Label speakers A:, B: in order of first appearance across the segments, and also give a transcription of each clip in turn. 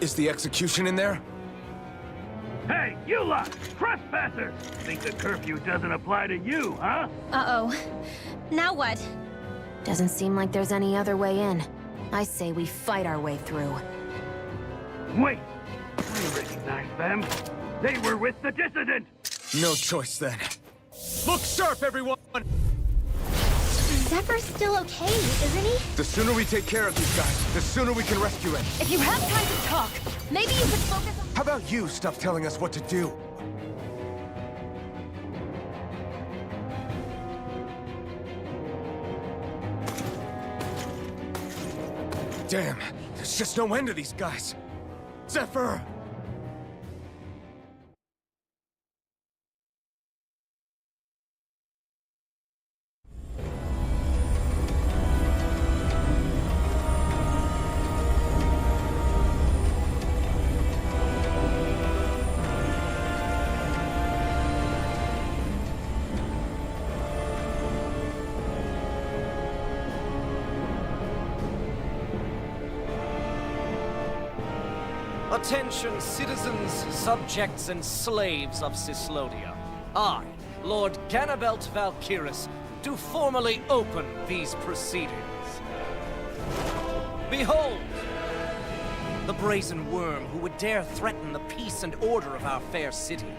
A: Is the execution in there?
B: Hey, you lot! Trespassers! Think the curfew doesn't apply to you, huh?
C: Uh-oh. Now what?
D: Doesn't seem like there's any other way in. I say we fight our way through.
B: Wait! I recognize them. They were with the dissident!
A: No choice then. Look sharp, everyone!
C: Zephyr's still okay, isn't he?
A: The sooner we take care of these guys, the sooner we can rescue him.
C: If you have time to talk, maybe you could focus on...
A: How about you stop telling us what to do? Damn, there's just no end to these guys. Zephyr!
E: Attention, citizens, subjects, and slaves of Cyslodia. I, Lord Ganabelt Valkyrus, do formally open these proceedings. Behold! The brazen worm who would dare threaten the peace and order of our fair city.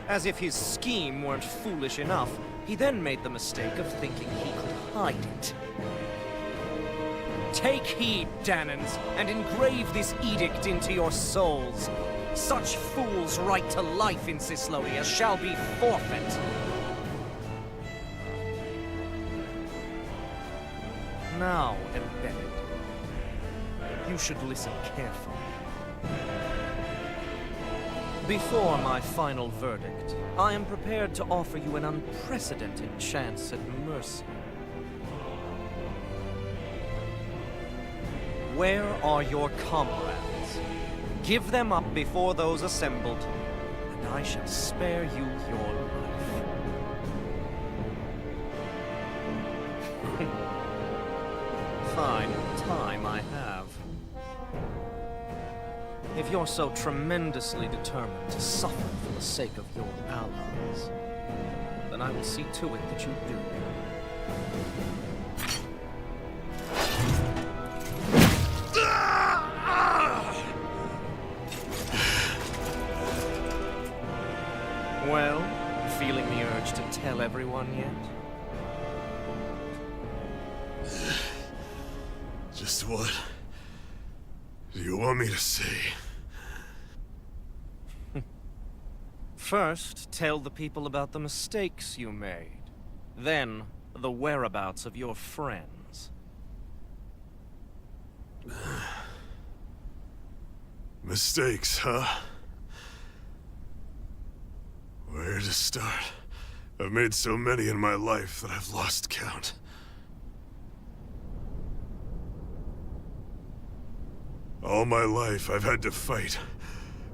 E: As if his scheme weren't foolish enough, he then made the mistake of thinking he could hide it. Take heed, Danans, and engrave this edict into your souls. Such fools' right to life in Cyslodia shall be forfeit. Now, embedded, you should listen carefully. Before my final verdict, I am prepared to offer you an unprecedented chance at mercy. Where are your comrades? Give them up before those assembled, and I shall spare you your life. Fine time I have. If you're so tremendously determined to suffer for the sake of your allies, then I will see to it that you do. Well, feeling the urge to tell everyone yet?
F: Just what do you want me to say?
E: First, tell the people about the mistakes you made. Then, the whereabouts of your friends.
F: Mistakes, huh? Where to start? I've made so many in my life that I've lost count. All my life I've had to fight,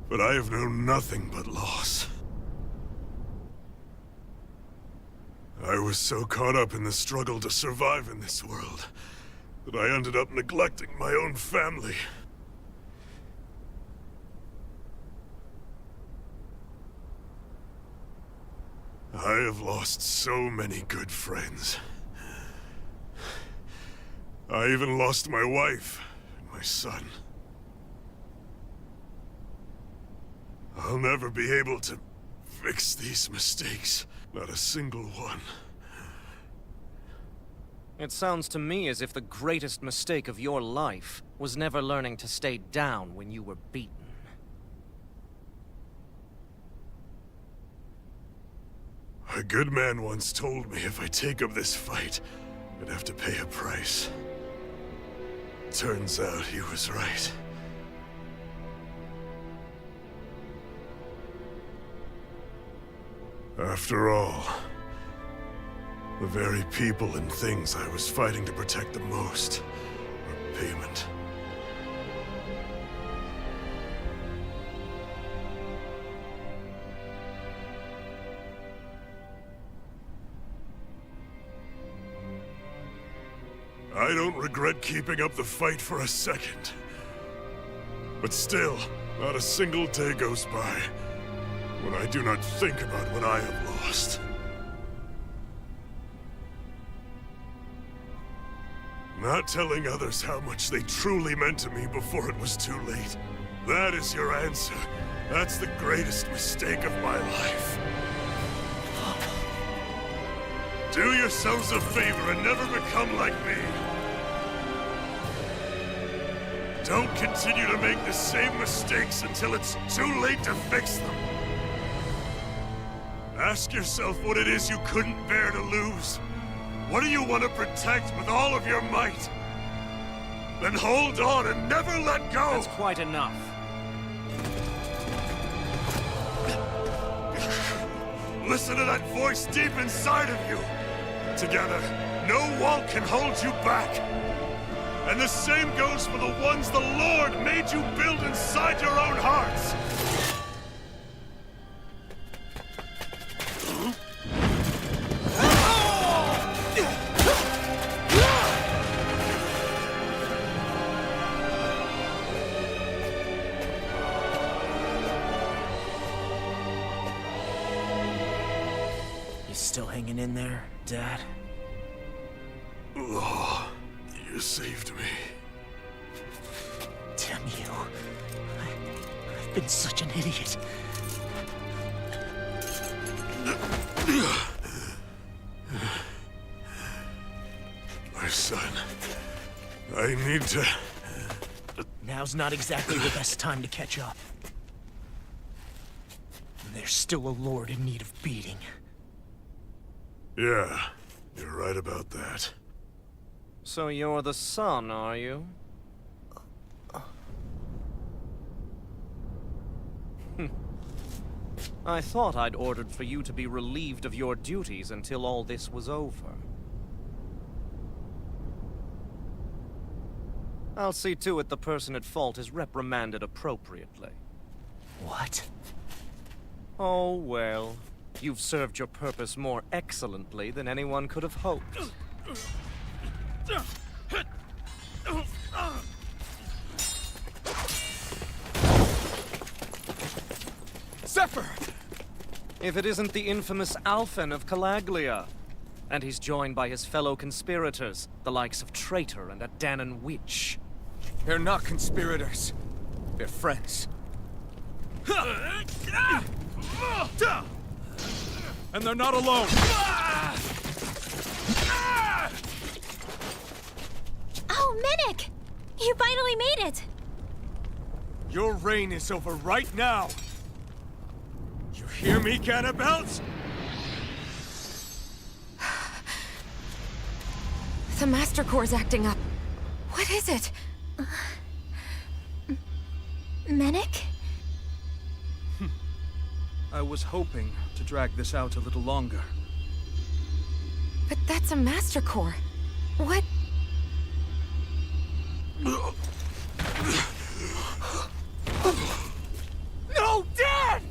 F: but I have known nothing but loss. I was so caught up in the struggle to survive in this world that I ended up neglecting my own family. I have lost so many good friends. I even lost my wife and my son. I'll never be able to fix these mistakes. Not a single one.
E: It sounds to me as if the greatest mistake of your life was never learning to stay down when you were beaten.
F: A good man once told me if I take up this fight, I'd have to pay a price. Turns out he was right. After all, the very people and things I was fighting to protect the most were payment. I don't regret keeping up the fight for a second. But still, not a single day goes by when I do not think about what I have lost. Not telling others how much they truly meant to me before it was too late. That is your answer. That's the greatest mistake of my life. Do yourselves a favor and never become like me. Don't continue to make the same mistakes until it's too late to fix them. Ask yourself what it is you couldn't bear to lose. What do you want to protect with all of your might? Then hold on and never let go!
E: That's quite enough.
F: Listen to that voice deep inside of you! Together, no wall can hold you back! And the same goes for the ones the Lord made you build inside your own hearts!
G: You still hanging in there, Dad?
F: Oh, you saved me.
G: Damn you. I've been such an idiot.
F: My son, I need to...
G: Now's not exactly the best time to catch up. There's still a lord in need of beating.
F: Yeah, you're right about that.
E: So you're the son, are you? I thought I'd ordered for you to be relieved of your duties until all this was over. I'll see to it the person at fault is reprimanded appropriately.
G: What?
E: Oh, well. You've served your purpose more excellently than anyone could have hoped.
A: Zephyr!
E: If it isn't the infamous Alphen of Calaglia. And he's joined by his fellow conspirators, the likes of Traitor and a Danon Witch.
A: They're not conspirators. They're friends. And they're not alone!
C: Oh, Minnick! You finally made it!
A: Your reign is over right now! You hear me, Cannibals?
D: The Master Core's acting up. What is it?
C: Minnick?
H: I was hoping to drag this out a little longer.
D: But that's a Master Core. What?
A: No, Dad!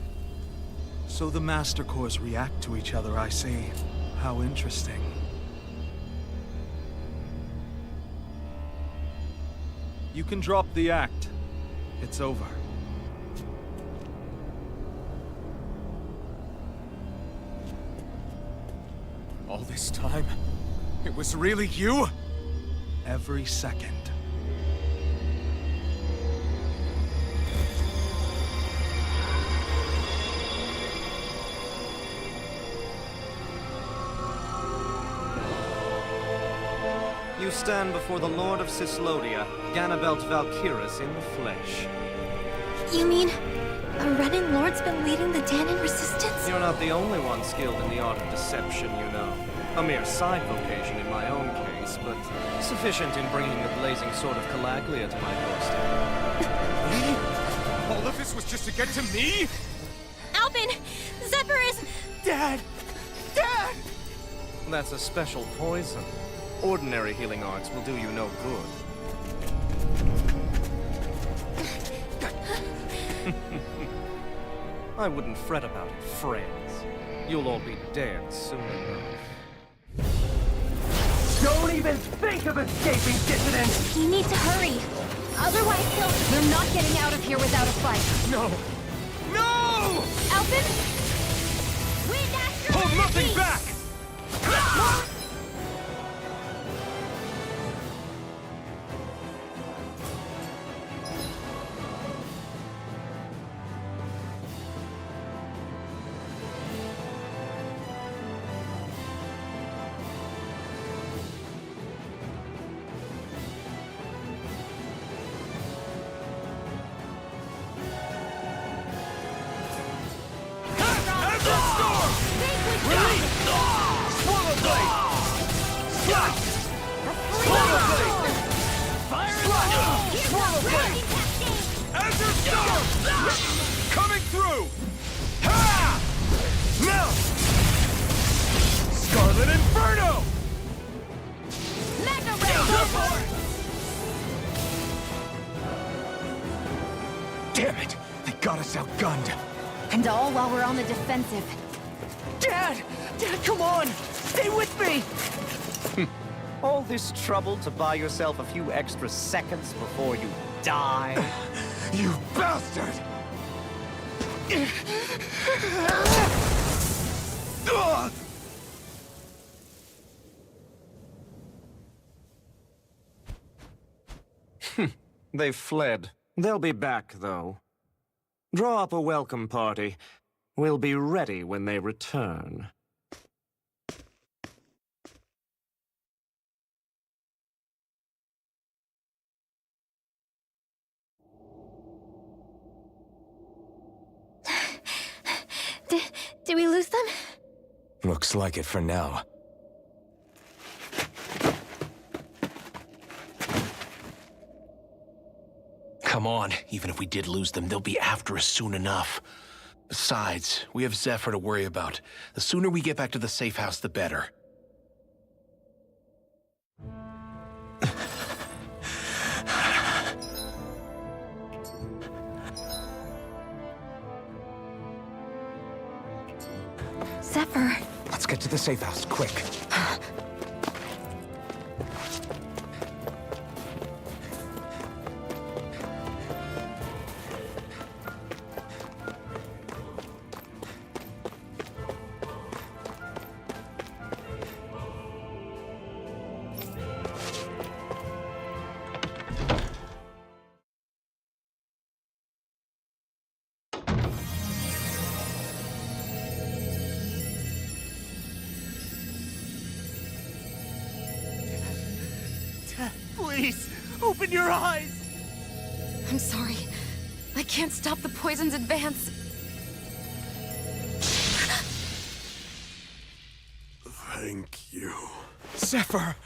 H: So the Master Cores react to each other, I see. How interesting. You can drop the act. It's over.
A: All this time, it was really you?
H: Every second.
E: You stand before the Lord of Cyslodia, Ganabelt Valkyris in the flesh.
C: You mean a running lord's been leading the Danon resistance?
E: You're not the only one skilled in the art of deception, you know. A mere side vocation in my own case, but sufficient in bringing the blazing sword of Calaglia to my doorstep.
A: All of this was just to get to me?
C: Alphen! Zephyr is...
A: Dad! Dad!
E: That's a special poison. Ordinary healing arts will do you no good. I wouldn't fret about it, friends. You'll all be dead soon enough.
B: Don't even think of escaping, dissident!
C: You need to hurry. Otherwise,
D: We're not getting out of here without a fight.
A: No! No!
C: Alvin?
A: Hold nothing back! Coming through! Ha! Now! Scarlet Inferno!
C: Mega
A: Damn it! They got us outgunned.
D: And all while we're on the defensive.
G: Dad! Dad, come on! Stay with me!
E: All this trouble to buy yourself a few extra seconds before you die?
A: You bastard!
E: They've fled. They'll be back, though. Draw up a welcome party. We'll be ready when they return.
C: Did we lose them?
A: Looks like it for now.
G: Come on, even if we did lose them, they'll be after us soon enough. Besides, we have Zephyr to worry about. The sooner we get back to the safe house, the better.
C: Zephyr.
A: Let's get to the safe house, quick.
G: Please, open your eyes!
D: I'm sorry. I can't stop the poison's advance.
F: Thank you.
A: Zephyr!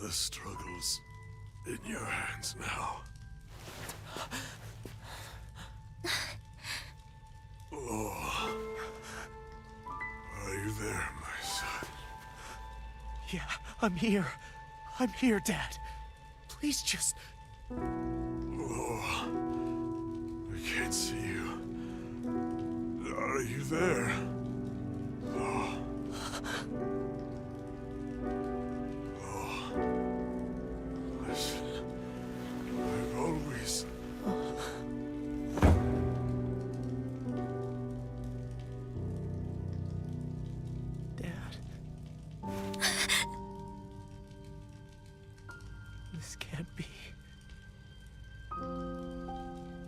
F: The struggle's in your hands now. Oh. Are you there, my son?
G: Yeah, I'm here. I'm here, Dad. Please just...
F: Oh. I can't see you. Are you there? Oh. Oh. Listen. I've always...
G: Dad. This can't be.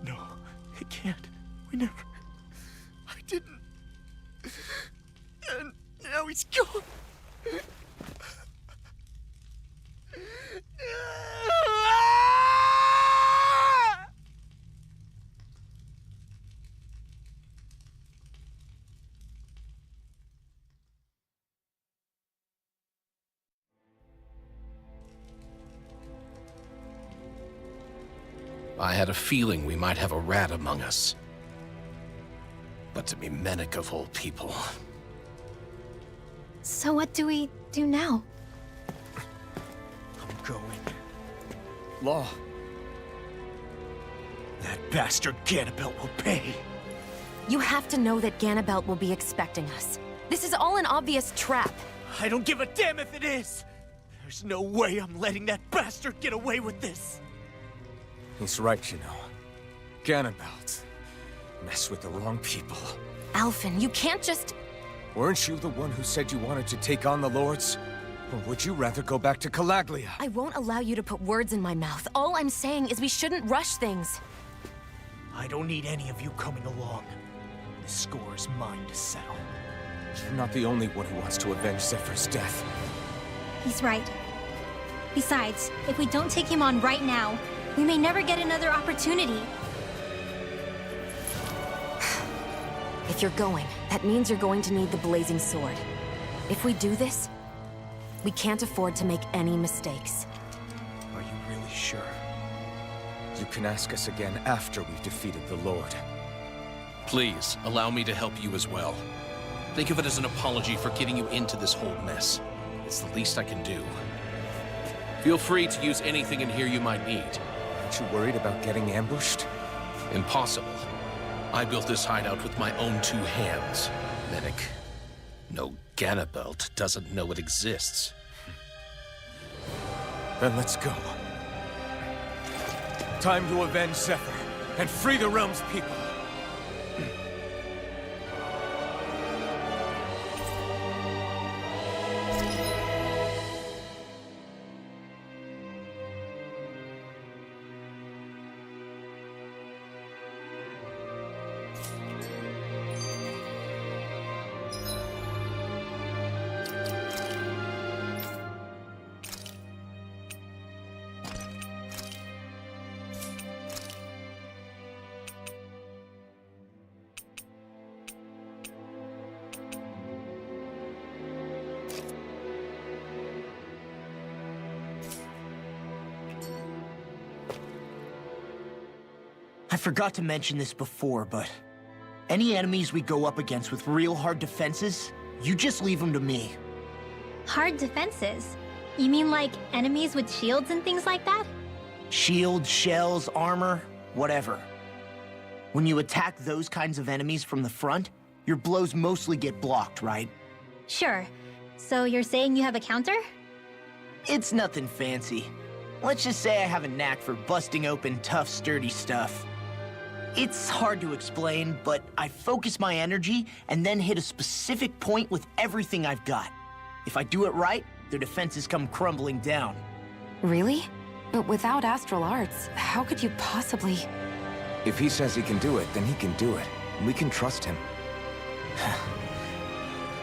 G: No, it can't. We never... I didn't. And now he's gone. I had a feeling we might have a rat among us. But to be Menic of all people.
C: So what do we do now?
G: I'm going. Law. That bastard Ganabelt will pay.
D: You have to know that Ganabelt will be expecting us. This is all an obvious trap.
I: I don't give a damn if it is! There's no way I'm letting that bastard get away with this!
A: He's right, you know. Ganabelt. Mess with the wrong people.
D: Alphen, you can't just...
A: Weren't you the one who said you wanted to take on the Lords? Or would you rather go back to Calaglia?
D: I won't allow you to put words in my mouth. All I'm saying is we shouldn't rush things.
I: I don't need any of you coming along. The score is mine to settle.
A: You're not the only one who wants to avenge Zephyr's death.
C: He's right. Besides, if we don't take him on right now, we may never get another opportunity.
D: If you're going, that means you're going to need the blazing sword. If we do this, we can't afford to make any mistakes.
A: Are you really sure? You can ask us again after we've defeated the Lord.
G: Please, allow me to help you as well. Think of it as an apology for getting you into this whole mess. It's the least I can do. Feel free to use anything in here you might need.
A: Aren't you worried about getting ambushed?
G: Impossible. I built this hideout with my own 2 hands. Medic. No Ganabelt doesn't know it exists.
A: Then let's go. Time to avenge Zephyr and free the realm's people.
I: I forgot to mention this before, but any enemies we go up against with real hard defenses, you just leave them to me.
C: Hard defenses? You mean like enemies with shields and things like that?
I: Shields, shells, armor, whatever. When you attack those kinds of enemies from the front, your blows mostly get blocked, right?
C: Sure. So you're saying you have a counter?
I: It's nothing fancy. Let's just say I have a knack for busting open tough, sturdy stuff. It's hard to explain, but I focus my energy and then hit a specific point with everything I've got. If I do it right, their defenses come crumbling down.
D: Really? But without astral arts, how could you possibly...
A: If he says he can do it, then he can do it. We can trust him.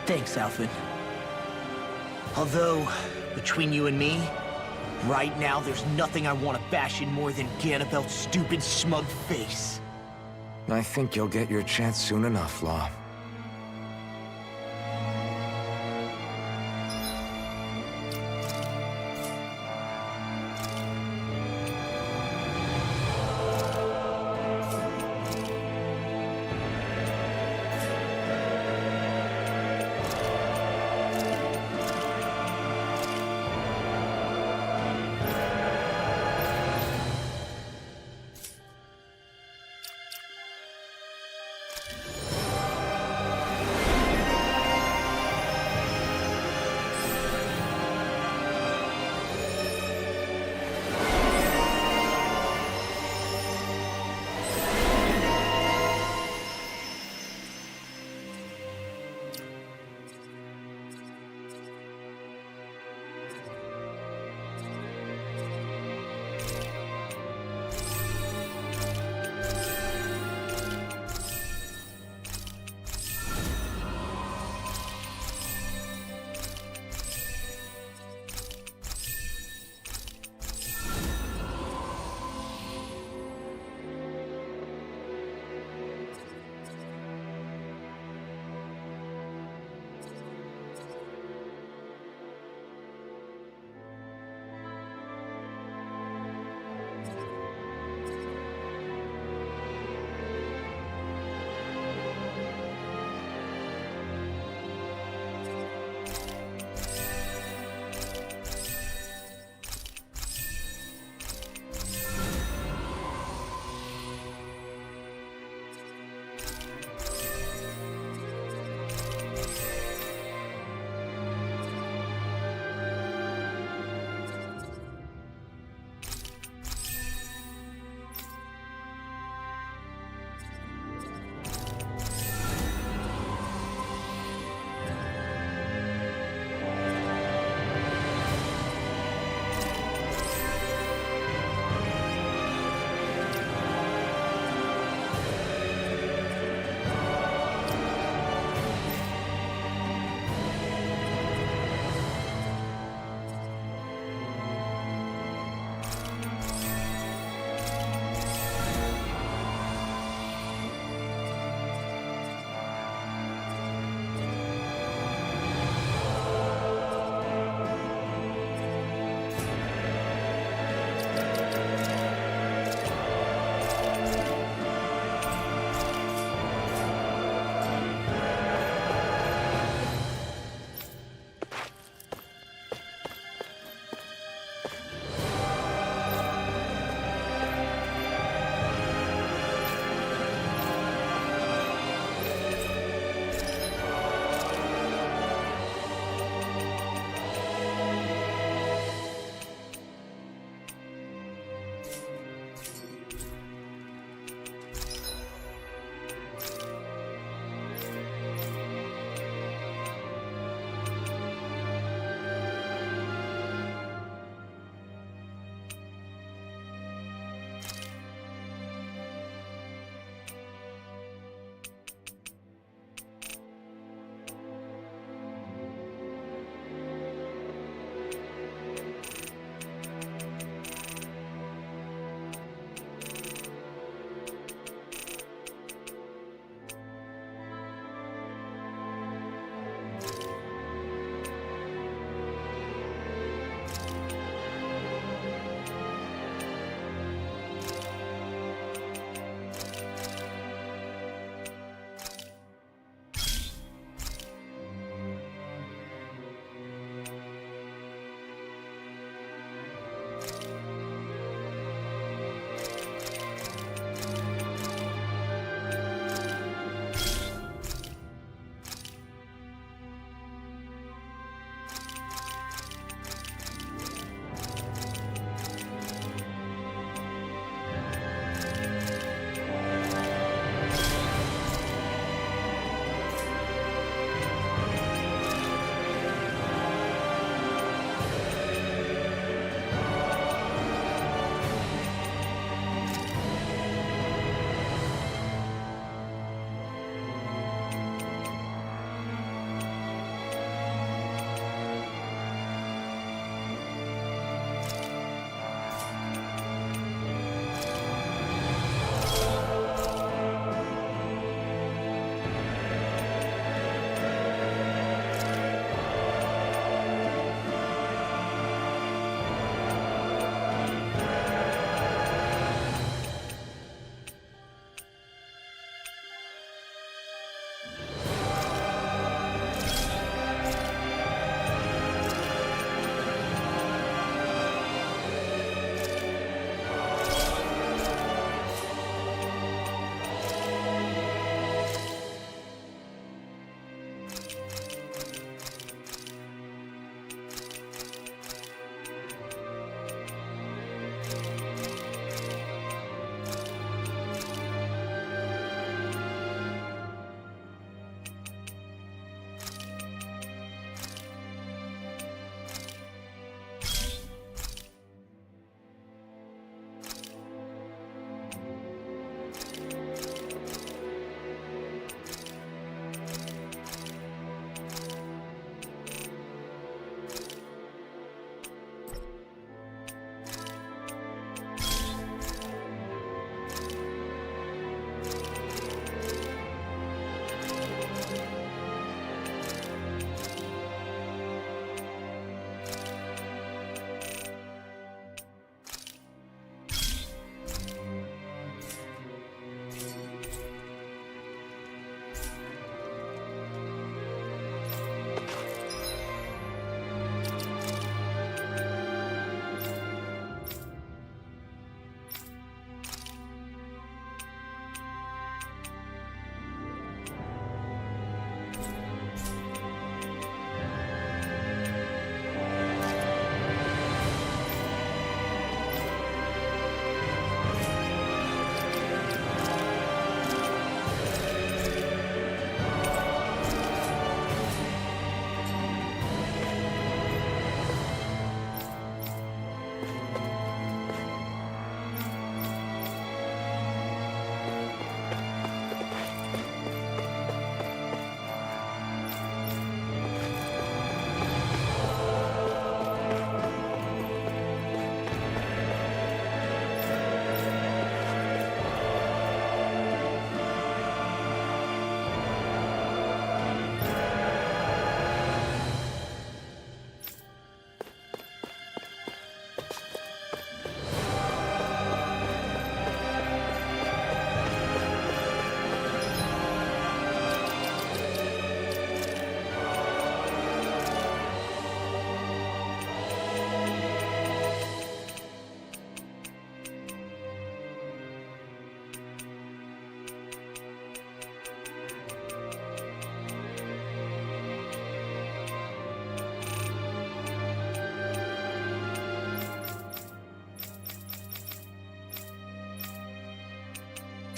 I: Thanks, Alphen. Although, between you and me, right now there's nothing I want to bash in more than Ganabelt's stupid, smug face.
A: I think you'll get your chance soon enough, Law.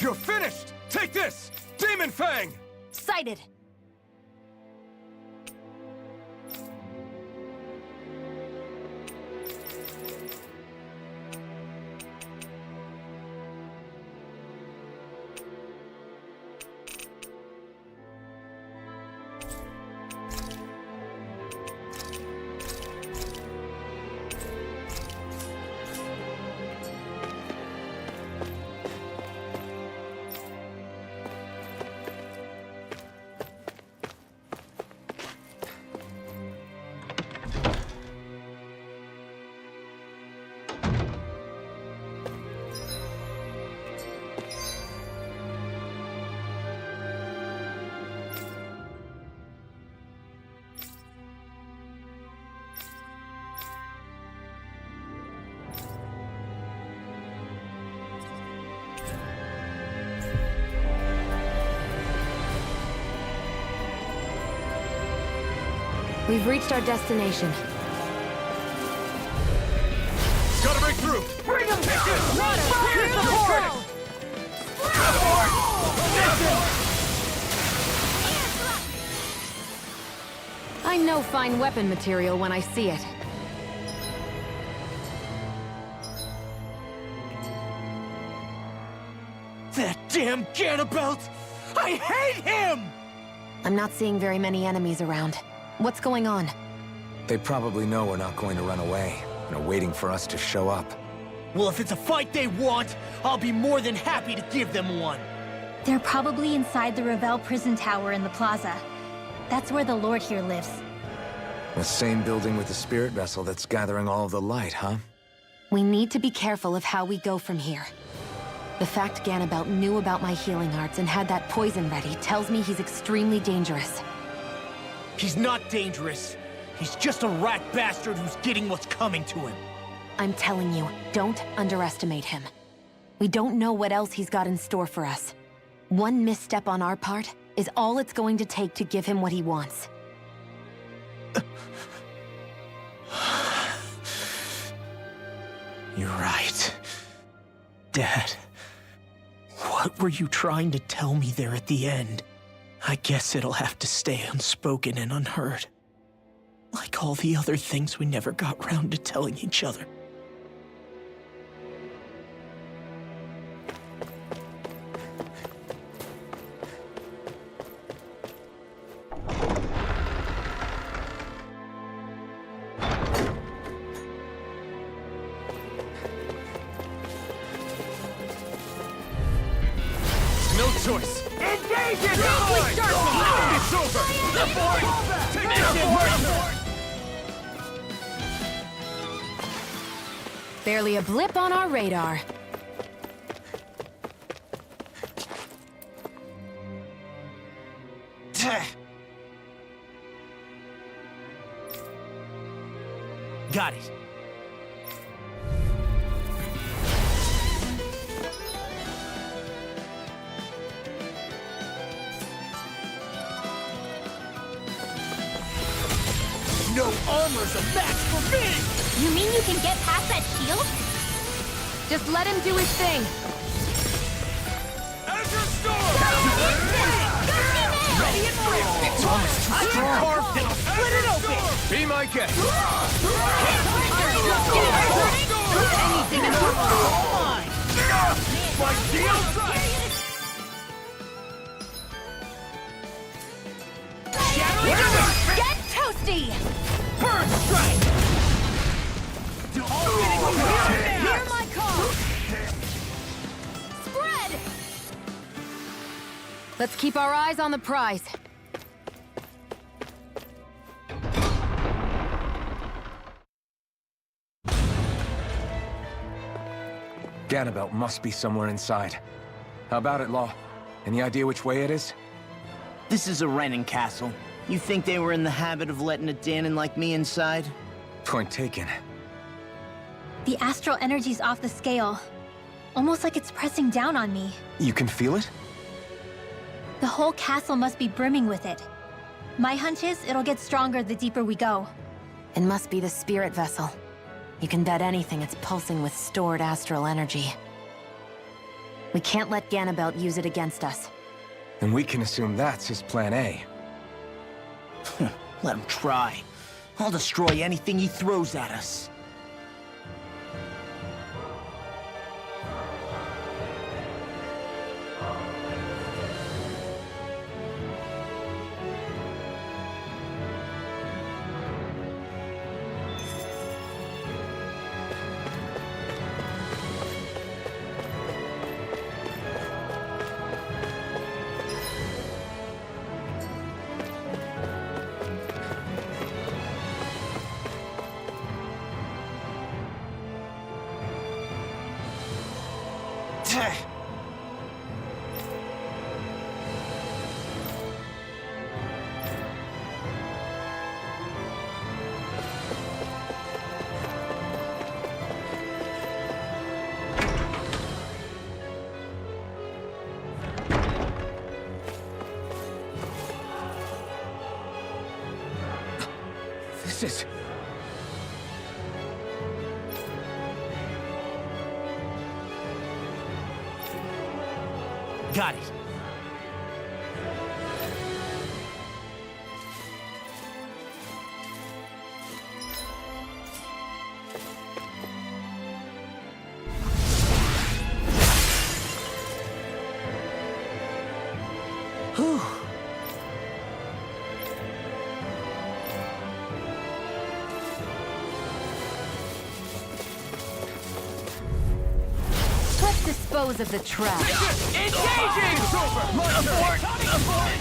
A: You're finished! Take this! Demon Fang!
D: Sighted! We've reached our destination.
A: Gotta break through!
B: Bring him down!
A: Water!
B: Here's the portal!
D: I know fine weapon material when I see it.
I: That damn Ganabelt! I hate him!
D: I'm not seeing very many enemies around. What's going on?
J: They probably know we're not going to run away, and are waiting for us to show up.
I: Well, if it's a fight they want, I'll be more than happy to give them one.
C: They're probably inside the Revel prison tower in the plaza. That's where the Lord here lives.
J: The same building with the spirit vessel that's gathering all of the light, huh?
D: We need to be careful of how we go from here. The fact Ganabelt knew about my healing arts and had that poison ready tells me he's extremely dangerous.
I: He's not dangerous. He's just a rat bastard who's getting what's coming to him.
D: I'm telling you, don't underestimate him. We don't know what else he's got in store for us. One misstep on our part is all it's going to take to give him what he wants.
I: You're right. Dad, what were you trying to tell me there at the end? I guess it'll have to stay unspoken and unheard. Like all the other things we never got round to telling each other.
A: No choice!
B: Engage it!
A: It's over! Take this!
D: Barely a blip on our radar.
I: Got it. No armor's a match for me!
C: You mean you can get past that shield?
D: Just let him do his thing.
A: Azure Storm!
I: Ready and ready! It's almost too strong! Carved it! Split it open!
A: Be my guest!
I: Anything in our line!
A: My shield!
D: Get toasty!
I: Burn strike!
D: Hear my call! Spread! Let's keep our eyes on the prize.
J: Ganabelt must be somewhere inside. How about it, Law? Any idea which way it is?
I: This is a Renin castle. You think they were in the habit of letting a Danon like me inside?
J: Point taken.
C: The astral energy's off the scale. Almost like it's pressing down on me.
J: You can feel it?
C: The whole castle must be brimming with it. My hunch is it'll get stronger the deeper we go.
D: It must be the spirit vessel. You can bet anything it's pulsing with stored astral energy. We can't let Ganabelt use it against us.
J: And we can assume that's his plan A.
I: Let him try. I'll destroy anything he throws at us.
J: This is...
I: Got it. Whew.
D: Let's dispose of the trash.
B: Engaging! Abort! Abort!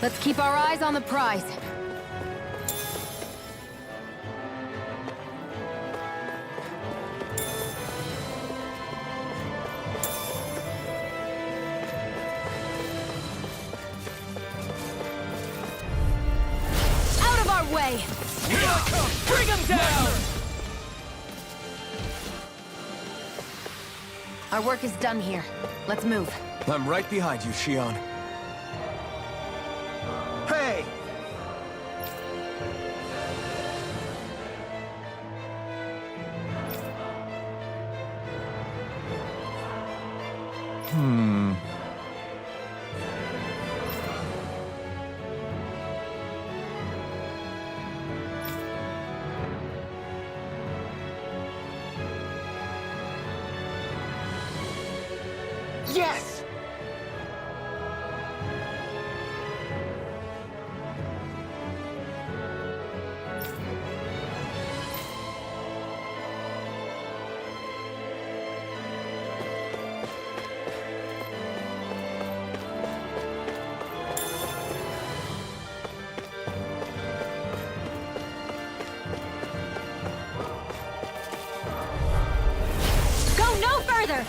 D: Let's keep our eyes on the prize. Out of our way!
B: Bring him down!
D: Our work is done here. Let's move.
J: I'm right behind you, Shion.
I: Hey! Yes!
C: Go no further!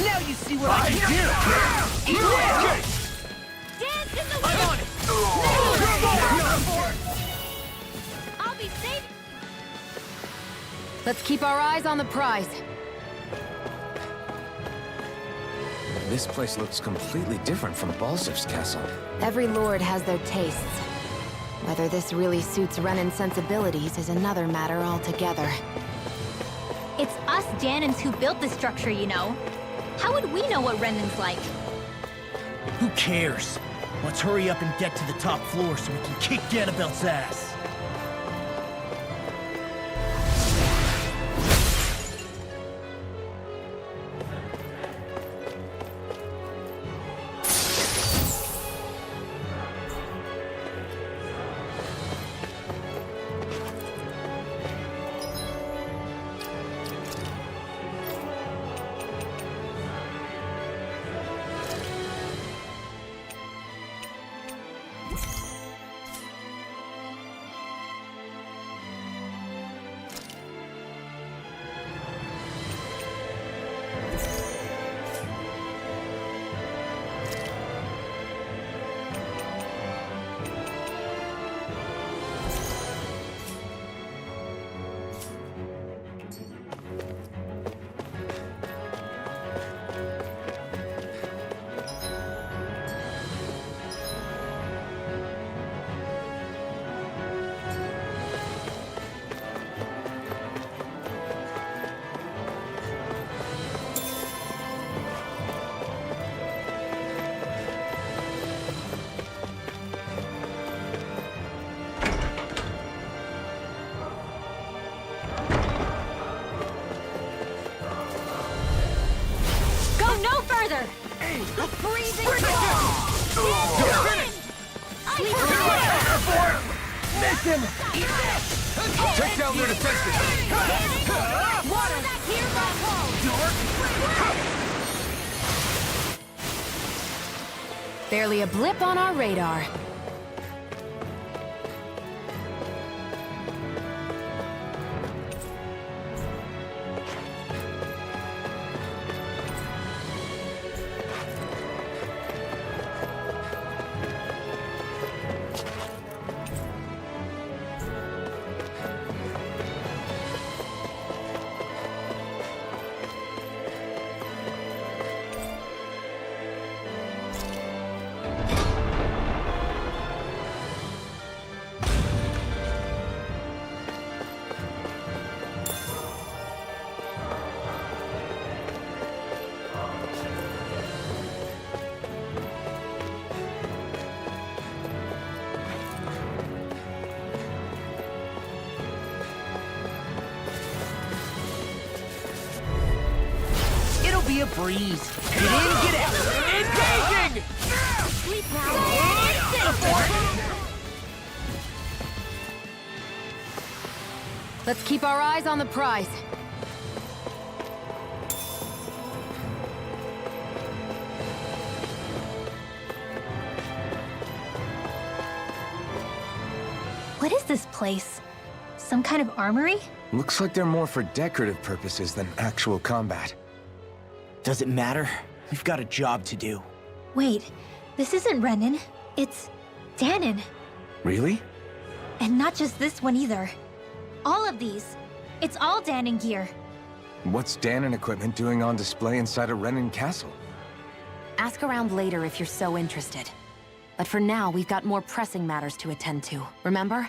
I: Now you see what I can do!
C: Dance in the wind!
B: I'm on it!
C: I'll be safe!
D: Let's keep our eyes on the prize.
J: This place looks completely different from Balsif's castle.
D: Every lord has their tastes. Whether this really suits Renan's sensibilities is another matter altogether.
C: It's us Danans who built this structure, you know. How would we know what Renan's like?
I: Who cares? Let's hurry up and get to the top floor so we can kick Ganabelt's ass.
J: him! Take down their defenses!
D: Water! Here Barely a blip on our radar.
I: Be a breeze. Get in, get out. Engaging!
D: Sleep now. Let's keep our eyes on the prize.
C: What is this place? Some kind of armory?
J: Looks like they're more for decorative purposes than actual combat.
I: Does it matter? We've got a job to do.
C: Wait, this isn't Renan. It's Danon.
J: Really?
C: And not just this one either. All of these. It's all Danon gear.
J: What's Danon equipment doing on display inside a Renan castle?
D: Ask around later if you're so interested. But for now, we've got more pressing matters to attend to, remember?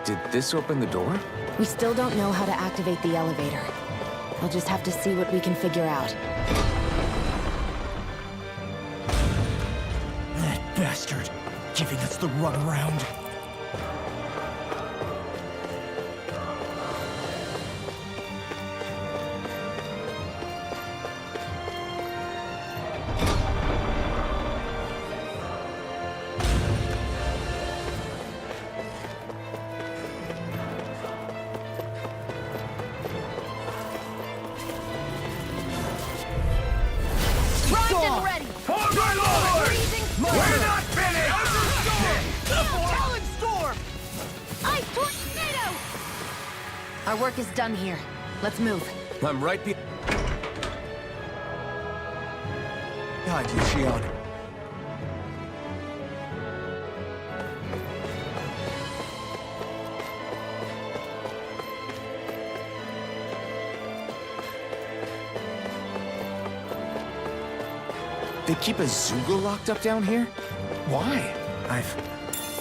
J: Did this open the door?
D: We still don't know how to activate the elevator. We'll just have to see what we can figure out.
I: That bastard, giving us the runaround.
D: Our work is done here. Let's move.
J: I'm right behind you, Shion. They keep a Zoogle locked up down here? Why?
I: I've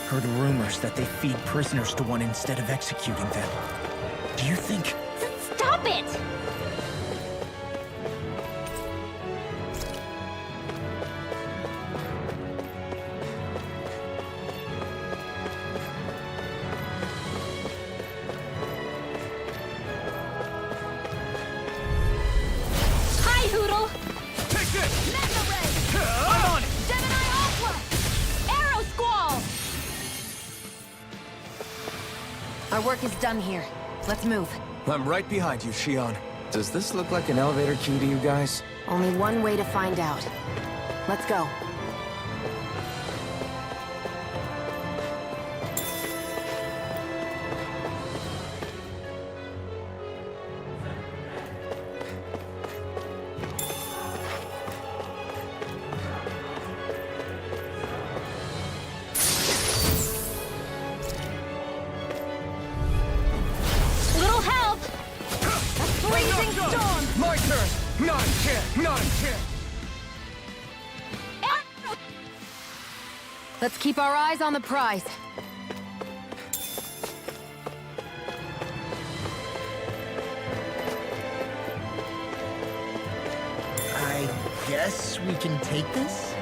I: heard rumors that they feed prisoners to one instead of executing them. Do you think...
C: Stop it! Hi, Hoodle!
A: Take this!
C: Mega Ray!
A: I'm on it!
C: Gemini Alpha! Arrow Squall!
D: Our work is done here. Let's move.
J: I'm right behind you, Shion. Does this look like an elevator key to you guys?
D: Only one way to find out. Let's go.
C: Little help! Freezing storm!
J: My turn! Not a chance! Not a chance!
D: Let's keep our eyes on the prize.
I: I guess we can take this?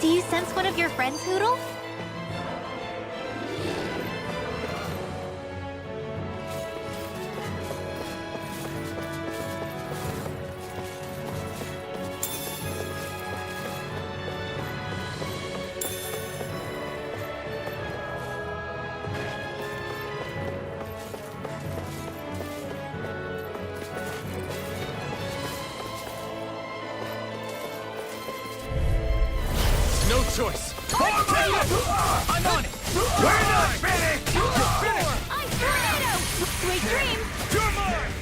C: Do you sense one of your friends, Hoodle?
A: No choice.
B: I'm on it! We're not finished!
A: You're finished!
C: Ice tornado! Sweet dreams!
A: You're mine!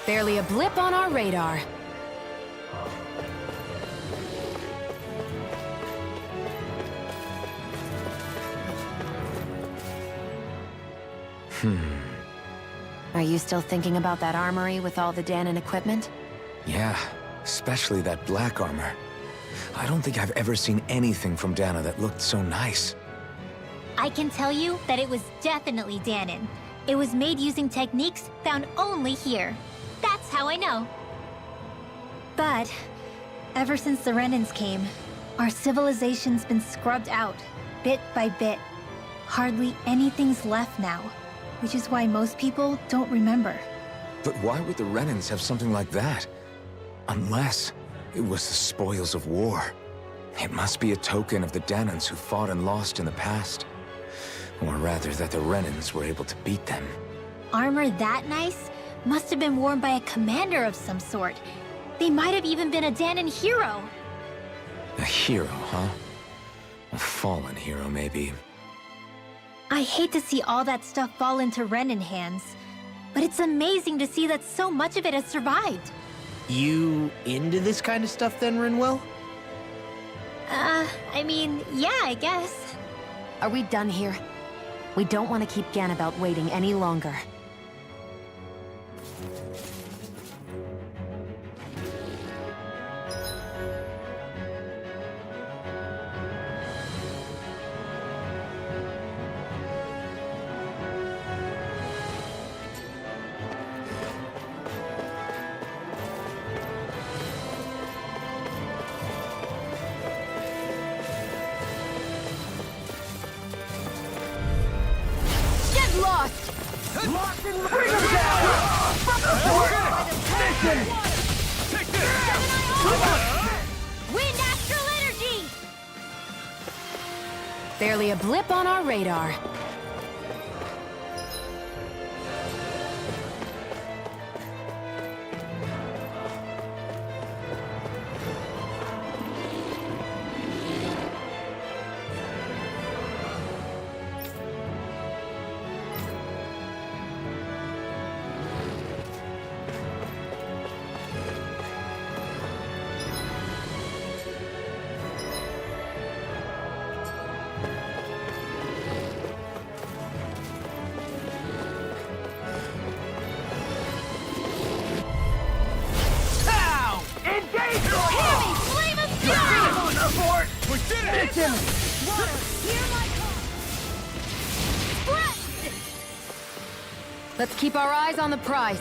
D: Barely a blip on our radar. Are you still thinking about that armory with all the Danon equipment?
J: Yeah, especially that black armor. I don't think I've ever seen anything from Dana that looked so nice.
C: I can tell you that it was definitely Danon. It was made using techniques found only here. That's how I know. But ever since the Renans came, our civilization's been scrubbed out, bit by bit. Hardly anything's left now, which is why most people don't remember.
J: But why would the Renans have something like that? Unless it was the spoils of war. It must be a token of the Danans who fought and lost in the past. Or rather, that the Renans were able to beat them.
C: Armor that nice must have been worn by a commander of some sort. They might have even been a Danon hero.
J: A hero, huh? A fallen hero, maybe.
C: I hate to see all that stuff fall into Renan hands, but it's amazing to see that so much of it has survived.
I: You into this kind of stuff then, Rinwell?
C: I mean, yeah, I guess.
D: Are we done here? We don't want to keep Ganabelt waiting any longer. Lost!
B: Locked and bring him down! From the fort! Mission!
A: Take this!
C: Wind astral energy!
D: Barely a blip on our radar.
A: We did it!
D: Let's keep our eyes on the prize.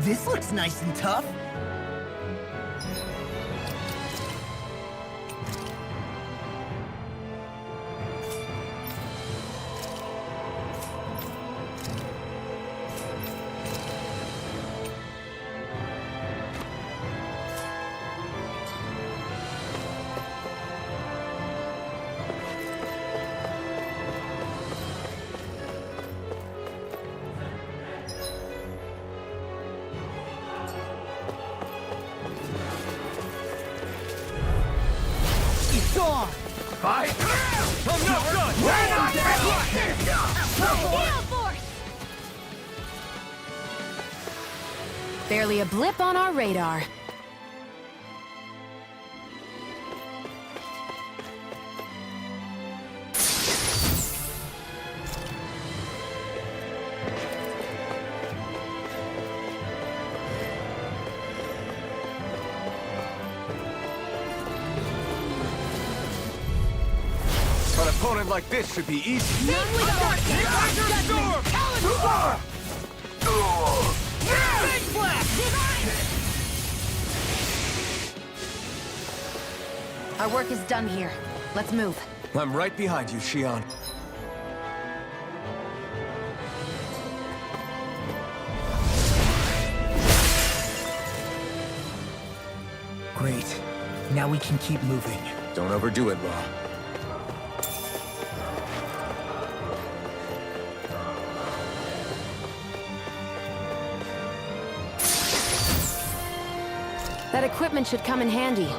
I: This looks nice and tough.
A: Fight! I'm not done!
C: We're not Gale Force!
D: Barely a blip on our radar.
A: An opponent like this should be easy.
D: Our work is done here. Let's move.
J: I'm right behind you, Xion.
I: Great. Now we can keep moving.
J: Don't overdo it, Law.
D: That equipment should come in handy.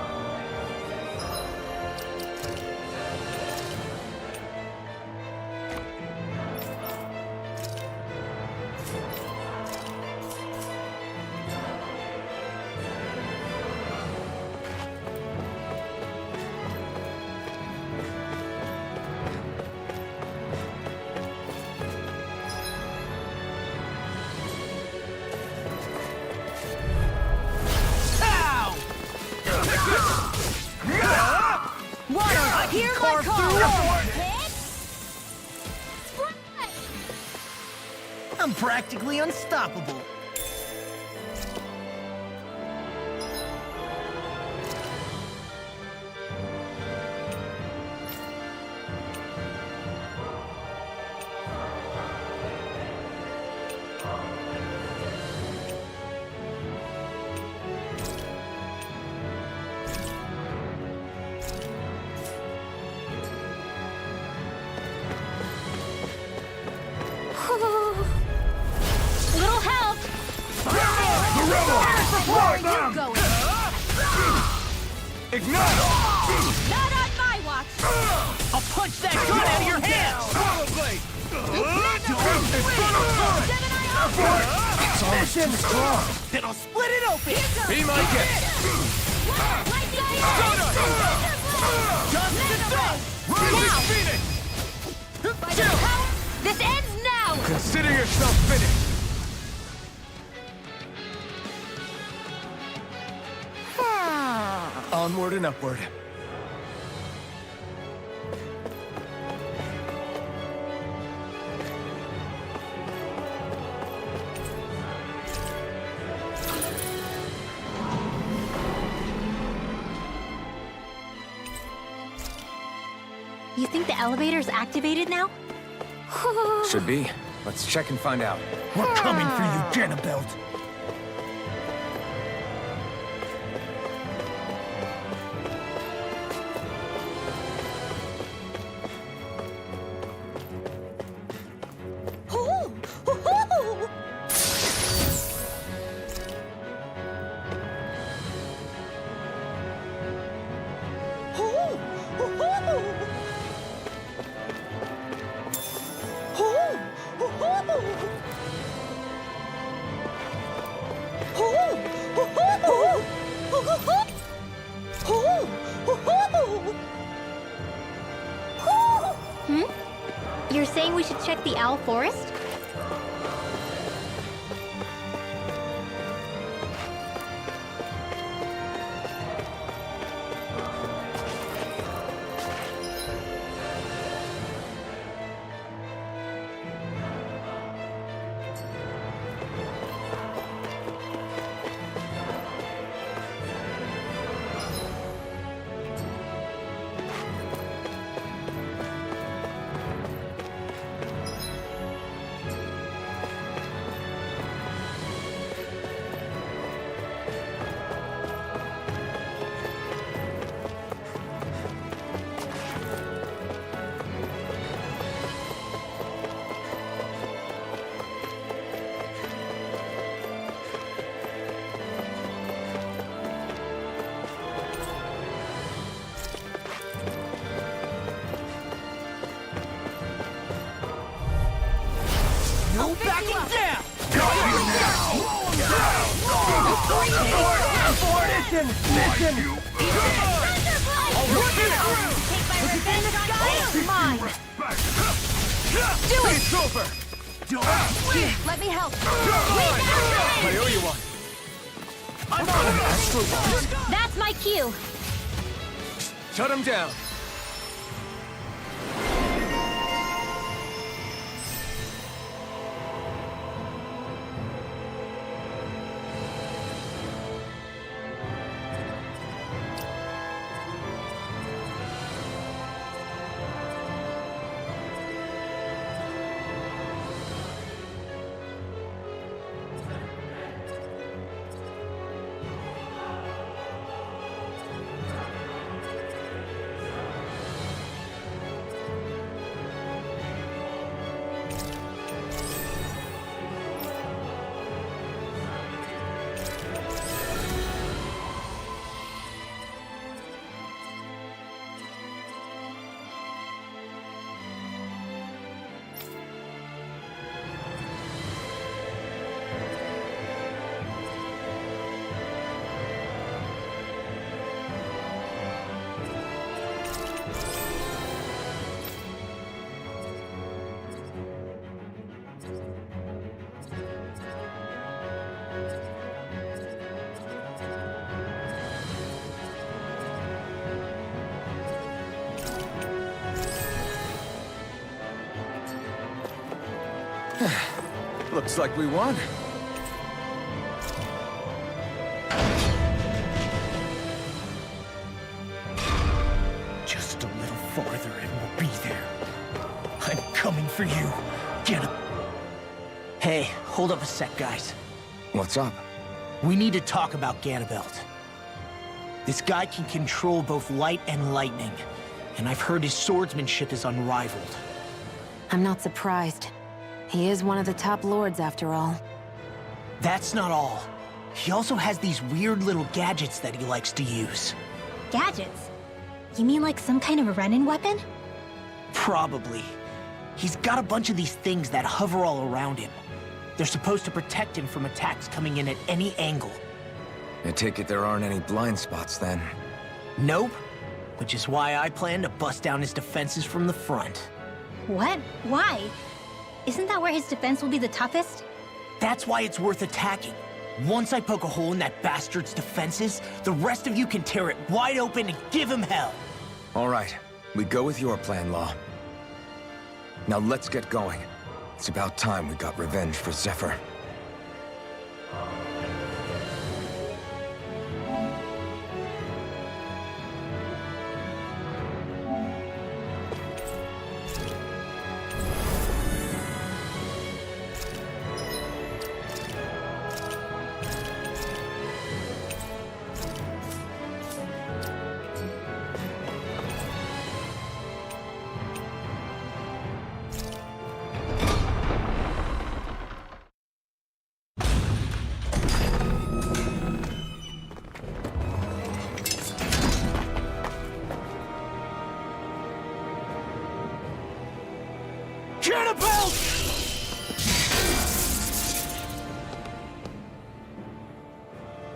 C: Hear my call!
I: I'm practically unstoppable.
C: Little help!
A: Ignite!
C: Not on my watch!
I: I'll punch that gun out of your hands! Then I'll split it open!
A: Be my guest! Rising Phoenix!
C: By the power, this ends now!
A: Consider yourself finished! Onward and upward.
C: You think the elevator's activated now?
J: Should be. Let's check and find out.
I: We're coming for you, Jenna-Belt.
C: You're saying we should check the Owl Forest?
B: Mission!
D: Mine!
A: Do it! It's over!
D: Let me help.
A: I owe you one. I'm on an astral ball.
C: That's my cue.
A: Shut him down.
J: Looks like we won.
I: Just a little farther and we'll be there. I'm coming for you. Get up. Hey, hold up a sec, guys.
J: What's up?
I: We need to talk about Ganabelt. This guy can control both light and lightning, and I've heard his swordsmanship is unrivaled.
D: I'm not surprised. He is one of the top lords, after all.
I: That's not all. He also has these weird little gadgets that he likes to use.
C: Gadgets? You mean like some kind of a Renin weapon?
I: Probably. He's got a bunch of these things that hover all around him. They're supposed to protect him from attacks coming in at any angle.
J: I take it there aren't any blind spots, then.
I: Nope. Which is why I plan to bust down his defenses from the front.
C: What? Why? Isn't that where his defense will be the toughest?
I: That's why it's worth attacking. Once I poke a hole in that bastard's defenses, the rest of you can tear it wide open and give him hell.
J: All right, we go with your plan, Law. Now let's get going. It's about time we got revenge for Zephyr.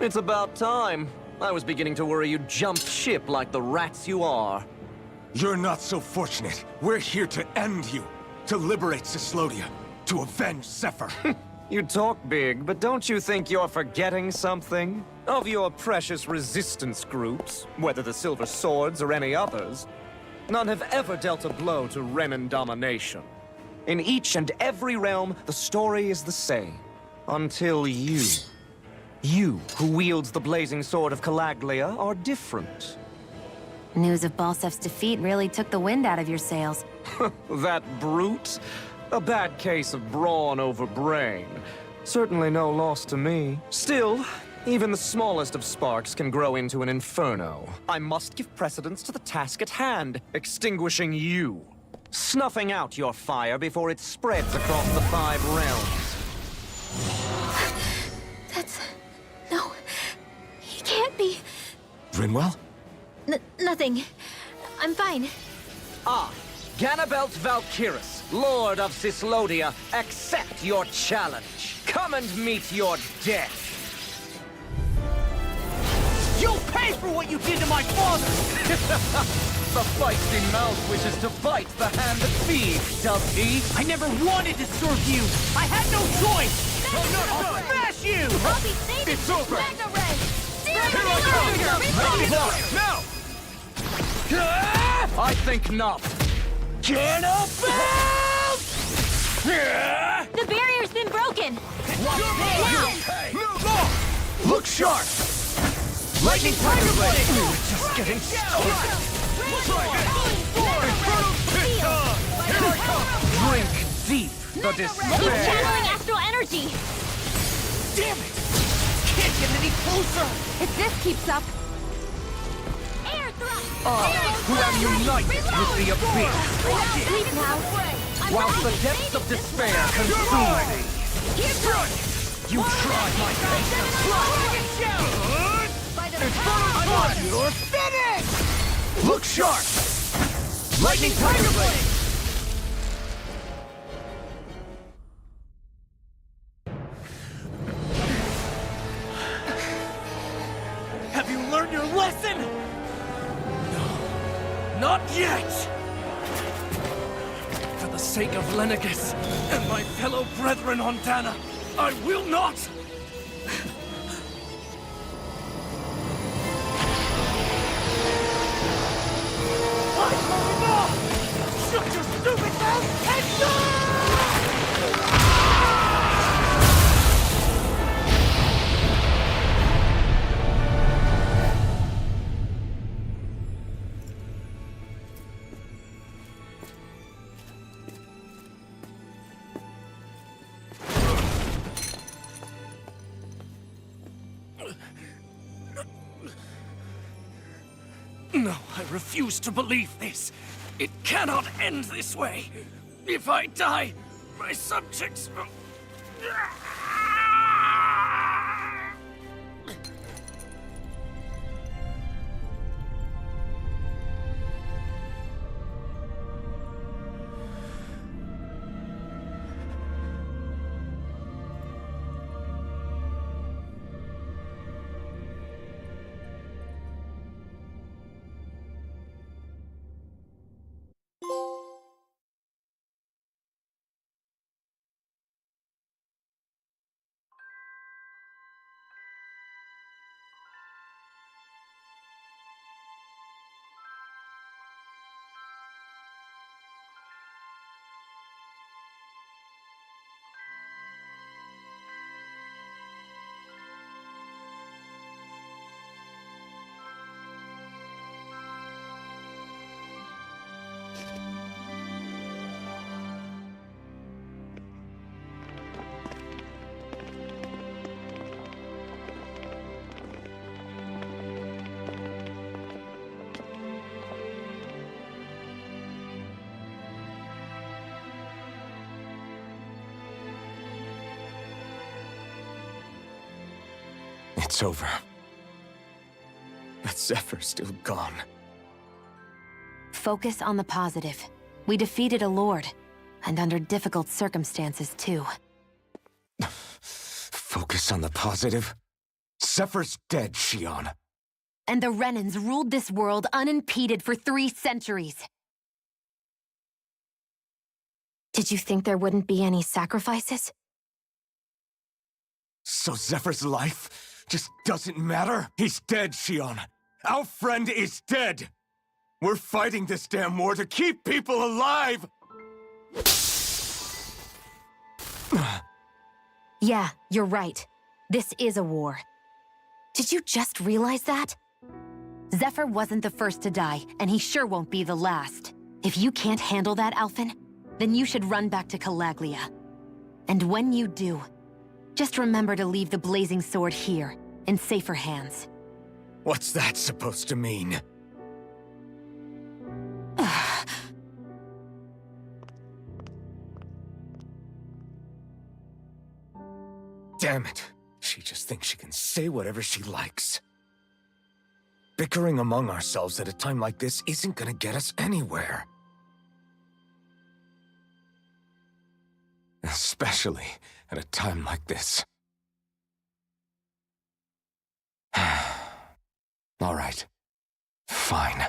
E: It's about time. I was beginning to worry you jumped ship like the rats you are.
A: You're not so fortunate. We're here to end you. To liberate Cyslodia. To avenge Zephyr.
E: You talk big, but don't you think you're forgetting something? Of your precious resistance groups, whether the Silver Swords or any others, none have ever dealt a blow to Renin domination. In each and every realm, the story is the same. Until you. You, who wields the blazing sword of Calaglia, are different.
D: News of Balsef's defeat really took the wind out of your sails.
E: That brute? A bad case of brawn over brain. Certainly no loss to me. Still, even the smallest of sparks can grow into an inferno. I must give precedence to the task at hand, extinguishing you. Snuffing out your fire before it spreads across the 5 realms.
C: No, he can't be.
J: Rinwell?
C: Nothing. I'm fine.
E: I, Ganabelt Valkyrus, Lord of Cyslodia, accept your challenge. Come and meet your death.
I: You'll pay for what you did to my father!
E: The feisty mouth wishes to bite the hand that feeds, does he?
I: I never wanted to serve you! I had no choice! I'll smash you!
C: I'll be saving
E: It's over.
C: Mega Ray!
E: Here I come! Now! I think not.
I: Get up!
C: The barrier's been broken!
E: Look sharp! Lightning Tiger Blade! We're just getting started. Drink deep the
C: He's
E: despair.
C: channeling astral energy!
I: Damn it! Can't get any closer!
C: If this keeps up... Air thrust!
E: Who am united with the abyss,
C: Sleep now!
E: whilst the depths of despair consume me. You tried my patience.
I: You're finished!
E: Look sharp! Lightning Tiger Blade!
I: Have you learned your lesson? No, not yet! For the sake of Lenegus and my fellow brethren on Dana, I will not! Shut your stupid mouth and No, I refuse to believe this. It cannot end this way. If I die, my subjects will...
J: It's over. But Zephyr's still gone.
D: Focus on the positive. We defeated a lord, and under difficult circumstances, too.
J: Focus on the positive? Zephyr's dead, Shion.
D: And the Renans ruled this world unimpeded for 3 centuries. Did you think there wouldn't be any sacrifices?
A: So Zephyr's life just doesn't matter? He's dead, Shion. Our friend is dead. We're fighting this damn war to keep people alive!
D: Yeah, you're right. This is a war. Did you just realize that? Zephyr wasn't the first to die, and he sure won't be the last. If you can't handle that, Alphen, then you should run back to Calaglia. And when you do, just remember to leave the blazing sword here, in safer hands.
A: What's that supposed to mean? Damn it. She just thinks she can say whatever she likes. Bickering among ourselves at a time like this isn't gonna get us anywhere. Especially at a time like this.
J: All right. Fine.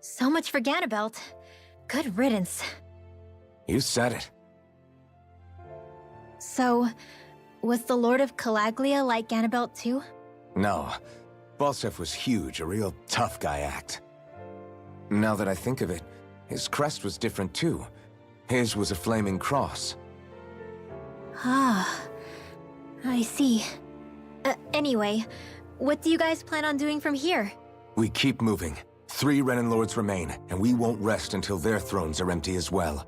C: So much for Ganabelt. Good riddance.
J: You said it.
C: So, was the Lord of Calaglia like Ganabelt too?
J: No. Balsef was huge, a real tough guy act. Now that I think of it, his crest was different too. His was a flaming cross.
C: Ah, I see. Anyway, what do you guys plan on doing from here?
J: We keep moving. 3 Renin Lords remain, and we won't rest until their thrones are empty as well.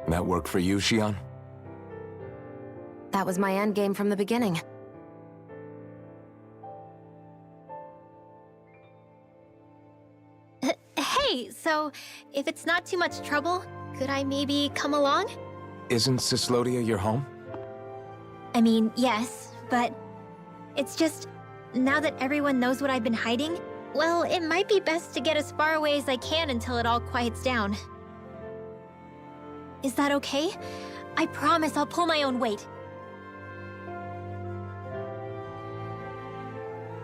J: That work for you, Xion?
D: That was my endgame from the beginning.
C: Hey, so if it's not too much trouble, could I maybe come along?
J: Isn't Cyslodia your home?
C: I mean, yes, but it's just, now that everyone knows what I've been hiding, well, it might be best to get as far away as I can until it all quiets down. Is that okay? I promise I'll pull my own weight.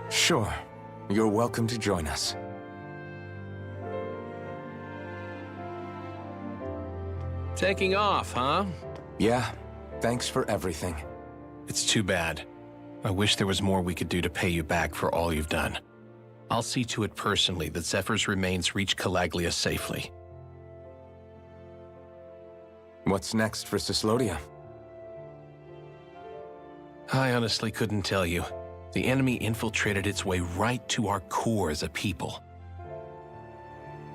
J: Sure. You're welcome to join us.
G: Taking off, huh?
J: Yeah. Thanks for everything.
G: It's too bad. I wish there was more we could do to pay you back for all you've done. I'll see to it personally that Zephyr's remains reach Calaglia safely.
J: What's next for Cyslodia?
G: I honestly couldn't tell you. The enemy infiltrated its way right to our core as a people.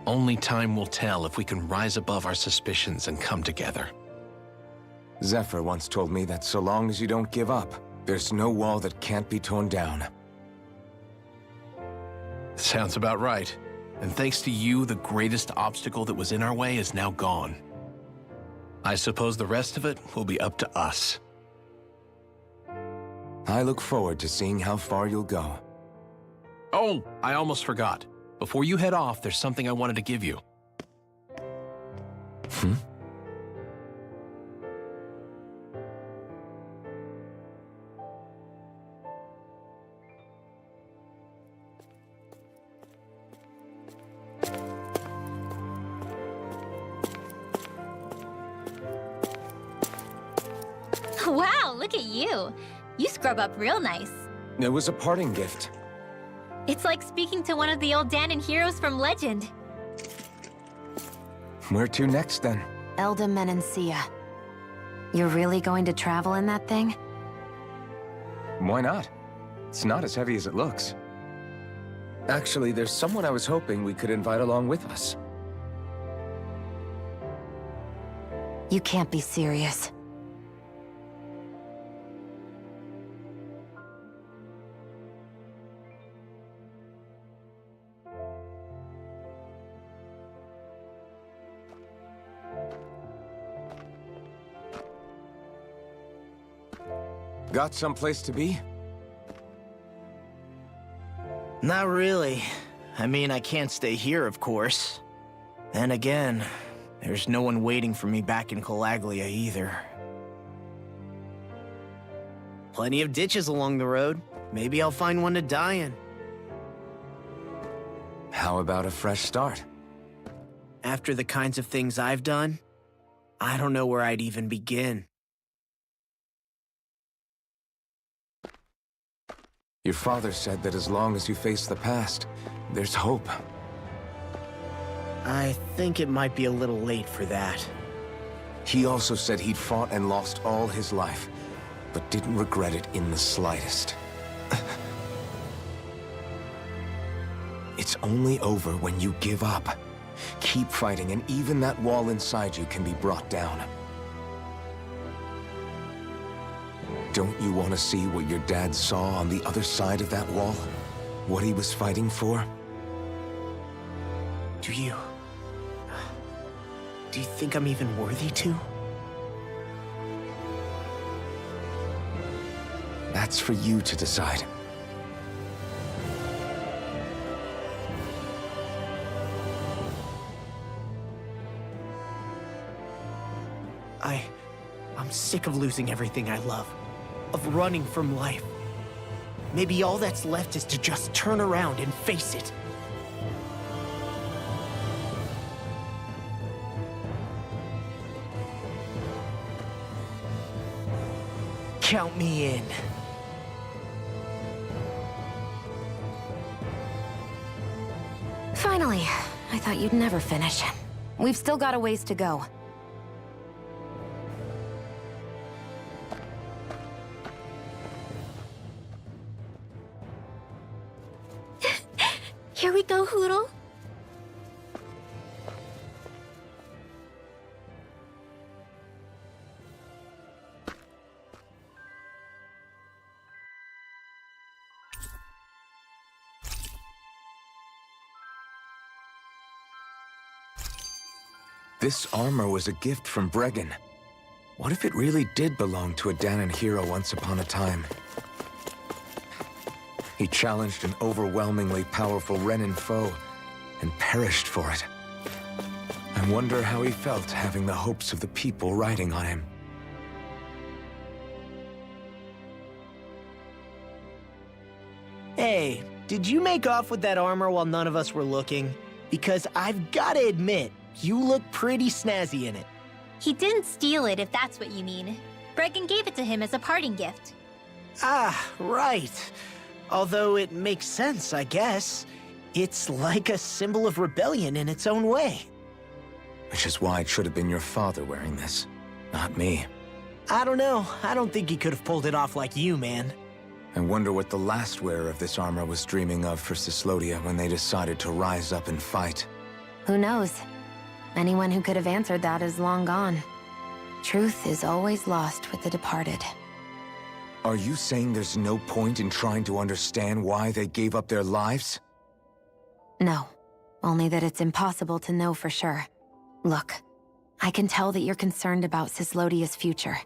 G: Only time will tell if we can rise above our suspicions and come together.
J: Zephyr once told me that so long as you don't give up, there's no wall that can't be torn down.
G: Sounds about right. And thanks to you, the greatest obstacle that was in our way is now gone. I suppose the rest of it will be up to us.
J: I look forward to seeing how far you'll go.
G: Oh, I almost forgot. Before you head off, there's something I wanted to give you.
C: Wow, look at you. You scrub up real nice.
J: It was a parting gift.
C: It's like speaking to one of the old Danon heroes from legend.
J: Where to next, then?
D: Elda Menancia. You're really going to travel in that thing?
J: Why not? It's not as heavy as it looks. Actually, there's someone I was hoping we could invite along with us.
D: You can't be serious.
J: Got someplace to be?
I: Not really. I mean, I can't stay here, of course. Then again, there's no one waiting for me back in Calaglia either. Plenty of ditches along the road. Maybe I'll find one to die in.
J: How about a fresh start?
I: After the kinds of things I've done, I don't know where I'd even begin.
J: Your father said that as long as you face the past, there's hope.
I: I think it might be a little late for that.
J: He also said he'd fought and lost all his life, but didn't regret it in the slightest. It's only over when you give up. Keep fighting, and even that wall inside you can be brought down. Don't you want to see what your dad saw on the other side of that wall? What he was fighting for?
I: Do you think I'm even worthy to?
J: That's for you to decide.
I: I'm sick of losing everything I love, of running from life. Maybe all that's left is to just turn around and face it. Count me in.
D: Finally, I thought you'd never finish. We've still got a ways to go.
C: Here we go, Hoodle.
J: This armor was a gift from Bregan. What if it really did belong to a Danon hero once upon a time? He challenged an overwhelmingly powerful Renin foe, and perished for it. I wonder how he felt having the hopes of the people riding on him.
I: Hey, did you make off with that armor while none of us were looking? Because I've gotta admit, you look pretty snazzy in it.
C: He didn't steal it, if that's what you mean. Bregan gave it to him as a parting gift.
I: Ah, right. Although it makes sense, I guess. It's like a symbol of rebellion in its own way.
J: Which is why it should have been your father wearing this, not me.
I: I don't know. I don't think he could have pulled it off like you, man.
J: I wonder what the last wearer of this armor was dreaming of for Cyslodia when they decided to rise up and fight.
D: Who knows? Anyone who could have answered that is long gone. Truth is always lost with the departed.
J: Are you saying there's no point in trying to understand why they gave up their lives?
D: No, only that it's impossible to know for sure. Look, I can tell that you're concerned about Cyslodia's future,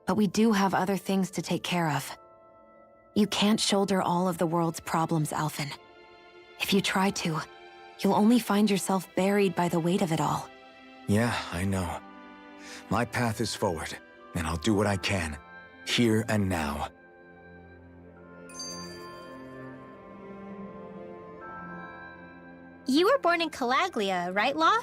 D: but we do have other things to take care of. You can't shoulder all of the world's problems, Alphen. If you try to, you'll only find yourself buried by the weight of it all.
J: Yeah, I know. My path is forward, and I'll do what I can, here and now.
C: You were born in Calaglia, right, Law?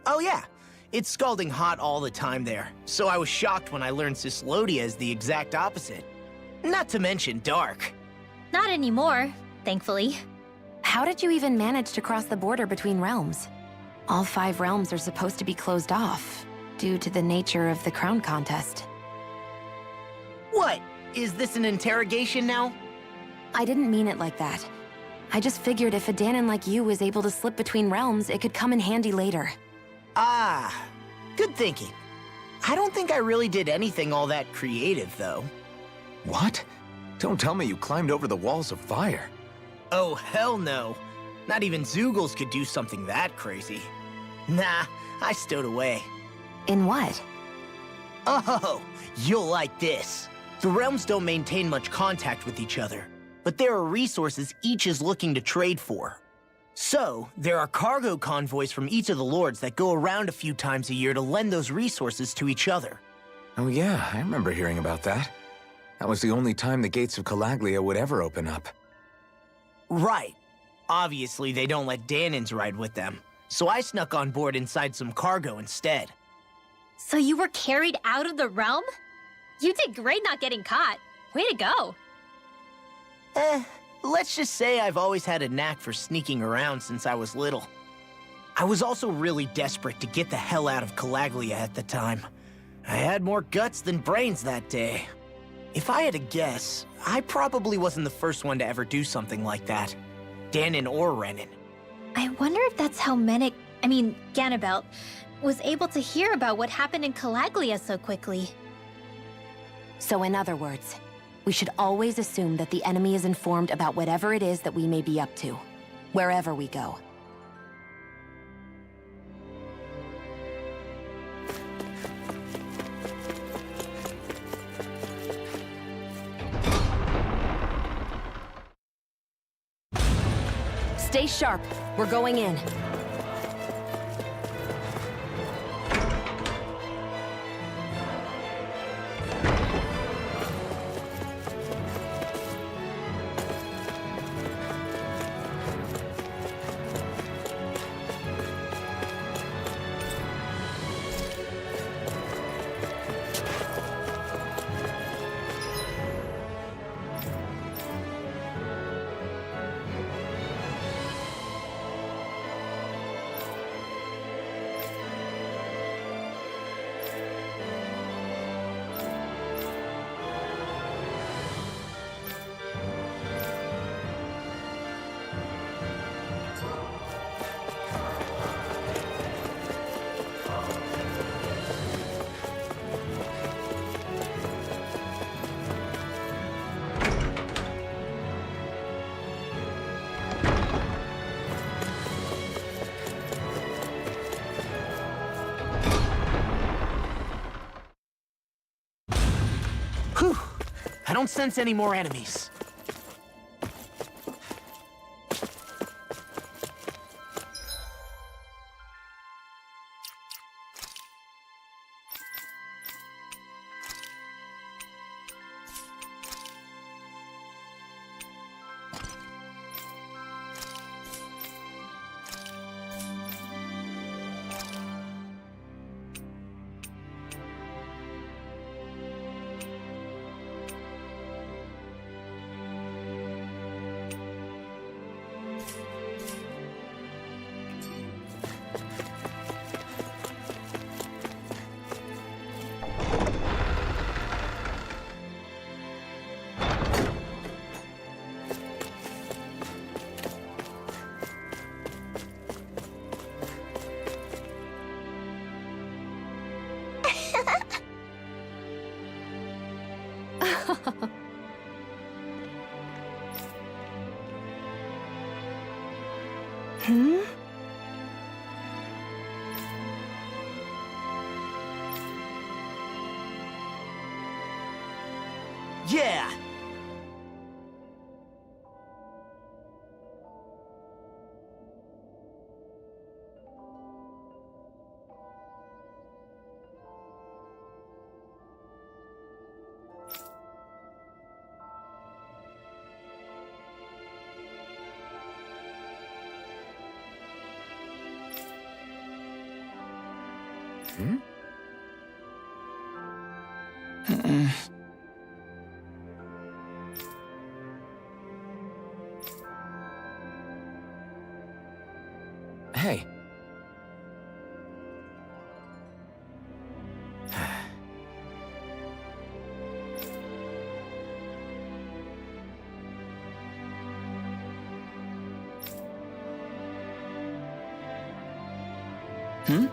I: Oh yeah. It's scalding hot all the time there, so I was shocked when I learned Cyslodia is the exact opposite. Not to mention dark.
C: Not anymore, thankfully.
D: How did you even manage to cross the border between realms? All 5 realms are supposed to be closed off, due to the nature of the crown contest.
I: What? Is this an interrogation now?
D: I didn't mean it like that. I just figured if a Danon like you was able to slip between realms, it could come in handy later.
I: Ah, good thinking. I don't think I really did anything all that creative, though.
J: What? Don't tell me you climbed over the walls of fire.
I: Oh, hell no. Not even Zoogles could do something that crazy. Nah, I stowed away.
D: In what?
I: Oh, you'll like this. The realms don't maintain much contact with each other, but there are resources each is looking to trade for. So, there are cargo convoys from each of the lords that go around a few times a year to lend those resources to each other.
J: Oh yeah, I remember hearing about that. That was the only time the gates of Calaglia would ever open up.
I: Right. Obviously, they don't let Danons ride with them, so I snuck on board inside some cargo instead.
C: So you were carried out of the realm? You did great not getting caught. Way to go.
I: Let's just say I've always had a knack for sneaking around since I was little. I was also really desperate to get the hell out of Calaglia at the time. I had more guts than brains that day. If I had to guess, I probably wasn't the first one to ever do something like that. Danon or Renin.
C: I wonder if that's how Ganabelt, was able to hear about what happened in Calaglia so quickly.
D: So in other words, we should always assume that the enemy is informed about whatever it is that we may be up to, wherever we go. Stay sharp. We're going in.
I: Whew! I don't sense any more enemies.
D: Hmm?
I: Yeah!
J: Hmm? Hey. Hmm?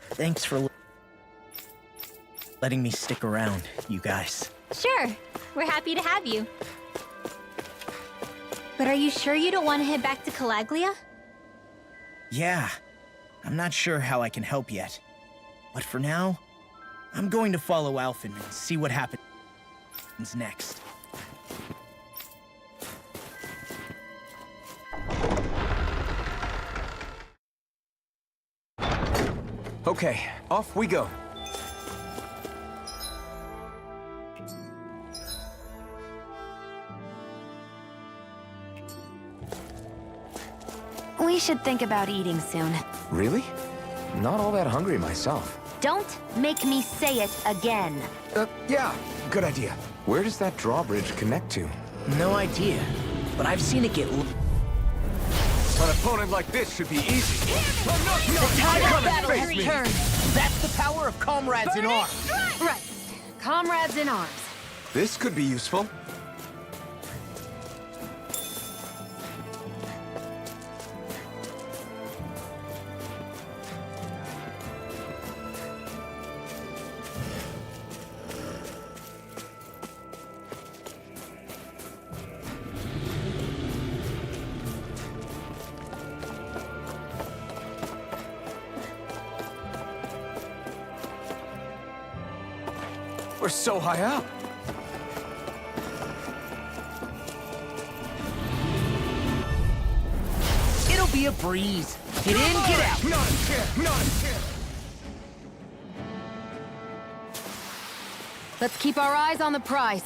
I: Thanks for letting me stick around, you guys.
C: Sure, we're happy to have you. But are you sure you don't want to head back to Calaglia?
I: Yeah, I'm not sure how I can help yet. But for now, I'm going to follow Alphen and see what happens next.
J: Okay, off we go.
D: We should think about eating soon.
J: Really? Not all that hungry myself.
D: Don't make me say it again.
J: Yeah, good idea. Where does that drawbridge connect to?
I: No idea, but I've seen it get
A: An opponent like this should be easy.
I: The tide of battle has
A: face me.
I: turned. That's the power of comrades in arms.
D: Right. Comrades in arms.
J: This could be useful.
A: We're so high up.
I: It'll be a breeze. Get in, get out.
A: Not a chance, not a chance.
D: Let's keep our eyes on the prize.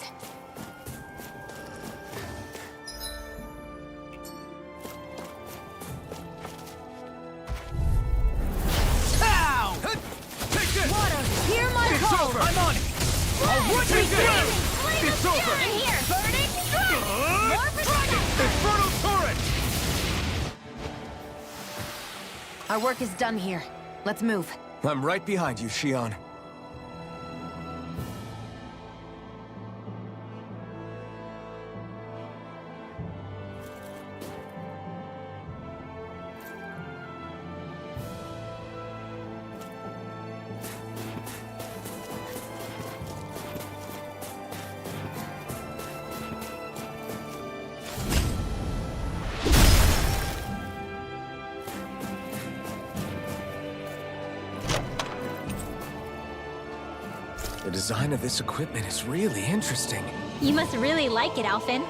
I: Pow!
A: Take this!
D: Water, hear my
A: It's
D: call!
A: over!
I: I'm on it. I'll run you
A: Take
I: through.
A: this! It's over!
C: In here! Burning strike! More protection!
A: Infernal turret!
D: Our work is done here. Let's move.
A: I'm right behind you, Shion. The design of this equipment is really interesting.
C: You must really like it, Alphen.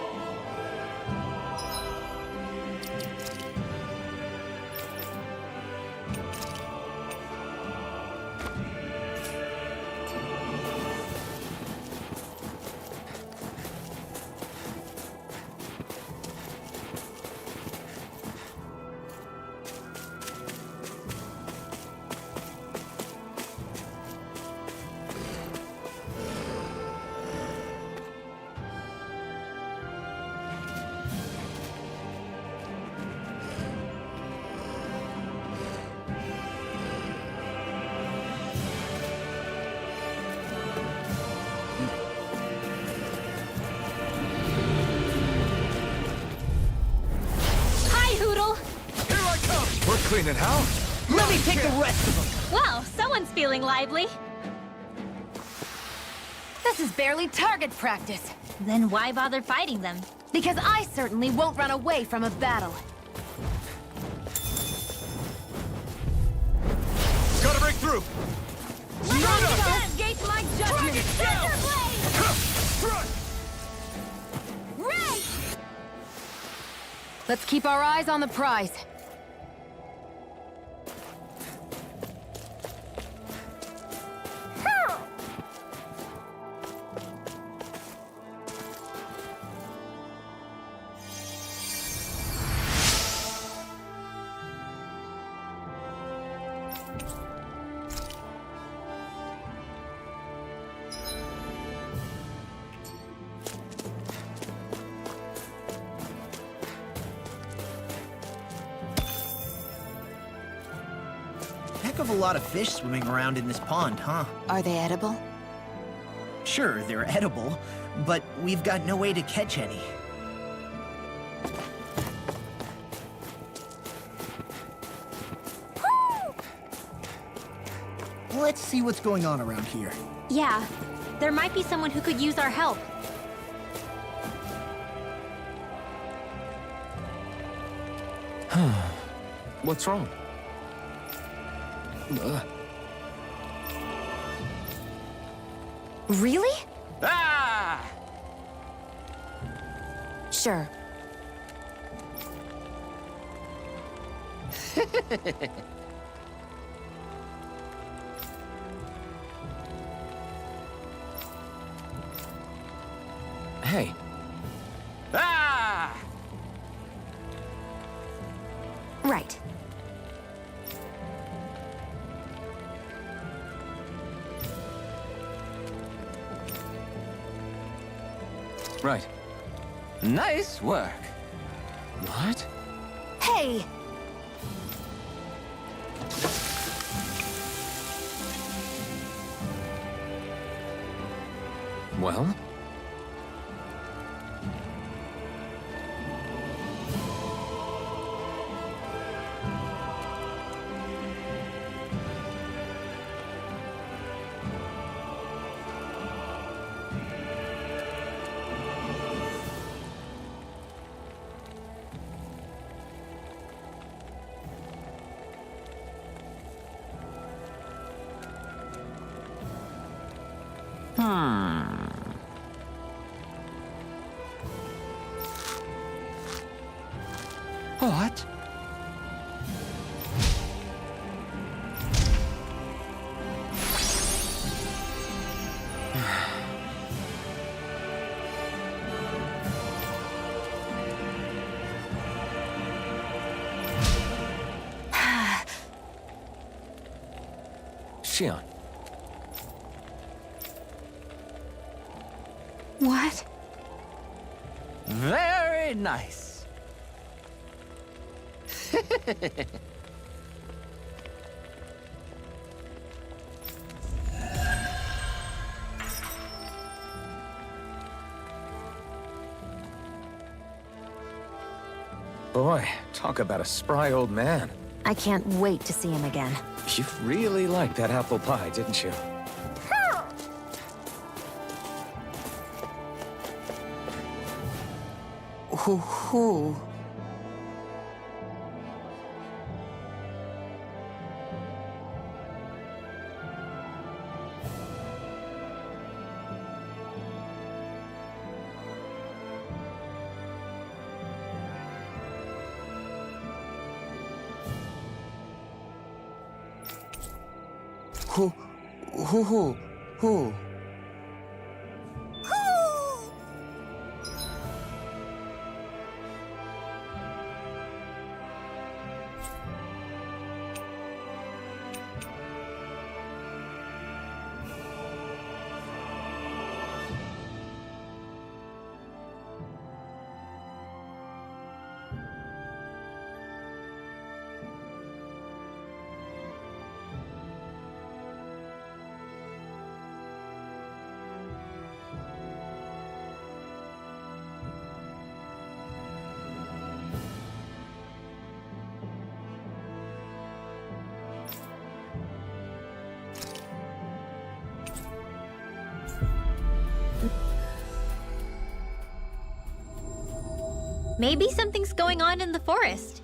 C: Hi, Hoodle!
A: Here I come! We're cleaning house.
I: Let me take the rest of them.
C: Well, someone's feeling lively.
D: This is barely target practice.
C: Then why bother fighting them?
D: Because I certainly won't run away from a battle.
A: Gotta break through!
D: Investigate my judgment! Let's keep our eyes on the prize.
I: Heck of a lot of fish swimming around in this pond, huh?
D: Are they edible?
I: Sure, they're edible, but we've got no way to catch any. Let's see what's going on around here.
C: Yeah, there might be someone who could use our help.
A: What's wrong?
D: Really?
E: Ah!
D: Sure.
A: Hey,
E: Ah!
D: Right.
A: right.
J: Nice work.
A: What?
D: Hey!
J: Well? What? Shion.
D: What?
I: Very nice.
A: Boy, talk about a spry old man.
D: I can't wait to see him again.
A: You really liked that apple pie, didn't you?
D: Who?
J: Who?
C: Maybe something's going on in the forest.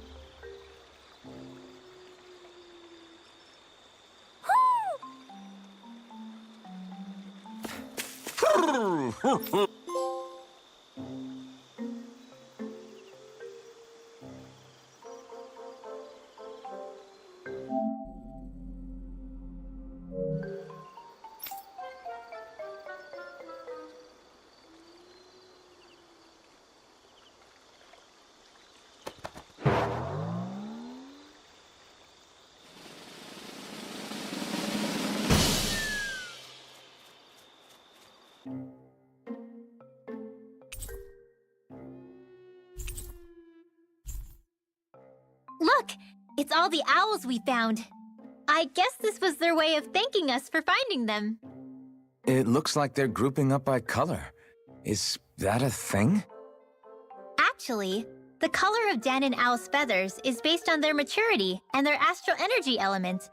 C: Look! It's all the owls we found. I guess this was their way of thanking us for finding them.
J: It looks like they're grouping up by color. Is that a thing?
C: Actually, the color of Dan and Owl's feathers is based on their maturity and their astral energy element.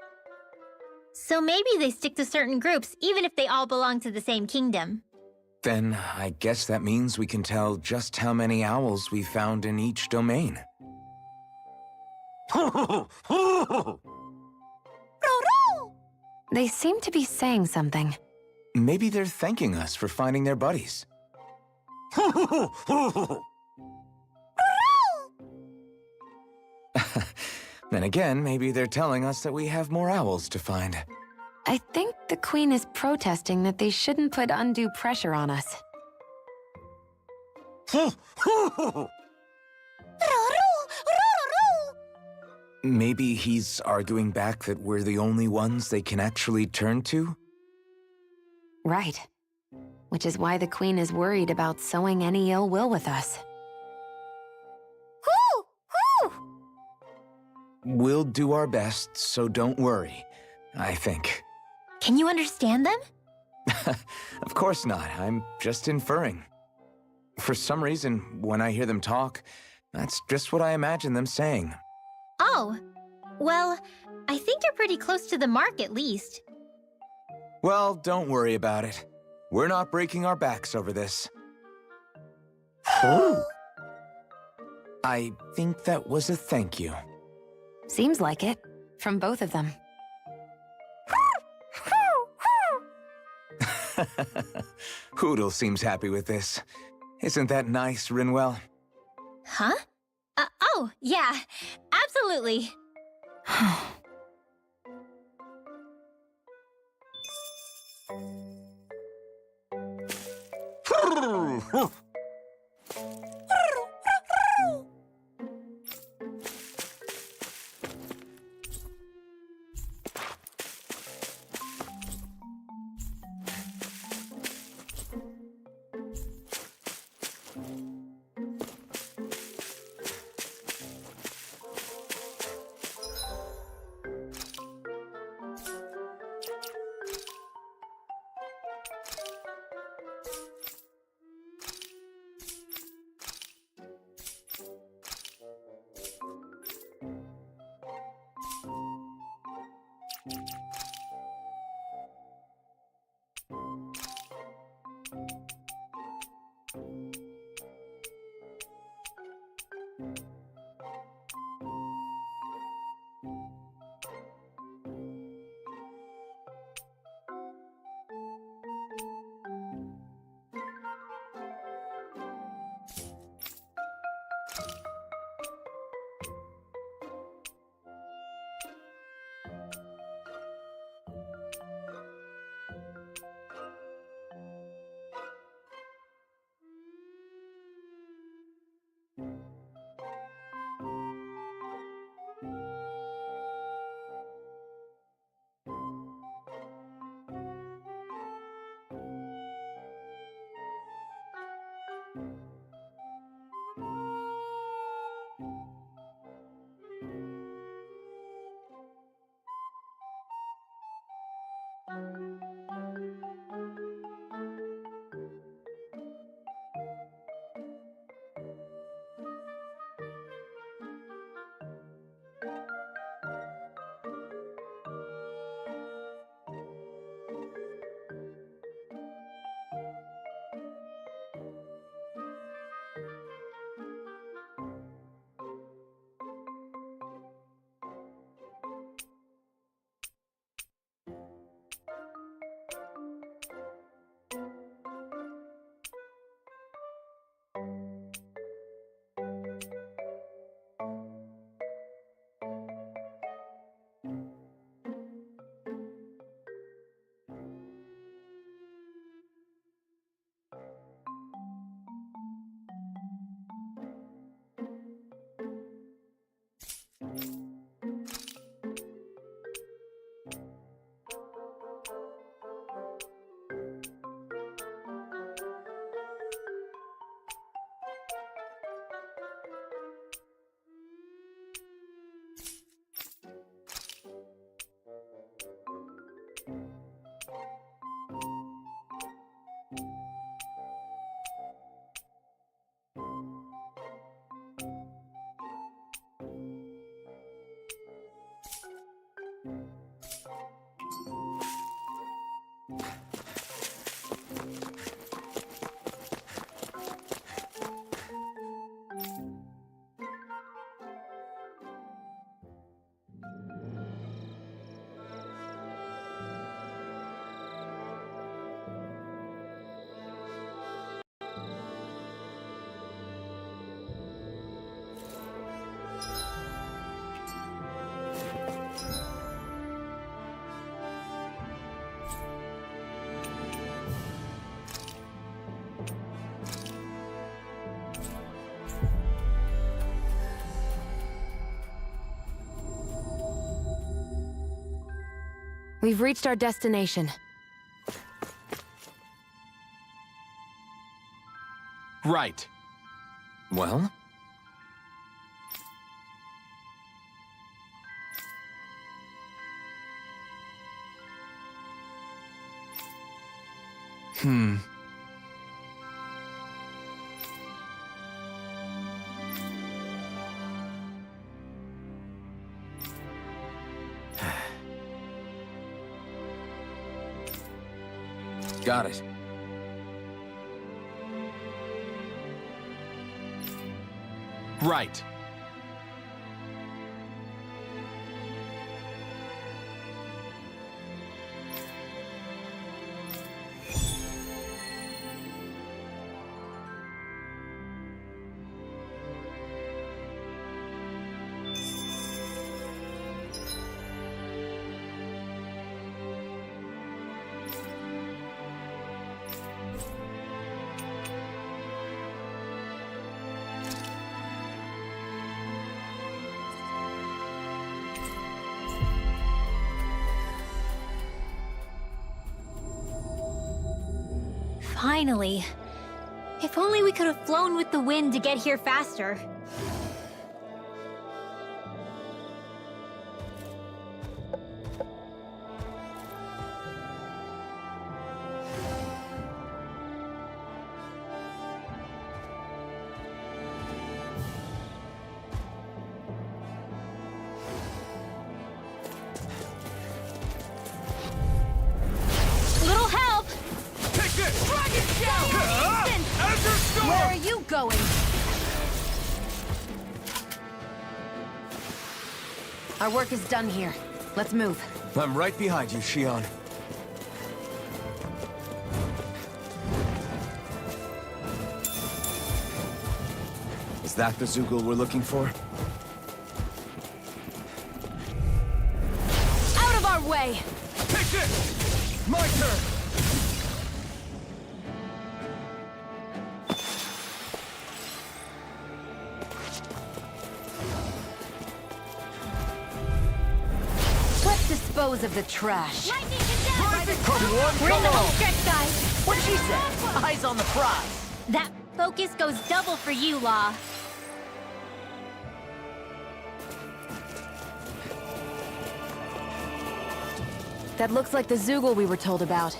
C: So maybe they stick to certain groups even if they all belong to the same kingdom.
J: Then I guess that means we can tell just how many owls we found in each domain.
D: They seem to be saying something.
J: Maybe they're thanking us for finding their buddies. Then again, maybe they're telling us that we have more owls to find.
D: I think the Queen is protesting that they shouldn't put undue pressure on us.
J: Maybe he's arguing back that we're the only ones they can actually turn to?
D: Right. Which is why the Queen is worried about sowing any ill will with us.
J: We'll do our best, so don't worry, I think.
C: Can you understand them?
J: Of course not. I'm just inferring. For some reason, when I hear them talk, that's just what I imagine them saying.
C: Oh, well, I think you're pretty close to the mark at least.
J: Well, don't worry about it. We're not breaking our backs over this. I think that was a thank you.
D: Seems like it. From both of them.
J: Hoodle seems happy with this. Isn't that nice, Rinwell?
C: Huh? Oh, yeah, absolutely.
D: We've reached our destination.
G: Right.
J: Well? Got it.
G: Right.
C: Finally. If only we could have flown with the wind to get here faster. Little help!
G: Take this!
D: Where are you going? Our work is done here. Let's move.
J: I'm right behind you, Shion. Is that the Zoogle we're looking for?
D: Out of our way!
G: Take this!
J: My turn!
D: Let's dispose of the trash.
C: Lightning condemned!
J: Come one,
C: We're in the
J: come
C: home
J: on!
C: stretch, guys!
I: What'd she say? Eyes on the prize.
C: That focus goes double for you, Law.
D: That looks like the Zoogle we were told about.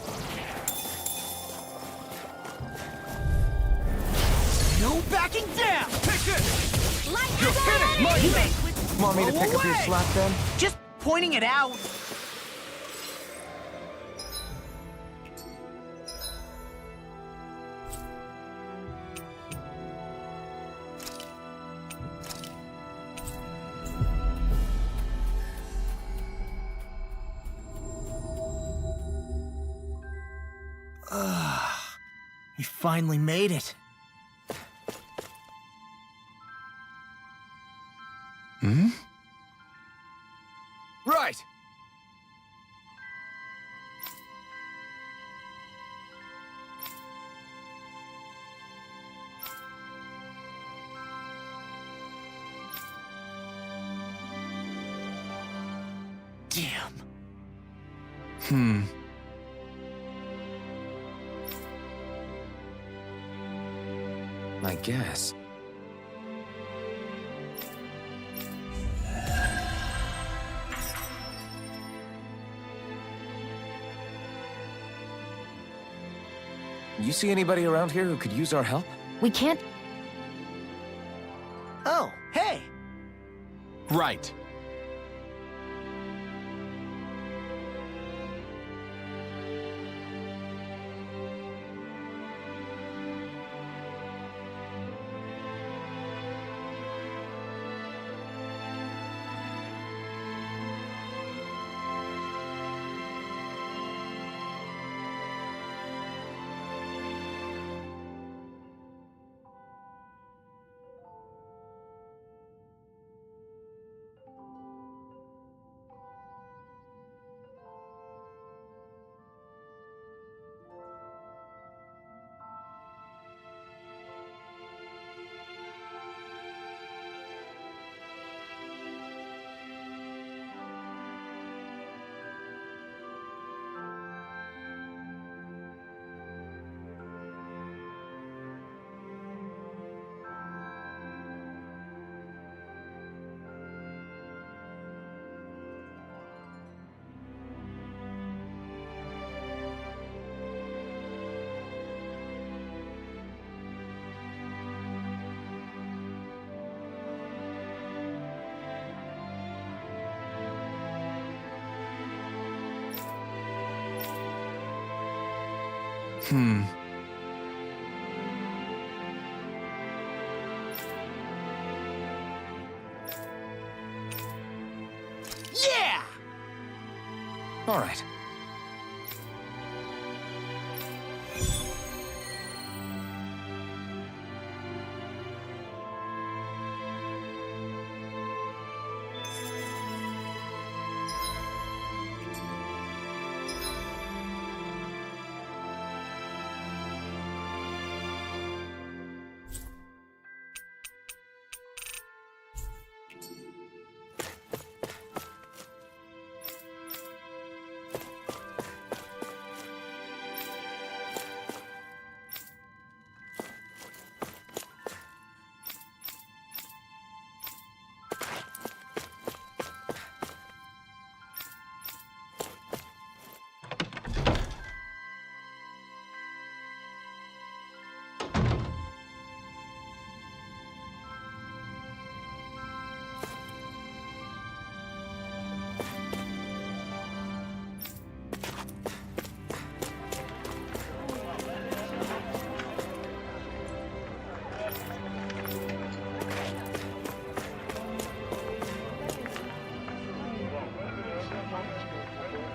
I: No backing down.
G: Take this!
C: Lightning condemned!
J: Want me to
I: Go
J: pick up your
I: away!
J: slack then?
I: Just pointing it out. We finally made it.
J: Right!
I: Damn.
J: I guess. You see anybody around here who could use our help?
D: We can't...
I: Oh, hey.
G: Right.
I: Yeah!
J: All right.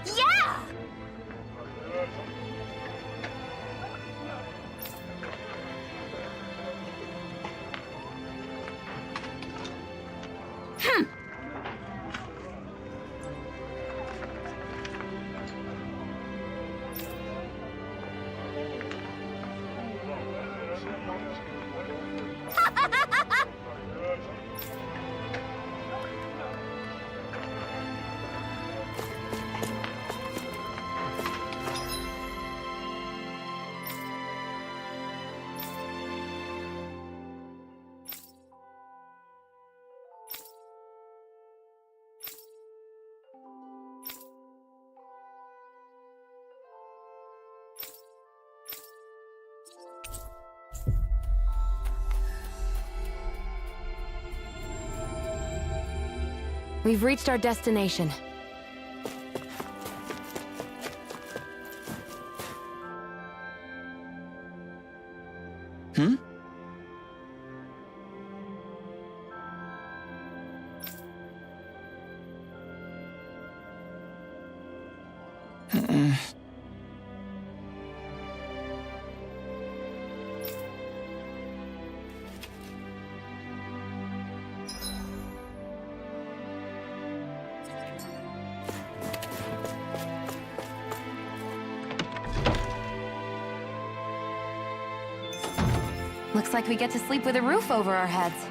C: Yeah!
D: We've reached our destination. Looks like we get to sleep with a roof over our heads.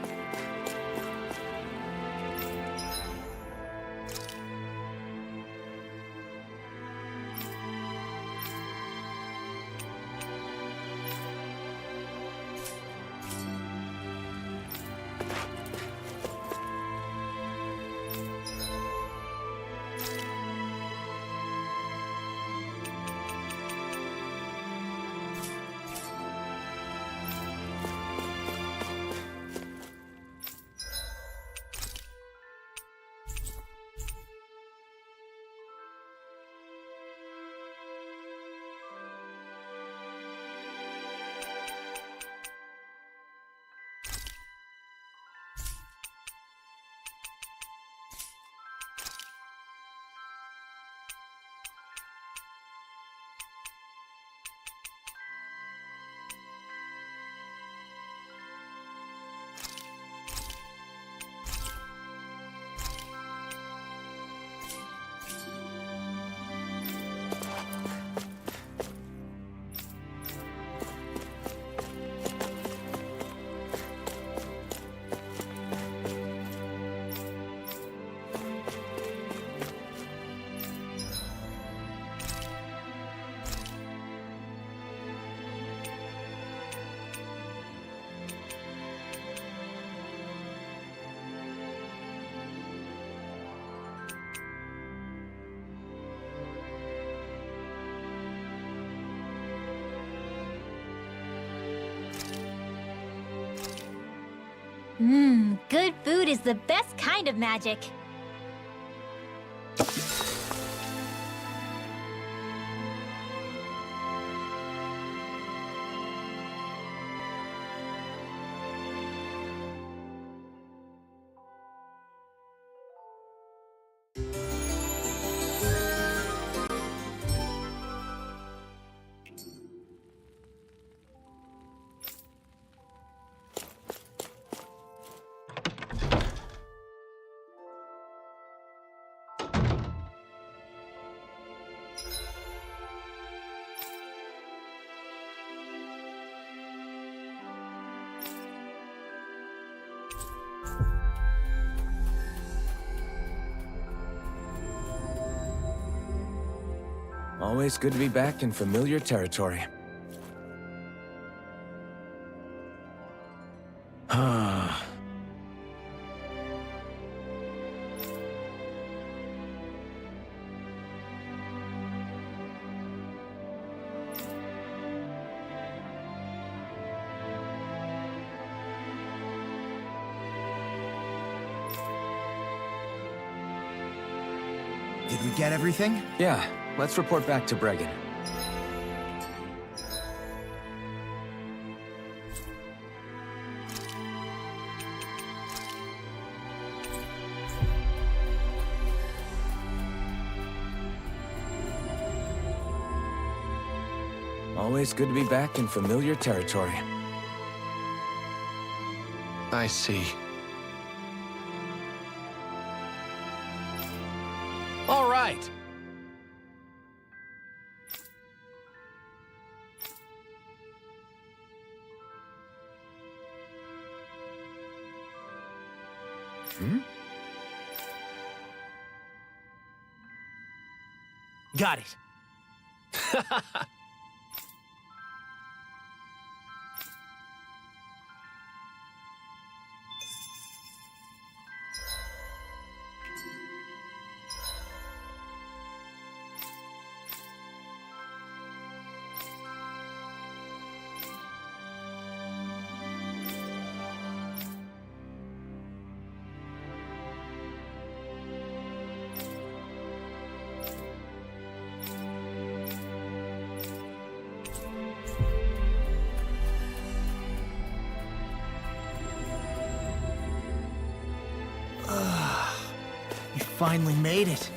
C: Good food is the best kind of magic.
A: Always good to be back in familiar territory. Ah.
I: Did we get everything?
A: Yeah, let's report back to Bregan. Always good to be back in familiar territory.
G: I see. All right.
I: Got it. You finally made it.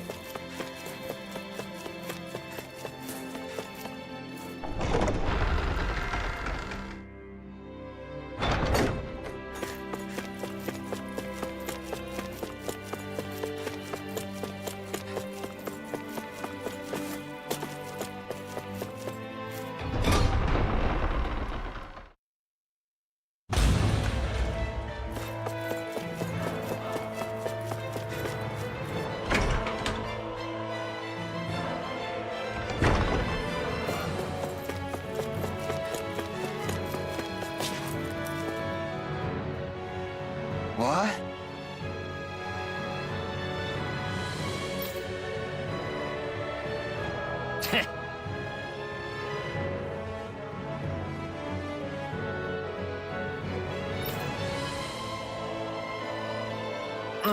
I: What?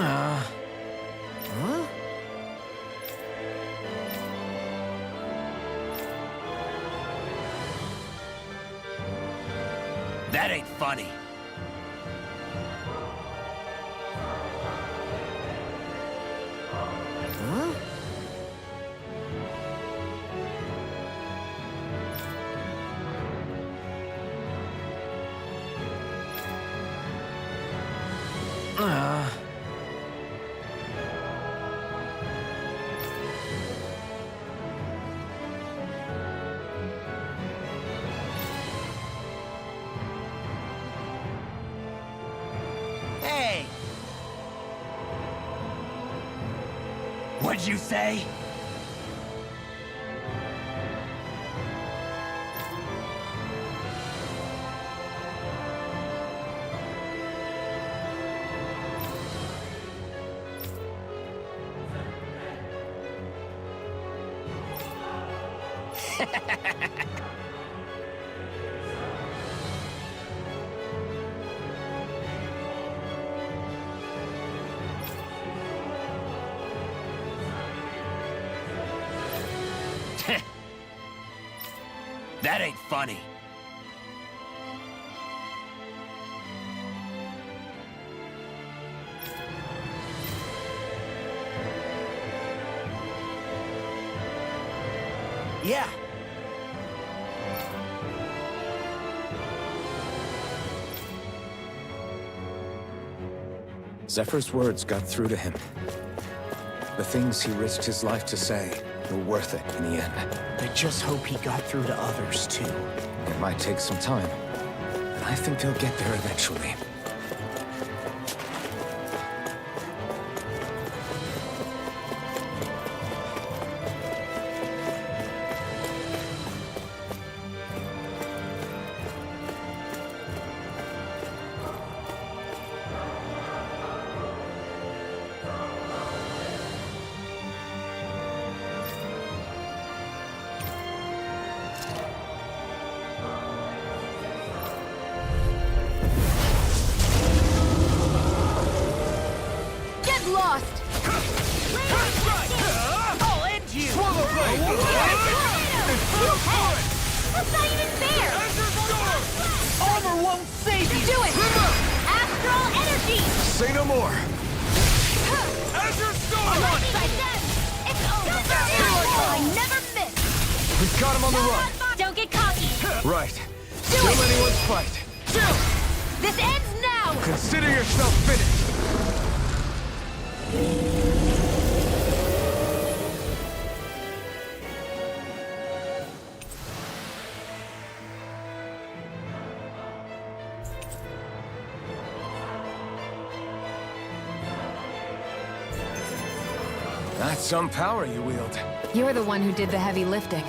I: Huh? That ain't funny. Huh? Hey! What'd you say? That ain't funny. Yeah.
A: Zephyr's words got through to him. The things he risked his life to say were worth it in the end.
I: I just hope he got through to others, too.
A: It might take some time, but I think they'll get there eventually.
D: lost!
I: I'll end you!
C: That's not even fair!
I: Armor won't save you!
C: Do it! Astral energy!
A: Say no more.
C: It's over! I never miss!
A: We've got him on the run.
C: Don't get cocky!
A: Right. Still anyone's fight.
C: This ends now!
A: Consider yourself finished. That's some power you wield.
D: You're the one who did the heavy lifting.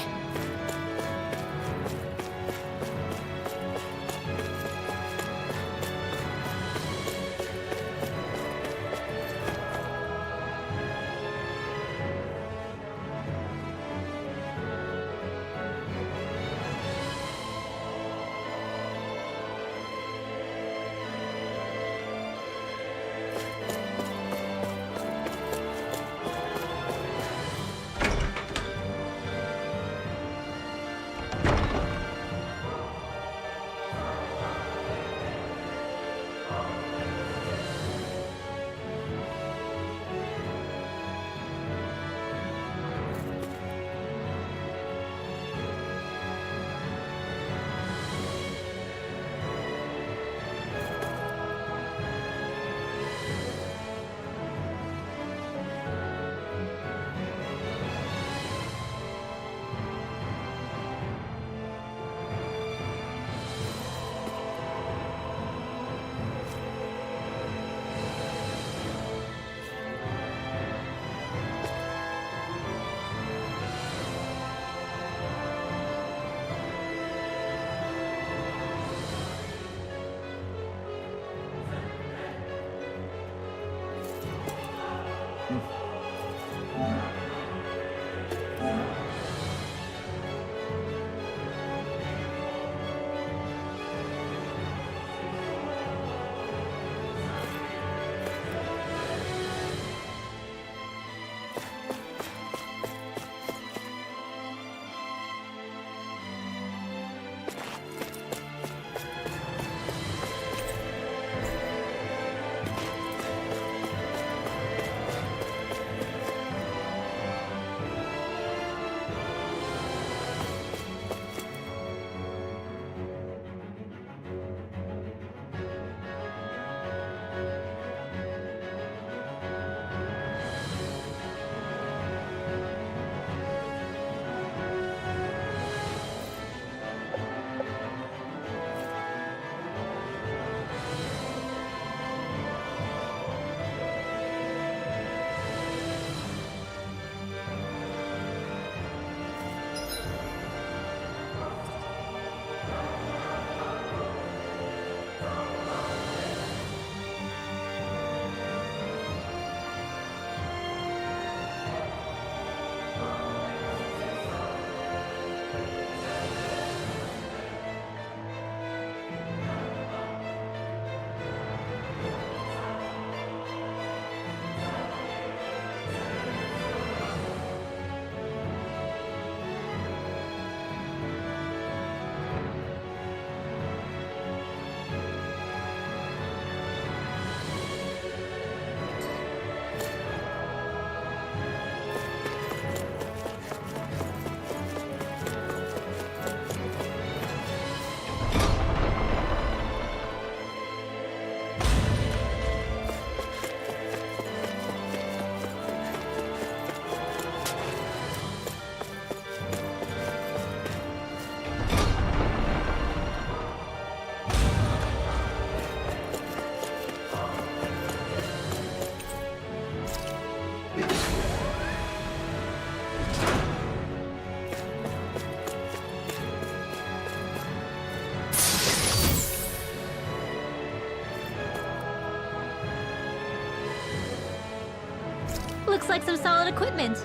C: Looks like some solid equipment.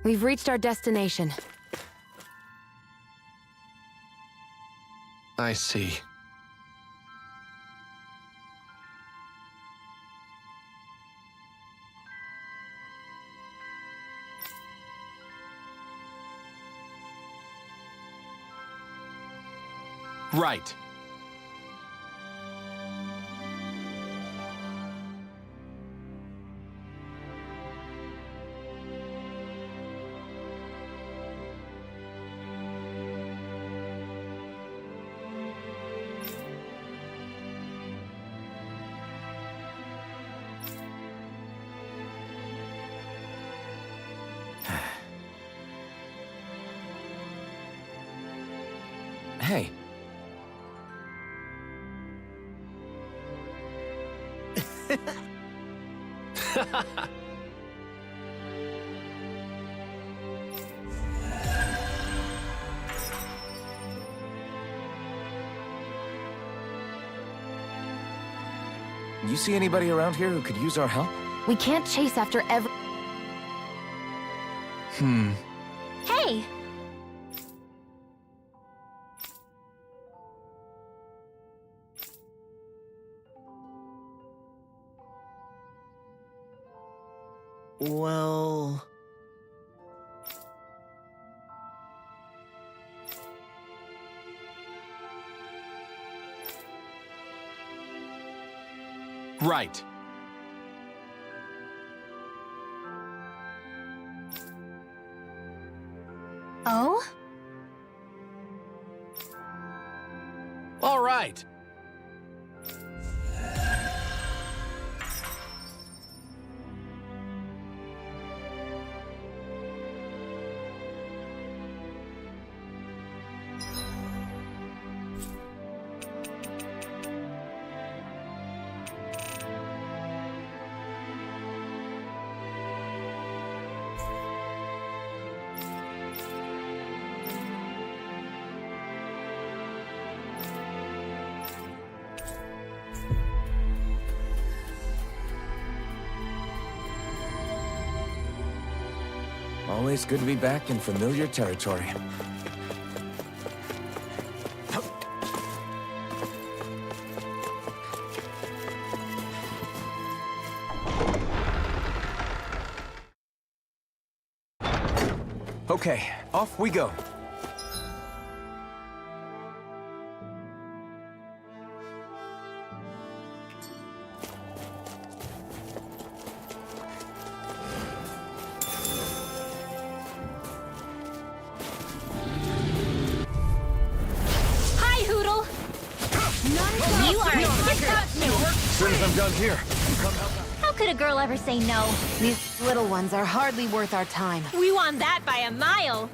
D: We've reached our destination.
G: I see. Right.
J: Hey, you see anybody around here who could use our help?
D: We can't chase after every...
C: Hey!
I: Well...
G: Right.
C: Oh?
G: All right.
J: Always good to be back in familiar territory. Okay, off we go.
C: Hi, Hootle! You are a hit
J: As soon as I'm done here,
C: How could a girl ever say no?
D: These little ones are hardly worth our time.
C: We won that by a mile!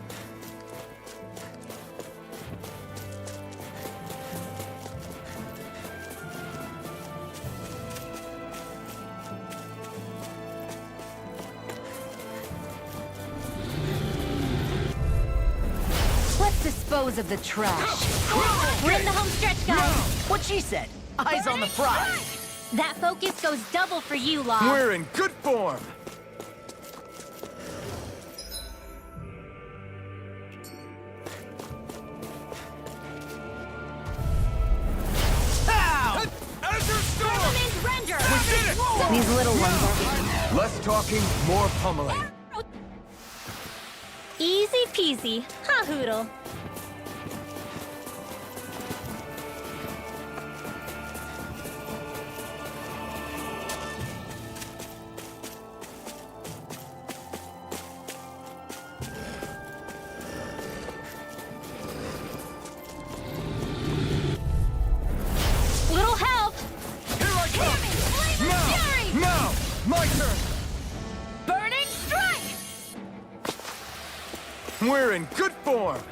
D: Let's dispose of the trash.
C: We're in the home stretch, guys!
I: What she said. Eyes on the prize.
C: That focus goes double for you, Law.
J: we're in good form.
D: These little ones are...
J: Less talking, more pummeling.
C: Easy peasy, huh, Hootle? Little help!
J: Here I come! Now! My turn!
C: Burning strike!
J: We're in good form.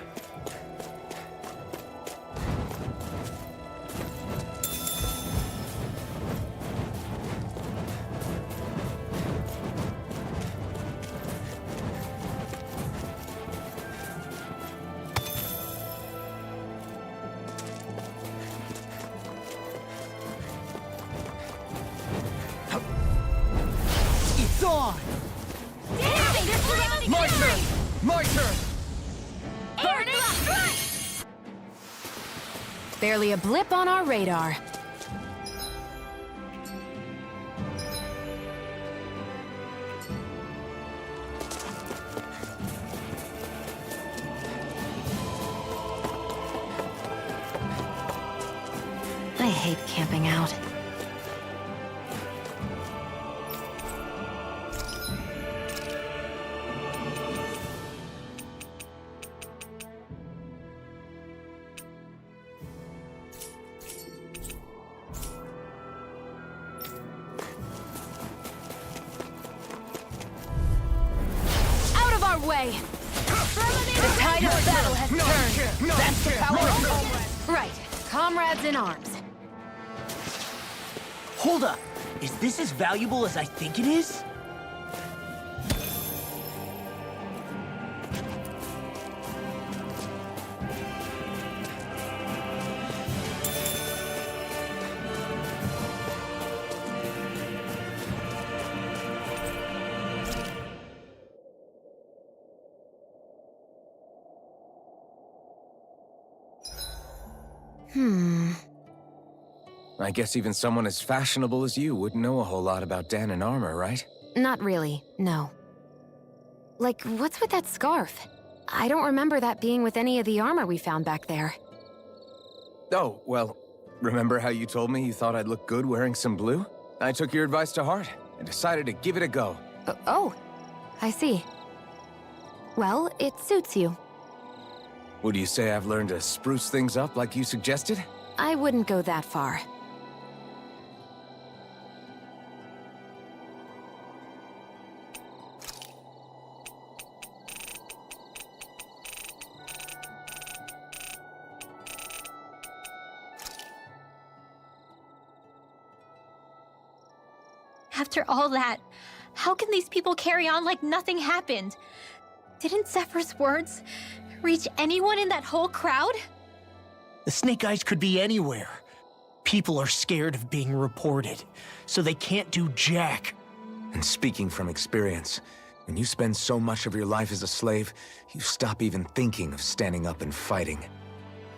I: It's on.
C: Damn
J: My turn! My turn!
C: Burning strike!
D: Barely a blip on our radar. I hate camping out. Out of our way! The tide of battle has turned. That's the power of comrades. Right. Comrades in arms.
I: Hold up. Is this as valuable as I think it is?
J: I guess even someone as fashionable as you wouldn't know a whole lot about Danon armor, right?
D: Not really, no. Like, what's with that scarf? I don't remember that being with any of the armor we found back there.
J: Oh, well, remember how you told me you thought I'd look good wearing some blue? I took your advice to heart and decided to give it a go.
D: Oh, I see. Well, it suits you.
J: Would you say I've learned to spruce things up like you suggested?
D: I wouldn't go that far.
C: After all that, how can these people carry on like nothing happened? Didn't Zephyr's words reach anyone in that whole crowd?
I: The Snake Eyes could be anywhere. People are scared of being reported, so they can't do jack.
J: And speaking from experience, when you spend so much of your life as a slave, you stop even thinking of standing up and fighting.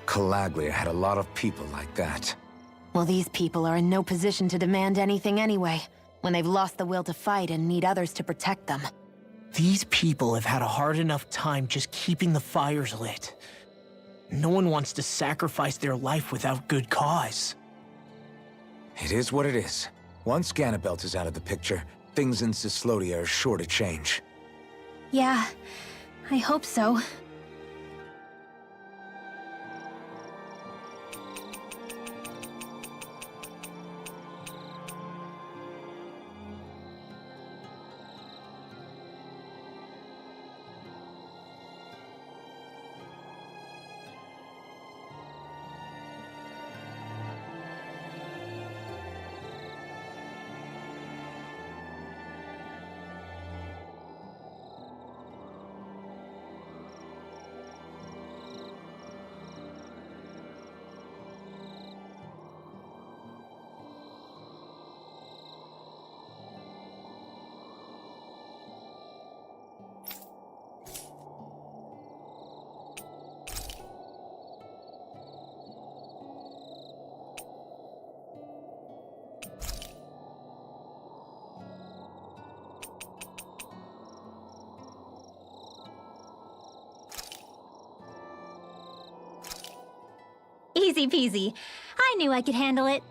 J: Calaglia had a lot of people like that.
D: Well, these people are in no position to demand anything anyway, when they've lost the will to fight and need others to protect them.
I: These people have had a hard enough time just keeping the fires lit. No one wants to sacrifice their life without good cause.
J: It is what it is. Once Ganabelt is out of the picture, things in Cislodia are sure to change.
C: Yeah, I hope so. Easy peasy. I knew I could handle it.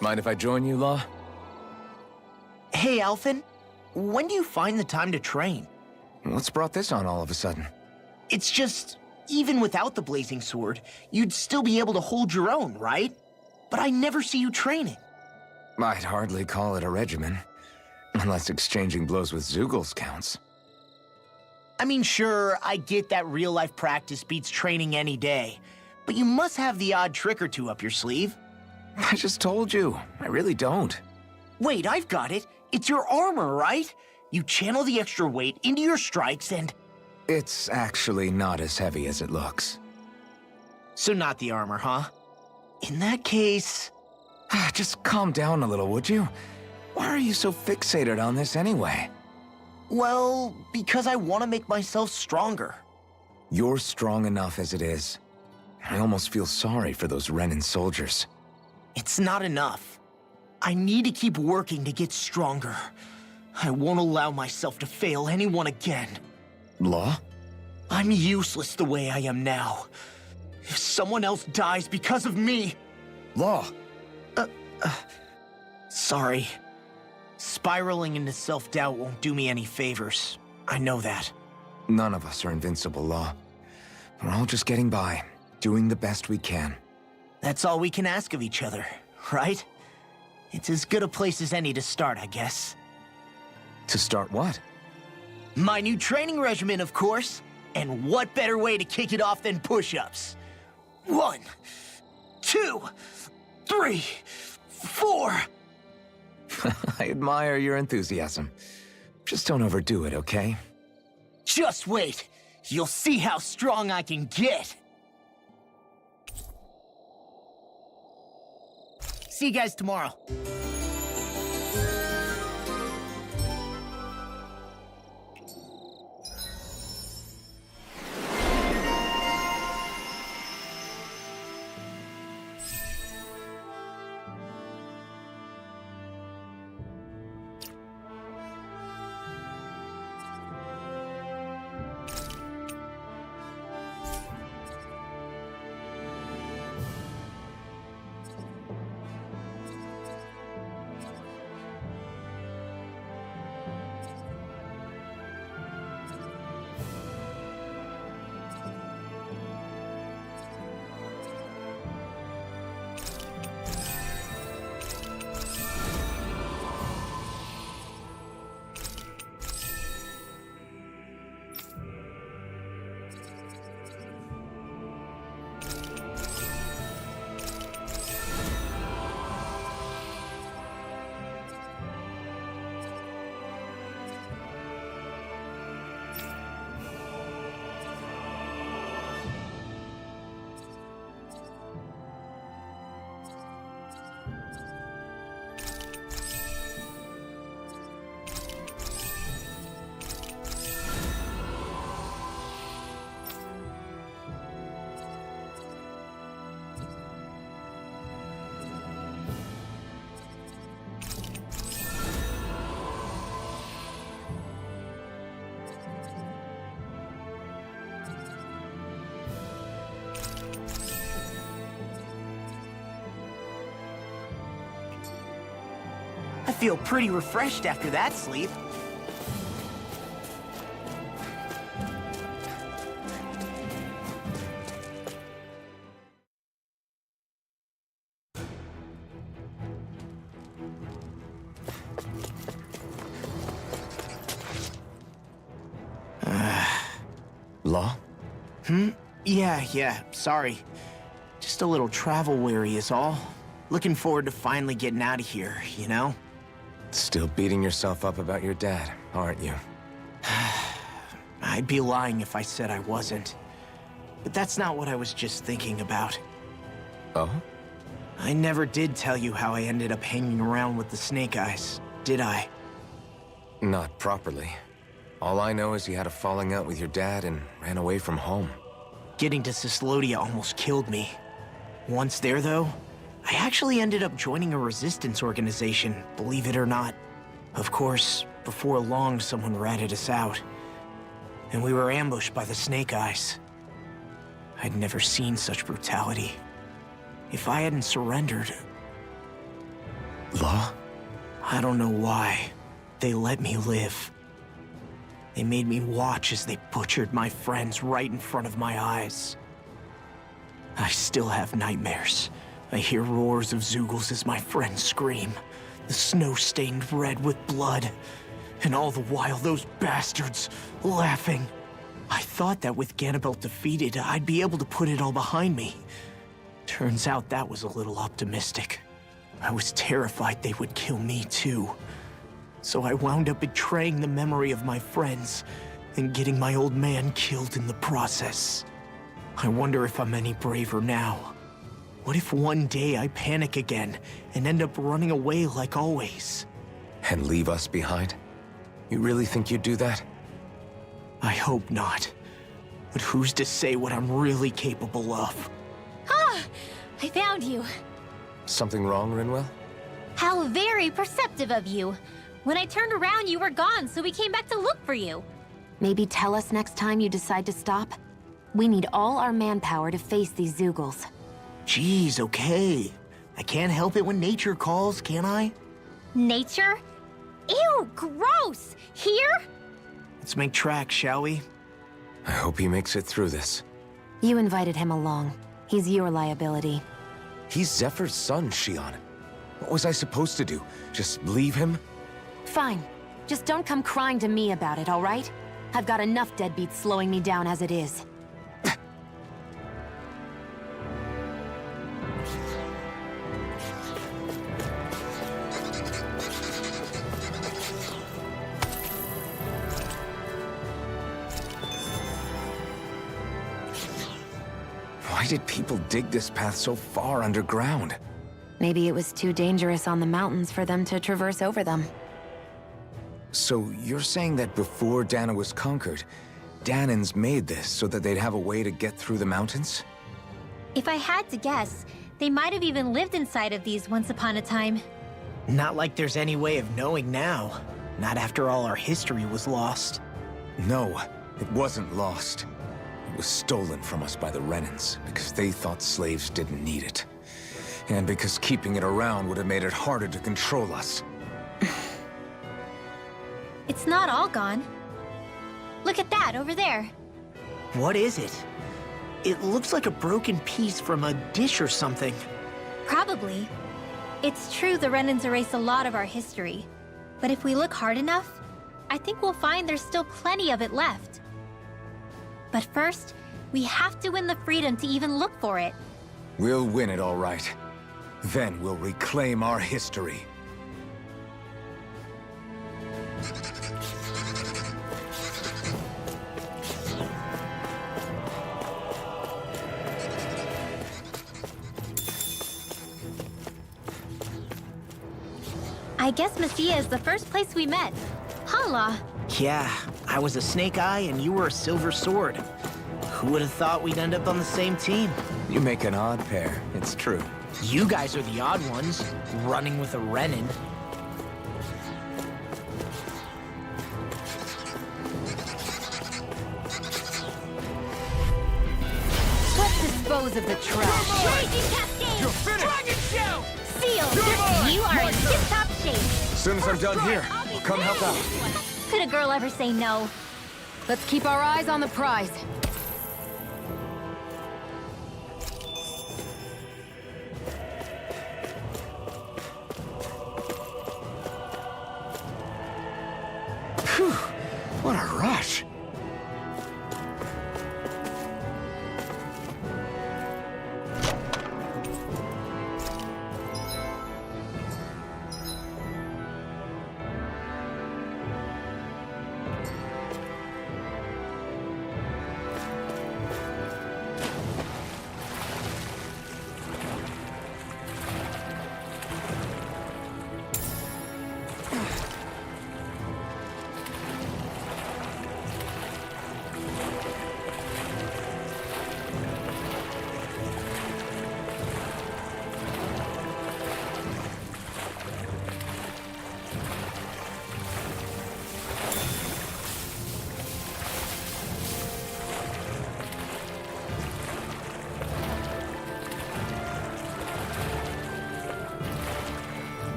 J: Mind if I join you, Law?
I: Hey, Alphen. When do you find the time to train?
J: What's brought this on all of a sudden?
I: It's just, even without the blazing sword, you'd still be able to hold your own, right? But I never see you training.
J: I'd hardly call it a regimen. Unless exchanging blows with Zeugles counts.
I: I mean, sure, I get that real-life practice beats training any day. But you must have the odd trick or two up your sleeve.
J: I just told you. I really don't.
I: Wait, I've got it. It's your armor, right? You channel the extra weight into your strikes and...
J: It's actually not as heavy as it looks.
I: So not the armor, huh? In that case...
J: Just calm down a little, would you? Why are you so fixated on this anyway?
I: Well, because I want to make myself stronger.
J: You're strong enough as it is. I almost feel sorry for those Renan soldiers.
I: It's not enough. I need to keep working to get stronger. I won't allow myself to fail anyone again.
J: Law?
I: I'm useless the way I am now. If someone else dies because of me...
J: Law!
I: Sorry. Spiraling into self-doubt won't do me any favors. I know that.
J: None of us are invincible, Law. We're all just getting by, doing the best we can.
I: That's all we can ask of each other, right? It's as good a place as any to start, I guess.
J: To start what?
I: My new training regimen, of course. And what better way to kick it off than push-ups? 1, 2, 3, 4...
J: I admire your enthusiasm. Just don't overdo it, okay?
I: Just wait. You'll see how strong I can get. See you guys tomorrow. I feel pretty refreshed after that sleep.
J: Law?
I: Yeah, sorry. Just a little travel weary is all. Looking forward to finally getting out of here, you know?
J: Still beating yourself up about your dad, aren't you?
I: I'd be lying if I said I wasn't. But that's not what I was just thinking about.
J: Oh?
I: I never did tell you how I ended up hanging around with the Snake Eyes, did I?
J: Not properly. All I know is you had a falling out with your dad and ran away from home.
I: Getting to Cislodia almost killed me. Once there, though, I actually ended up joining a resistance organization, believe it or not. Of course, before long, someone ratted us out. And we were ambushed by the Snake Eyes. I'd never seen such brutality. If I hadn't surrendered...
J: Law?
I: I don't know why. They let me live. They made me watch as they butchered my friends right in front of my eyes. I still have nightmares. I hear roars of Zeugles as my friends scream. The snow stained red with blood. And all the while, those bastards laughing. I thought that with Ganabelt defeated, I'd be able to put it all behind me. Turns out that was a little optimistic. I was terrified they would kill me too. So I wound up betraying the memory of my friends and getting my old man killed in the process. I wonder if I'm any braver now. What if one day I panic again and end up running away like always?
J: And leave us behind? You really think you'd do that?
I: I hope not. But who's to say what I'm really capable of?
C: Ah! I found you.
J: Something wrong, Rinwell?
C: How very perceptive of you. When I turned around, you were gone, so we came back to look for you.
D: Maybe tell us next time you decide to stop? We need all our manpower to face these Zeugles.
I: Geez, okay. I can't help it when nature calls, can I?
C: Nature? Ew, gross! Here?
I: Let's make tracks, shall we?
J: I hope he makes it through this.
D: You invited him along. He's your liability.
J: He's Zephyr's son, Shion. What was I supposed to do? Just leave him?
D: Fine. Just don't come crying to me about it, all right? I've got enough deadbeats slowing me down as it is.
J: Why did people dig this path so far underground?
D: Maybe it was too dangerous on the mountains for them to traverse over them.
J: So you're saying that before Dana was conquered, Danans made this so that they'd have a way to get through the mountains?
C: If I had to guess, they might have even lived inside of these once upon a time.
I: Not like there's any way of knowing now. Not after all our history was lost.
J: No, it wasn't lost. It was stolen from us by the Renans because they thought slaves didn't need it. And because keeping it around would have made it harder to control us.
C: It's not all gone. Look at that over there.
I: What is it? It looks like a broken piece from a dish or something.
C: Probably. It's true the Renans erased a lot of our history. But if we look hard enough, I think we'll find there's still plenty of it left. But first, we have to win the freedom to even look for it.
J: We'll win it all right. Then we'll reclaim our history.
C: I guess Messia is the first place we met. Hala.
I: Yeah, I was a Snake Eye and you were a Silver Sword. Who would have thought we'd end up on the same team?
J: You make an odd pair, it's true.
I: You guys are the odd ones, running with a Renin.
D: Let's dispose of the trash.
C: Raging Cascade!
J: You're finished!
C: Dragon Show! Seal! You are in tip-top shape.
J: As soon as I'm done here, I'll come help out.
C: Could a girl ever say no?
D: Let's keep our eyes on the prize.
J: Phew, what a rush.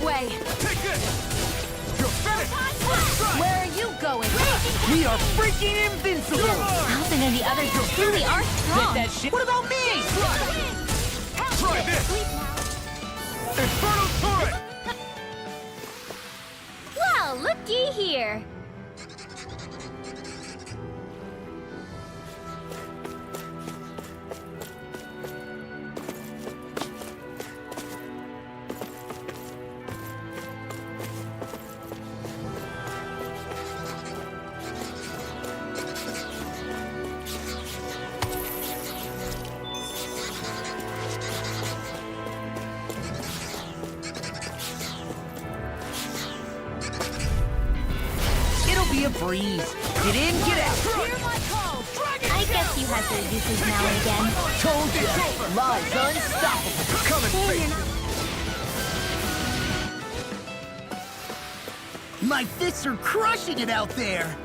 D: Way.
J: Take this! You're finished!
D: Where are you going?
I: We are freaking invincible!
C: Alvin and the others truly are strong. wrong.
I: that shit. What about me?
F: Try this! Infernal turret!
C: Well, looky here.
I: Be a breeze. Get in, get out.
C: I guess you have your uses now and again.
I: Told you. Lies unstoppable.
F: Come and face it.
I: My fists are crushing it out there.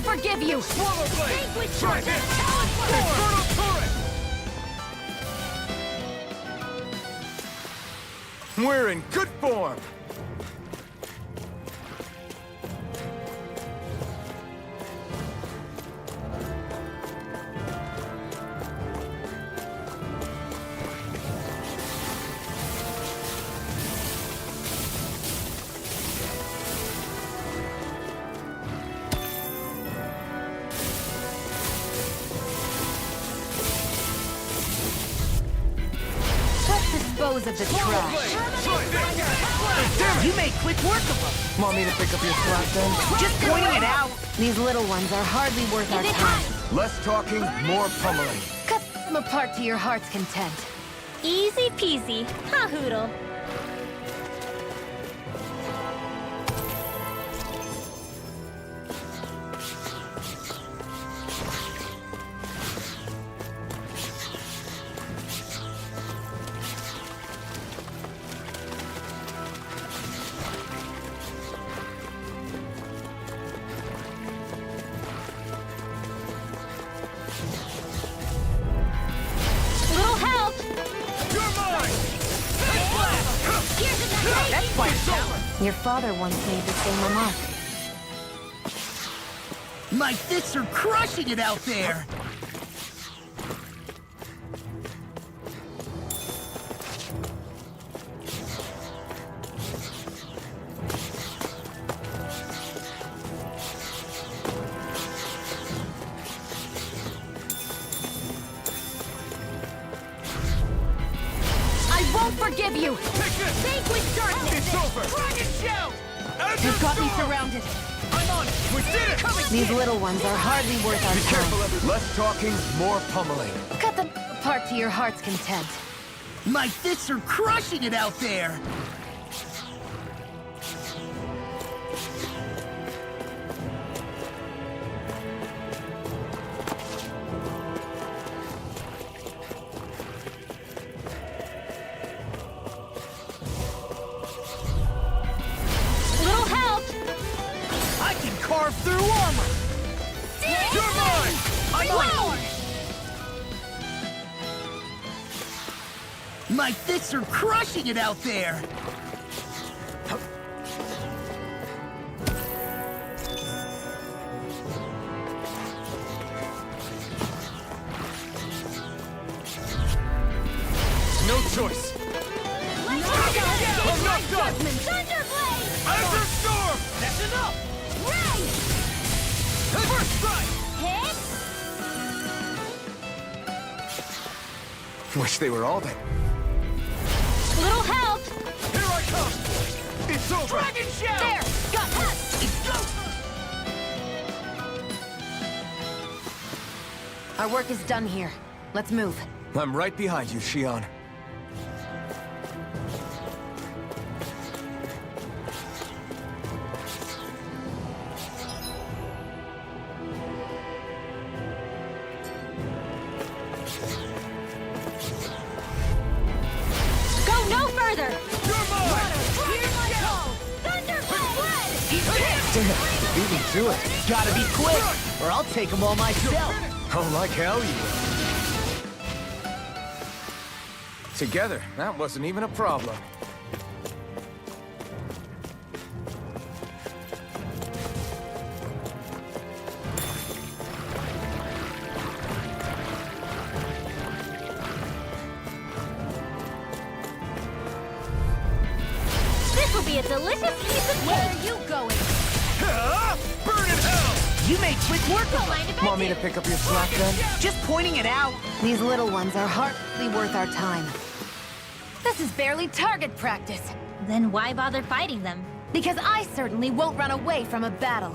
D: Forgive you!
F: Swallow blade! Try this! Infernal turret!
A: We're in good form!
D: Dispose of the trash.
I: You made quick work of them.
J: Want me to pick up your slack then?
I: Just pointing it out.
D: These little ones are hardly worth our time.
J: Less talking, more pummeling.
D: Cut them apart to your heart's content.
C: Easy peasy. Ha hoodle.
D: Your father once made the same remark.
I: My fists are crushing it out there.
D: I won't forgive you!
C: Think with darkness!
F: It's over!
I: Dragon shout!
D: You've got me surrounded.
F: I'm on it! We did it!
D: These little ones are hardly worth our time.
J: Less talking, more pummeling.
D: Cut them apart to your heart's content.
I: My fists are crushing it out there. Carve through armor!
F: You're mine!
I: I'm on it! My fists are crushing it out there!
F: No choice!
C: I'm
F: not done!
C: Thunderblade!
F: Storm!
I: That's enough!
C: Ray!
F: First strike!
C: Hit!
A: Wish they were all dead.
C: Little help!
F: Here I come! It's over!
I: Dragon shout!
C: There! Got us!
I: It's over!
D: Our work is done here. Let's move.
J: I'm right behind you, Shion.
C: Go no further!
F: You're mine!
C: Hear my call! Thunderblade!
A: Damn, you beat me to it.
I: Gotta be quick, or I'll take them all myself.
A: Oh, like hell you will. Together, that wasn't even a problem.
C: This will be a delicious piece of
D: Where
C: cake.
D: are you going?
F: Burn in hell!
I: You made quick work of
C: Don't
I: them.
C: mind if I
A: Want me
C: do.
A: to pick up your slack then?
I: Just pointing it out.
D: These little ones are hardly worth our time. This is barely target practice.
C: Then why bother fighting them?
D: Because I certainly won't run away from a battle.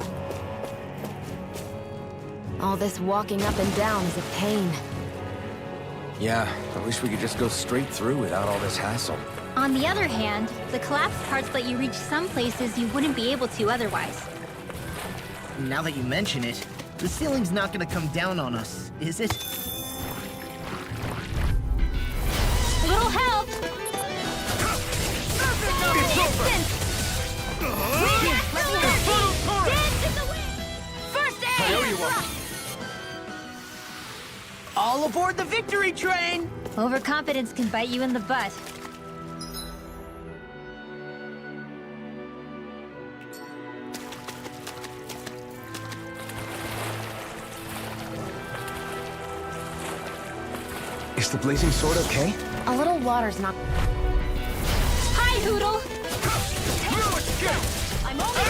D: All this walking up and down is a pain.
A: Yeah, I wish we could just go straight through without all this hassle.
C: On the other hand, the collapsed parts let you reach some places you wouldn't be able to otherwise.
I: Now that you mention it, the ceiling's not gonna come down on us, is it?
C: Little help!
F: It's over!
C: Dance in the wind!
D: First aid!
A: I know you won't.
I: All aboard the victory train!
C: Overconfidence can bite you in the butt.
A: Is the blazing sword okay?
D: A little water's not...
C: Hi, Hoodle!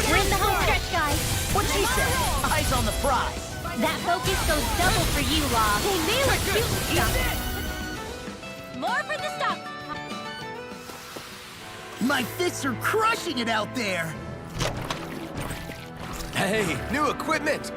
C: We're in the home stretch, guys.
I: What'd she say? Eyes on the prize.
C: That focus goes double for you, Law. Hey, Mela, shoot stuff. More for the stock.
I: My fists are crushing it out there!
A: Hey, new equipment!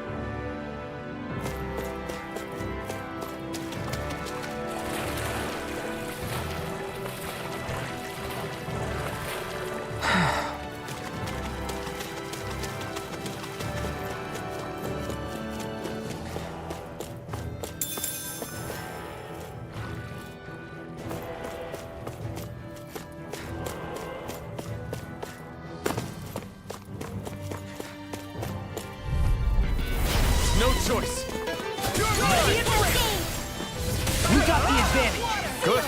A: No choice.
I: We got the advantage.
A: Good.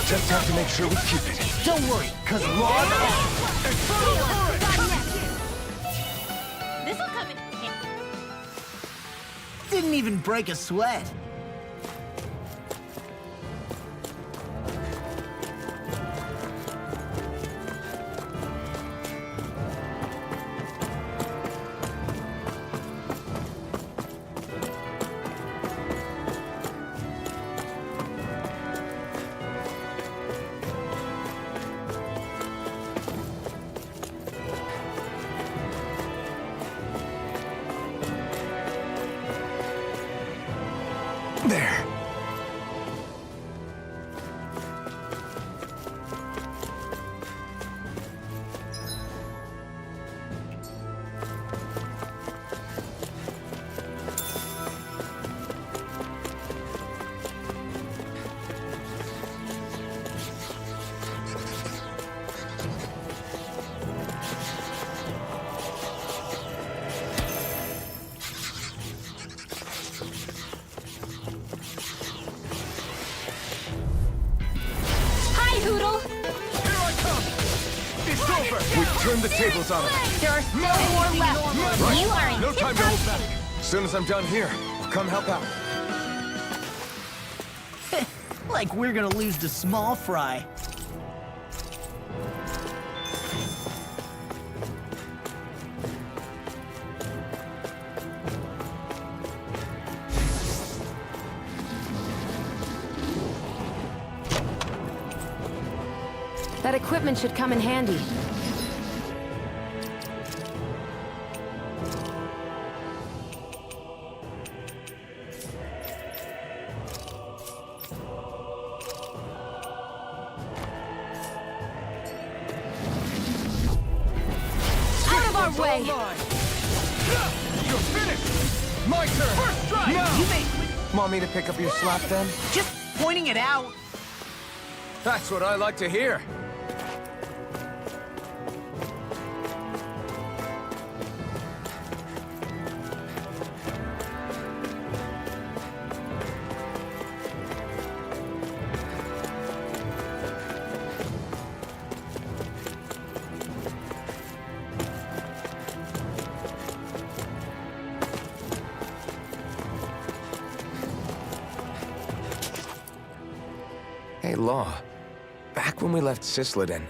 A: Just have to make sure we keep it.
I: Don't worry, cause Law's off.
C: This'll come in handy.
I: Didn't even break a sweat.
A: There.
C: Hi, Hoodle.
F: Here I come! It's over!
A: We turned the tables on them.
C: There are still more left.
A: Right.
C: You are in
A: No time to
C: tip-top
A: hold back. As soon as I'm done here, I'll come help out.
I: Like we're gonna lose to small fry.
D: That equipment should come in handy. Out of our way!
A: You're finished! My turn!
F: First strike!
A: Now!
I: You made...
A: Want me to pick up your slack then?
I: Just pointing it out.
A: That's what I like to hear.
J: law. Back when we left Cisleden,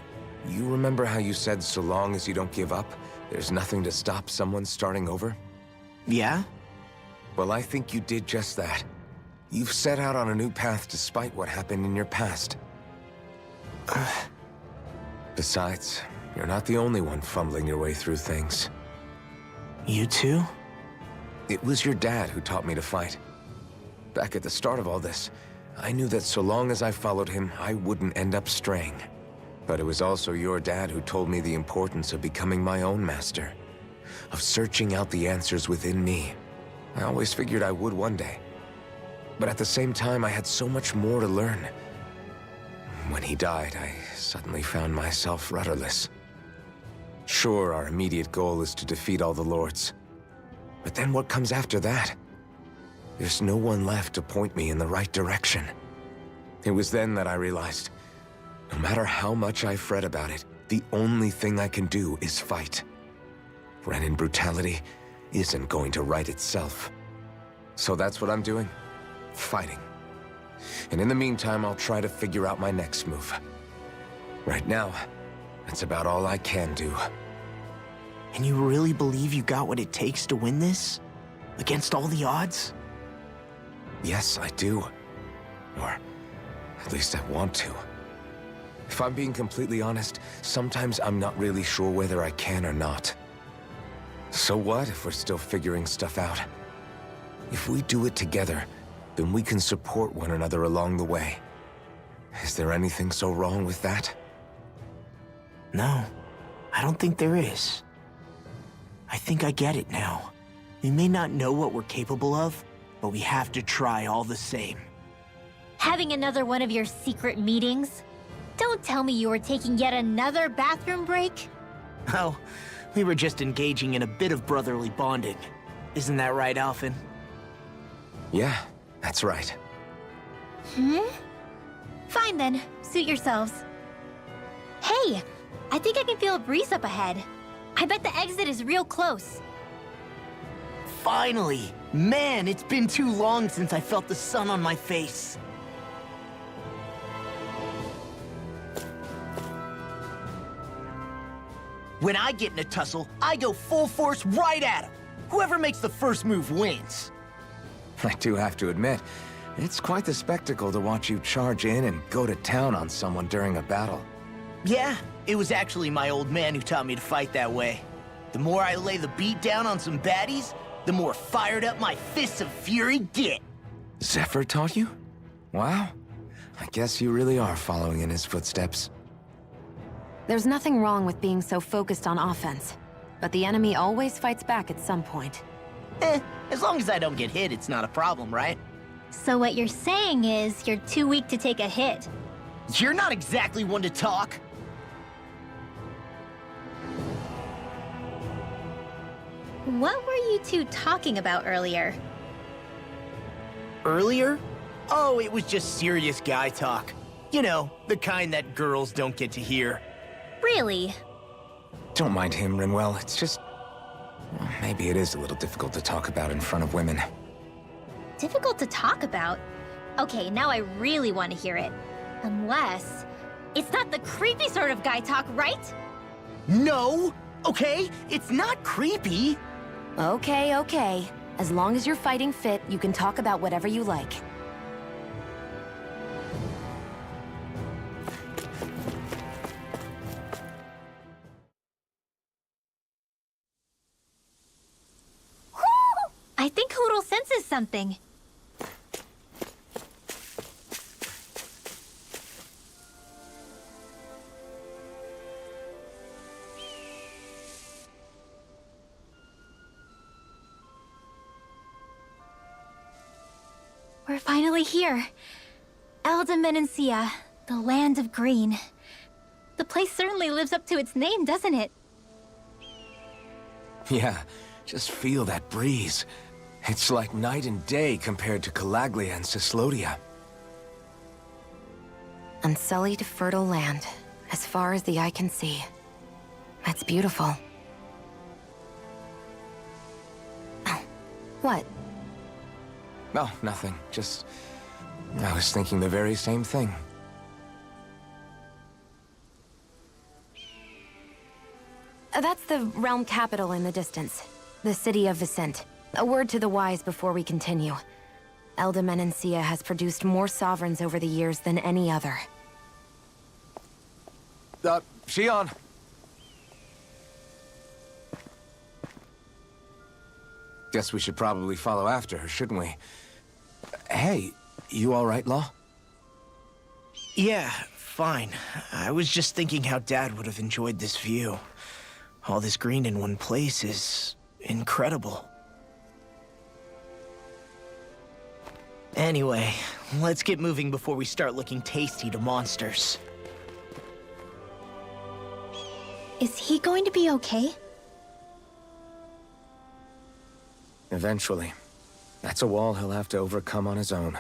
J: you remember how you said so long as you don't give up, there's nothing to stop someone starting over?
I: Yeah?
J: Well, I think you did just that. You've set out on a new path despite what happened in your past. Besides, you're not the only one fumbling your way through things.
I: You too?
J: It was your dad who taught me to fight. Back at the start of all this, I knew that so long as I followed him, I wouldn't end up straying. But it was also your dad who told me the importance of becoming my own master, of searching out the answers within me. I always figured I would one day. But at the same time, I had so much more to learn. When he died, I suddenly found myself rudderless. Sure, our immediate goal is to defeat all the lords. But then what comes after that? There's no one left to point me in the right direction. It was then that I realized, no matter how much I fret about it, the only thing I can do is fight. Renin brutality isn't going to right itself. So that's what I'm doing. Fighting. And in the meantime, I'll try to figure out my next move. Right now, that's about all I can do.
I: And you really believe you got what it takes to win this? Against all the odds?
J: Yes, I do. Or at least I want to. If I'm being completely honest, sometimes I'm not really sure whether I can or not. So what if we're still figuring stuff out? If we do it together, then we can support one another along the way. Is there anything so wrong with that?
I: No, I don't think there is. I think I get it now. We may not know what we're capable of, but we have to try all the same.
C: Having another one of your secret meetings? Don't tell me you were taking yet another bathroom break?
I: Oh, we were just engaging in a bit of brotherly bonding. Isn't that right, Alphen?
J: Yeah, that's right.
C: Fine then, suit yourselves. Hey, I think I can feel a breeze up ahead. I bet the exit is real close.
I: Finally! Man, it's been too long since I felt the sun on my face. When I get in a tussle, I go full force right at him. Whoever makes the first move wins.
J: I do have to admit, it's quite the spectacle to watch you charge in and go to town on someone during a battle.
I: Yeah, it was actually my old man who taught me to fight that way. The more I lay the beat down on some baddies, the more fired up my fists of fury get.
J: Zephyr taught you? Wow. I guess you really are following in his footsteps.
D: There's nothing wrong with being so focused on offense, but the enemy always fights back at some point.
I: As long as I don't get hit, it's not a problem, right?
C: So what you're saying is you're too weak to take a hit.
I: You're not exactly one to talk.
C: What were you two talking about earlier?
I: Earlier? Oh, it was just serious guy talk. You know, the kind that girls don't get to hear.
C: Really?
J: Don't mind him, Rinwell. It's just... well, maybe it is a little difficult to talk about in front of women.
C: Difficult to talk about? Okay, now I really want to hear it. Unless... it's not the creepy sort of guy talk, right?
I: No! Okay? It's not creepy!
D: Okay, okay. As long as you're fighting fit, you can talk about whatever you like.
C: I think Hoodle senses something. We're finally here. Elda Menancia, the land of green. The place certainly lives up to its name, doesn't it?
J: Yeah, just feel that breeze. It's like night and day compared to Calaglia and Cyslodia.
D: Unsullied, fertile land, as far as the eye can see. That's beautiful. Oh, what?
J: Oh, nothing. Just... I was thinking the very same thing.
D: That's the realm capital in the distance. The city of Vicent. A word to the wise before we continue. Elda Menencia has produced more sovereigns over the years than any other.
J: Shion! Guess we should probably follow after her, shouldn't we? Hey, you alright, Law?
I: Yeah, fine. I was just thinking how Dad would have enjoyed this view. All this green in one place is incredible. Anyway, let's get moving before we start looking tasty to monsters.
C: Is he going to be okay?
A: Eventually. That's a wall he'll have to overcome on his own.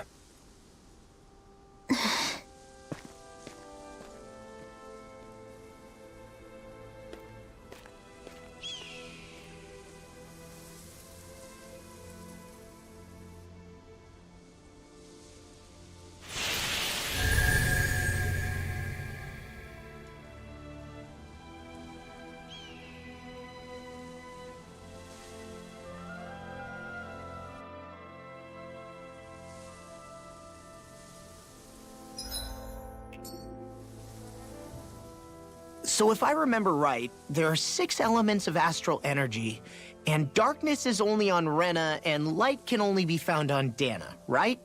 I: So if I remember right, there are 6 elements of astral energy, and darkness is only on Rena, and light can only be found on Dana, right?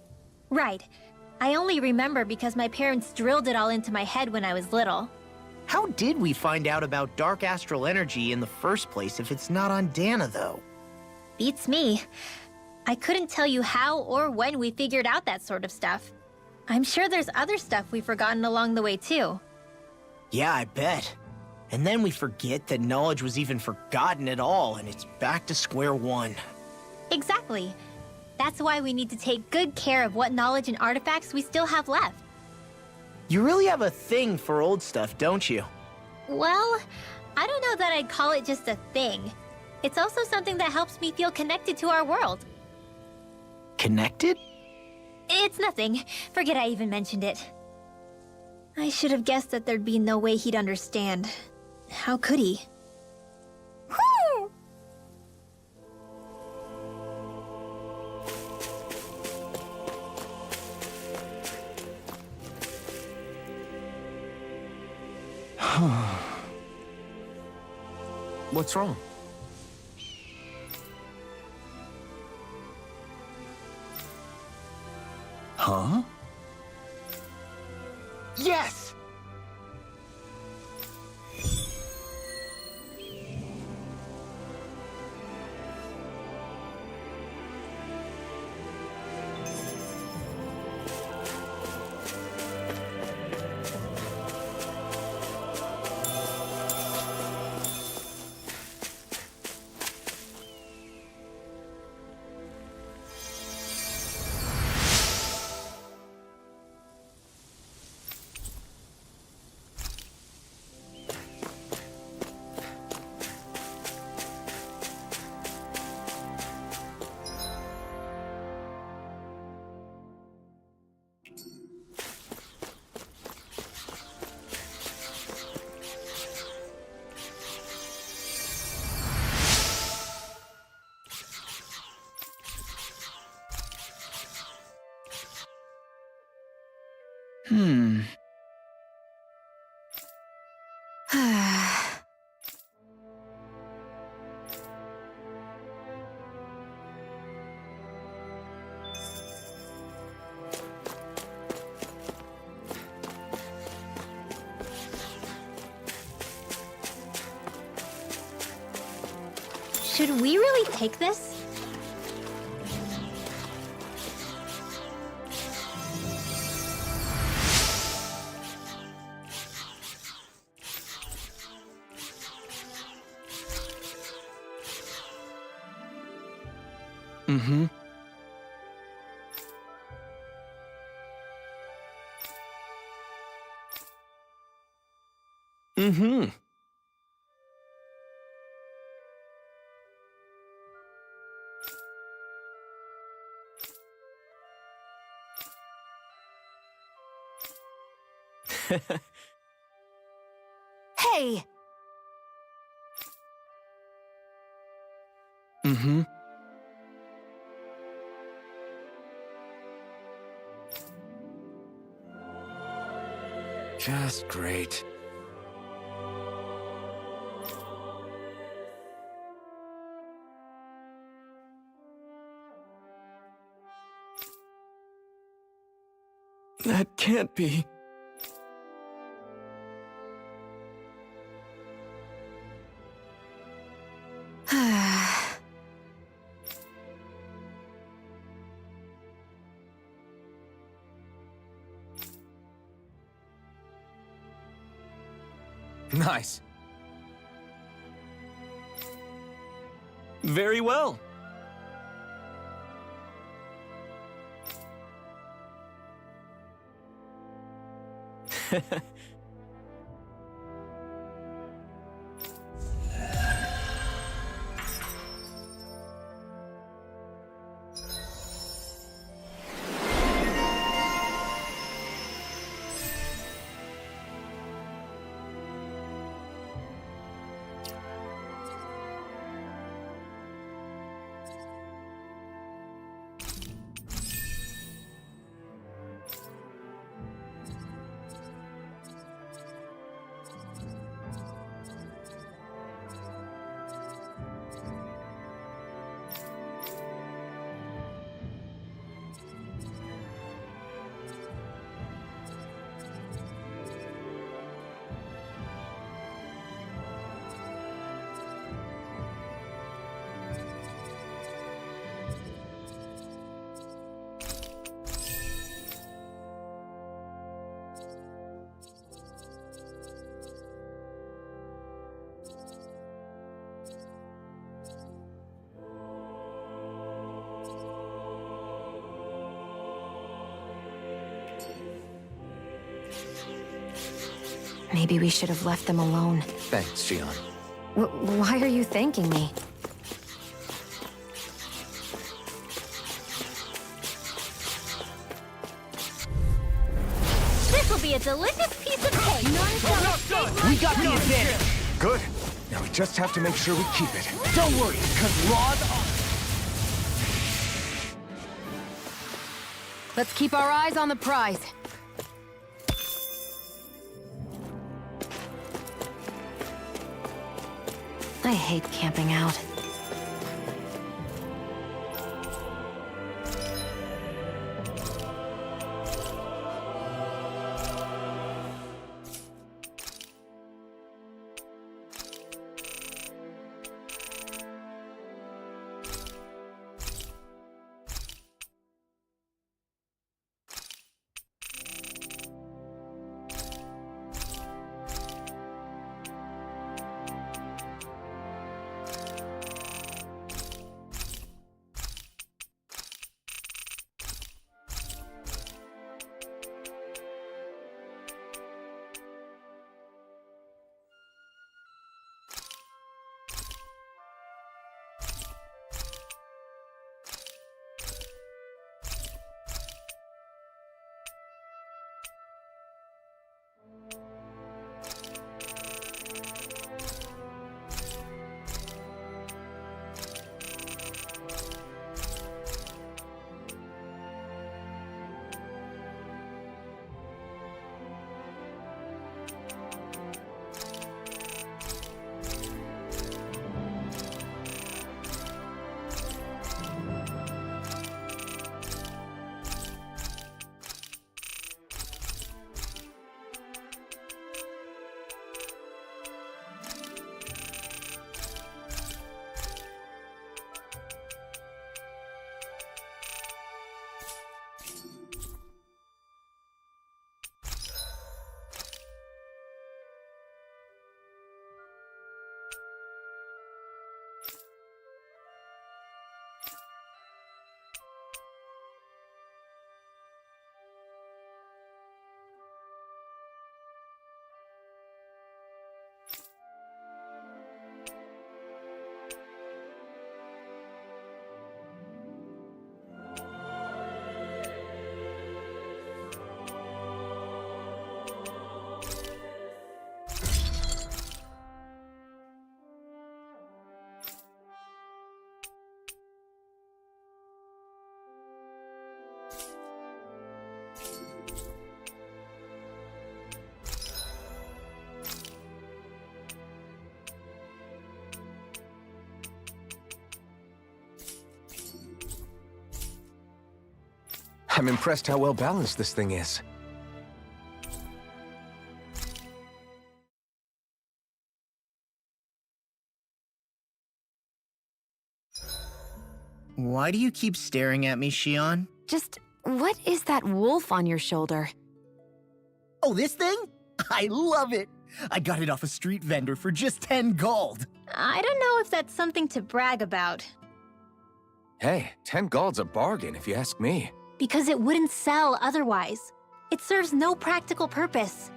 C: Right. I only remember because my parents drilled it all into my head when I was little.
I: How did we find out about dark astral energy in the first place if it's not on Dana, though?
C: Beats me. I couldn't tell you how or when we figured out that sort of stuff. I'm sure there's other stuff we've forgotten along the way, too.
I: Yeah, I bet. And then we forget that knowledge was even forgotten at all, and it's back to square one.
C: Exactly. That's why we need to take good care of what knowledge and artifacts we still have left.
I: You really have a thing for old stuff, don't you?
C: Well, I don't know that I'd call it just a thing. It's also something that helps me feel connected to our world.
I: Connected?
C: It's nothing. Forget I even mentioned it. I should have guessed that there'd be no way he'd understand. How could he?
A: What's wrong?
J: Huh?
I: Yes!
C: Should we really take this?
J: Mm-hmm. Mm-hmm.
D: Hey!
E: Mm-hmm.
J: Just great.
E: That can't be.
J: Nice.
E: Very well.
D: Maybe we should have left them alone.
J: Thanks, Xion.
D: Why are you thanking me?
C: This will be a delicious piece of cake.
I: We got the advantage.
J: Good. Now we just have to make sure we keep it.
I: Don't worry, because Raw's on.
D: Let's keep our eyes on the prize. I hate camping out.
A: I'm impressed how well balanced this thing is.
I: Why do you keep staring at me, Shion?
D: Just, what is that wolf on your shoulder?
I: Oh, this thing? I love it! I got it off a street vendor for just 10 gold.
C: I don't know if that's something to brag about.
A: Hey, 10 gold's a bargain if you ask me.
C: Because it wouldn't sell otherwise. It serves no practical purpose.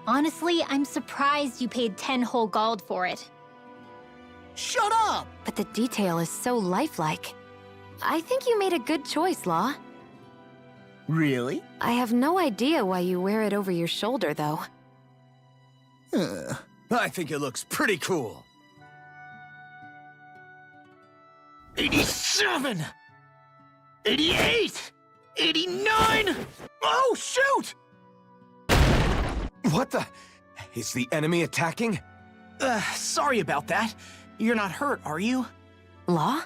C: Honestly, I'm surprised you paid 10 whole gold for it.
I: Shut up!
D: But the detail is so lifelike. I think you made a good choice, Law.
I: Really?
D: I have no idea why you wear it over your shoulder, though.
A: I think it looks pretty cool.
I: 87! 88! 89! Oh, shoot!
A: What the? Is the enemy attacking?
I: Sorry about that. You're not hurt, are you?
D: Law?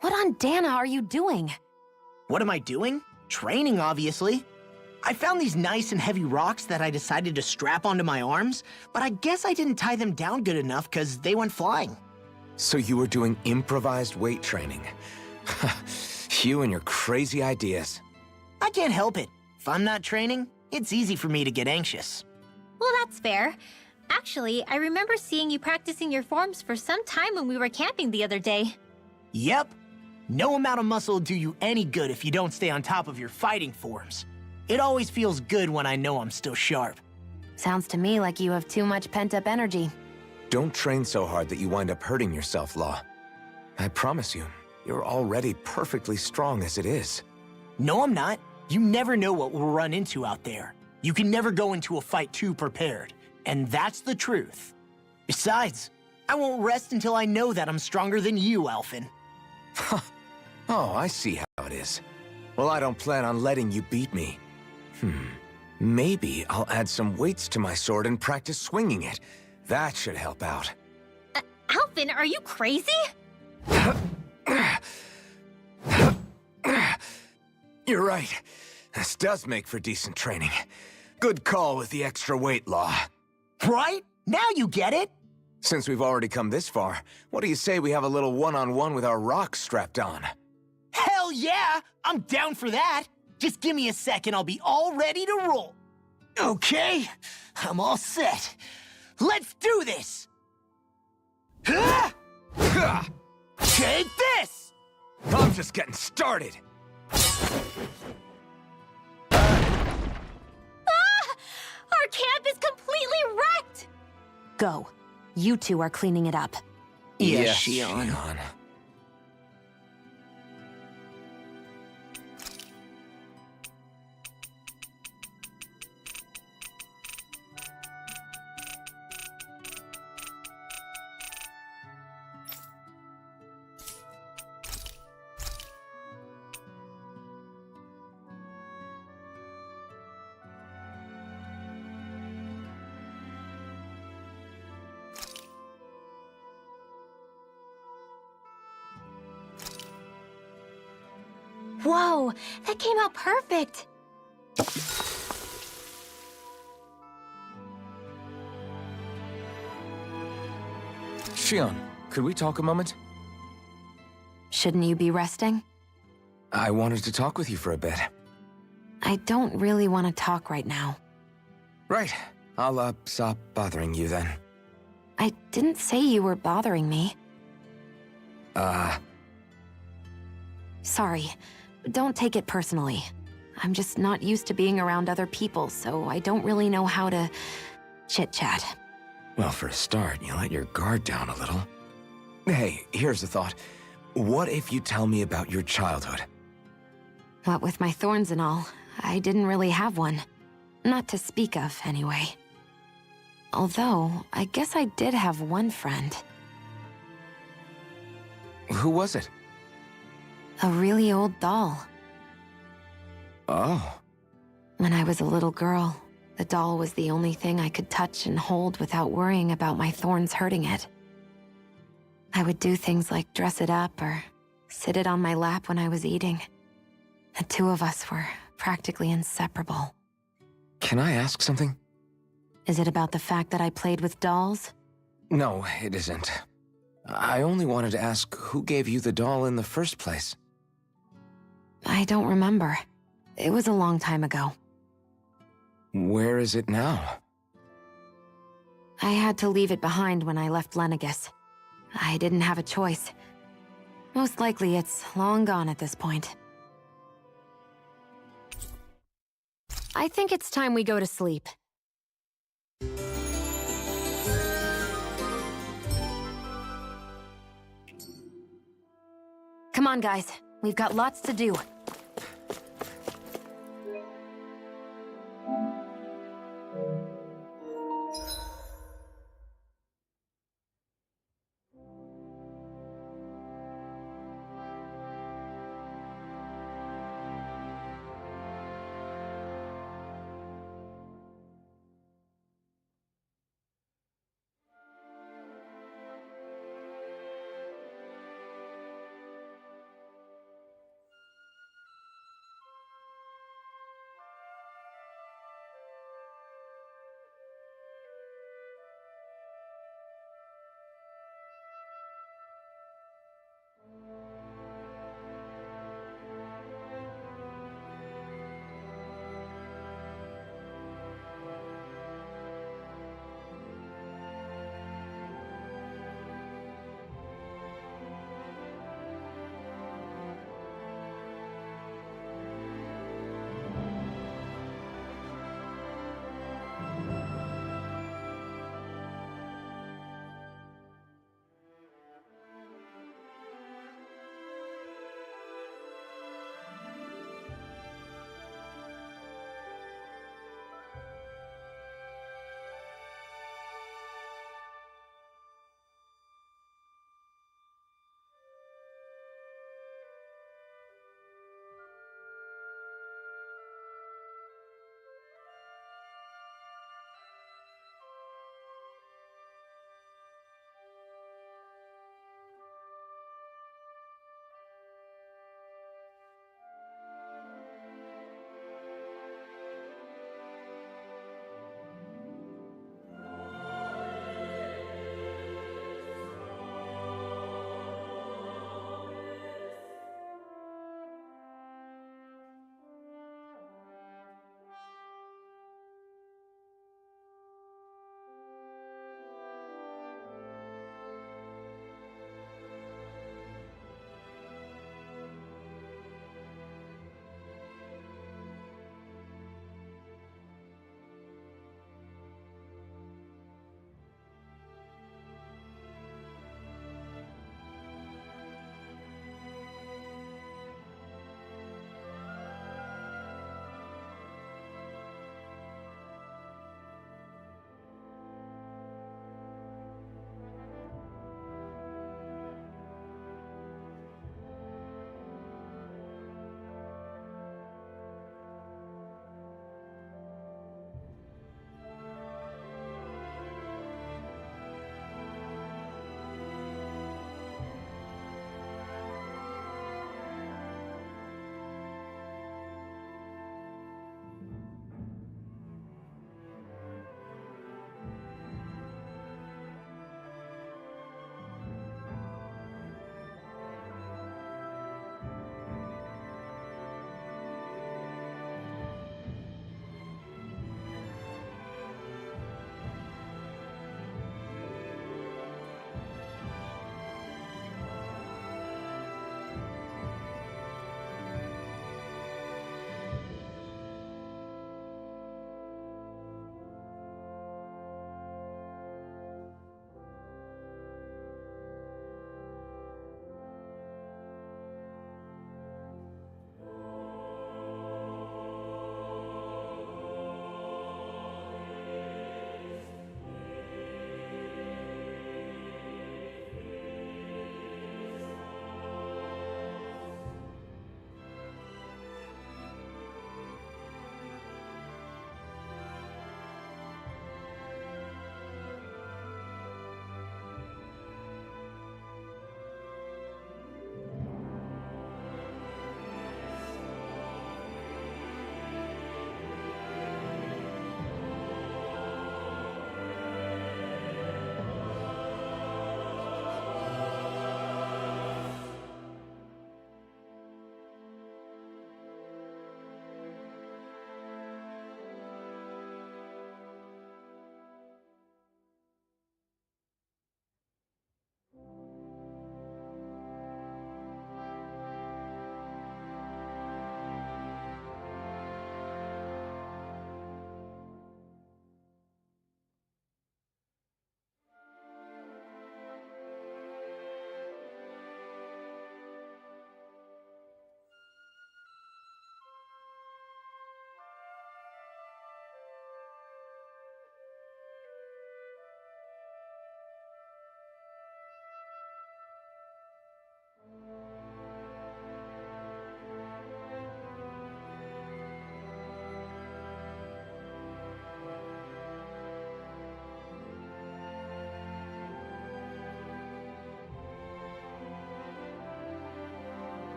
D: What on Dana are you doing?
I: What am I doing? Training, obviously. I found these nice and heavy rocks that I decided to strap onto my arms, but I guess I didn't tie them down good enough because they went flying.
A: So you were doing improvised weight training. You and your crazy ideas.
I: I can't help it. If I'm not training, it's easy for me to get anxious.
C: Well, that's fair. Actually, I remember seeing you practicing your forms for some time when we were camping the other day.
I: Yep. No amount of muscle will do you any good if you don't stay on top of your fighting forms. It always feels good when I know I'm still sharp.
D: Sounds to me like you have too much pent-up energy.
A: Don't train so hard that you wind up hurting yourself, Law. I promise you, you're already perfectly strong as it is.
I: No, I'm not. You never know what we'll run into out there. You can never go into a fight too prepared. And that's the truth. Besides, I won't rest until I know that I'm stronger than you, Alphen.
A: Oh, I see how it is. Well, I don't plan on letting you beat me. Maybe I'll add some weights to my sword and practice swinging it. That should help out.
C: Alphen, are you crazy?
A: You're right. This does make for decent training. Good call with the extra weight, Law.
I: Right? Now you get it?
A: Since we've already come this far, what do you say we have a little one-on-one with our rocks strapped on?
I: Hell yeah! I'm down for that! Just give me a second, I'll be all ready to roll. Okay, I'm all set. Let's do this! Take this!
A: I'm just getting started.
C: Our camp is completely wrecked!
D: Go. You two are cleaning it up.
I: Yes,
A: Shion.
C: Whoa, that came out perfect!
A: Shion, could we talk a moment?
D: Shouldn't you be resting?
A: I wanted to talk with you for a bit.
D: I don't really want to talk right now.
A: Right. I'll, stop bothering you then.
D: I didn't say you were bothering me. Sorry. Don't take it personally. I'm just not used to being around other people, so I don't really know how to chit-chat.
A: Well, for a start, you let your guard down a little. Hey, here's a thought. What if you tell me about your childhood?
D: What with my thorns and all, I didn't really have one. Not to speak of, anyway. Although, I guess I did have one friend.
A: Who was it?
D: A really old doll.
A: Oh.
D: When I was a little girl, the doll was the only thing I could touch and hold without worrying about my thorns hurting it. I would do things like dress it up or sit it on my lap when I was eating. The two of us were practically inseparable.
J: Can I ask something?
D: Is it about the fact that I played with dolls?
J: No, it isn't. I only wanted to ask who gave you the doll in the first place.
D: I don't remember. It was a long time ago.
J: Where is it now?
D: I had to leave it behind when I left Lenegus. I didn't have a choice. Most likely it's long gone at this point. I think it's time we go to sleep. Come on, guys. We've got lots to do.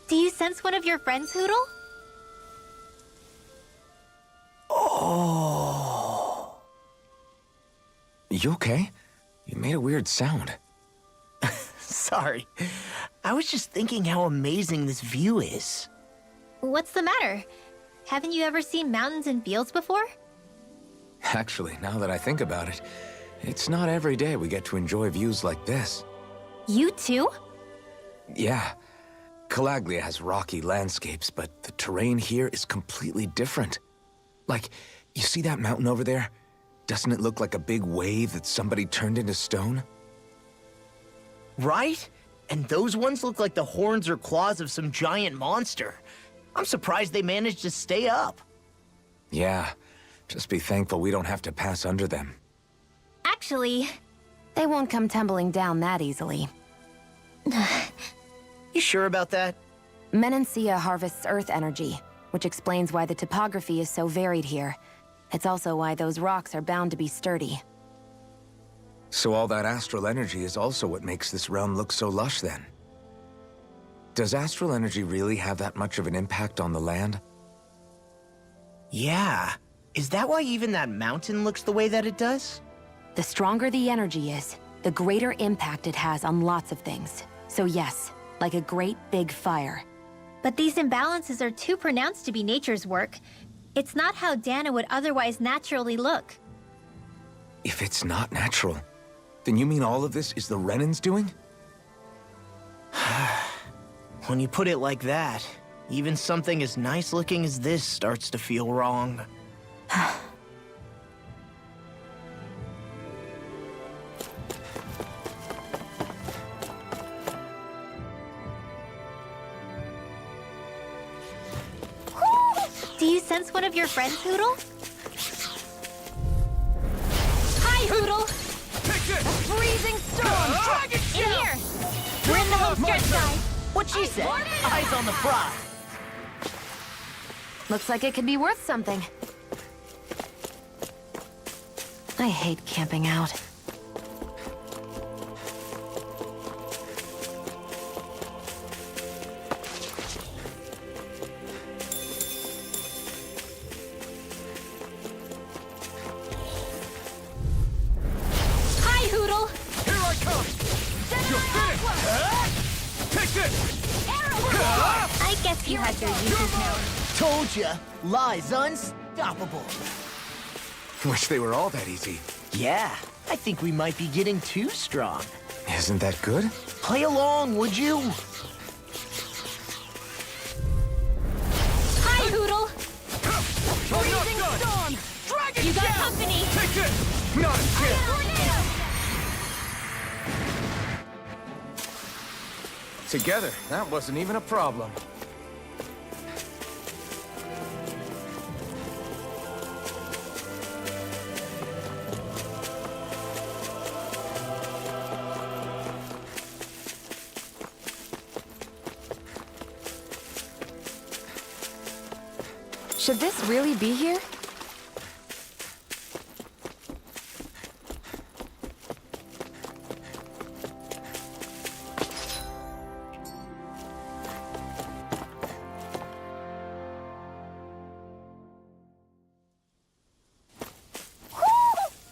C: Do you sense one of your friends, Hoodle?
I: Oh.
J: You okay? You made a weird sound.
I: Sorry. I was just thinking how amazing this view is.
C: What's the matter? Haven't you ever seen mountains and fields before?
J: Actually, now that I think about it, it's not every day we get to enjoy views like this.
C: You too?
J: Yeah. Calaglia has rocky landscapes, but the terrain here is completely different. Like, you see that mountain over there? Doesn't it look like a big wave that somebody turned into stone?
I: Right? And those ones look like the horns or claws of some giant monster. I'm surprised they managed to stay up.
J: Yeah. Just be thankful we don't have to pass under them.
C: Actually,
D: They won't come tumbling down that easily.
I: You sure about that?
D: Menancia harvests earth energy, which explains why the topography is so varied here. It's also why those rocks are bound to be sturdy.
J: So all that astral energy is also what makes this realm look so lush then? Does astral energy really have that much of an impact on the land?
I: Yeah. Is that why even that mountain looks the way that it does?
D: The stronger the energy is, the greater impact it has on lots of things. So yes, like a great big fire.
C: but these imbalances are too pronounced to be nature's work. It's not how Dana would otherwise naturally look.
J: If it's not natural, then you mean all of this is the Renan's doing?
I: When you put it like that, even something as nice looking as this starts to feel wrong.
C: Do you sense one of your friends, Hoodle? Hi, Hoodle!
I: A freezing storm!
C: In here! We're in the home stretch, guys!
I: What she said? Eyes on the prize.
D: Looks like it could be worth something. I hate camping out.
C: Hi, Hoodle!
F: Here I come! You're finished! Take this!
C: I guess you had your uses now.
I: Told ya, Lie's unstoppable.
J: Wish they were all that easy.
I: Yeah, I think we might be getting too strong.
J: Isn't that good?
I: Play along, would you?
C: Hi, Hoodle!
F: Freezing storm! Dragon
C: You got company!
F: Take this! Not again!
A: Together, that wasn't even a problem.
D: Should this really be here?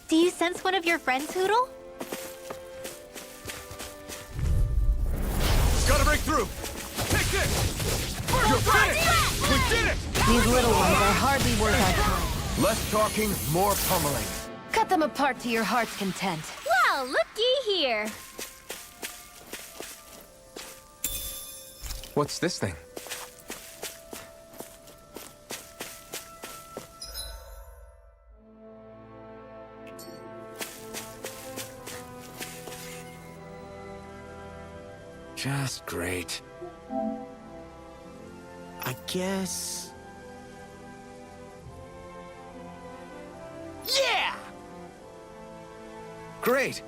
C: Do you sense one of your friends, Hoodle?
F: Gotta break through! Take this! You're finished! We did it!
D: These little ones are hardly worth our time.
A: Less talking, more pummeling.
D: Cut them apart to your heart's content.
C: Well, looky here!
J: What's this thing? Just great.
I: I guess... Yeah!
J: Great!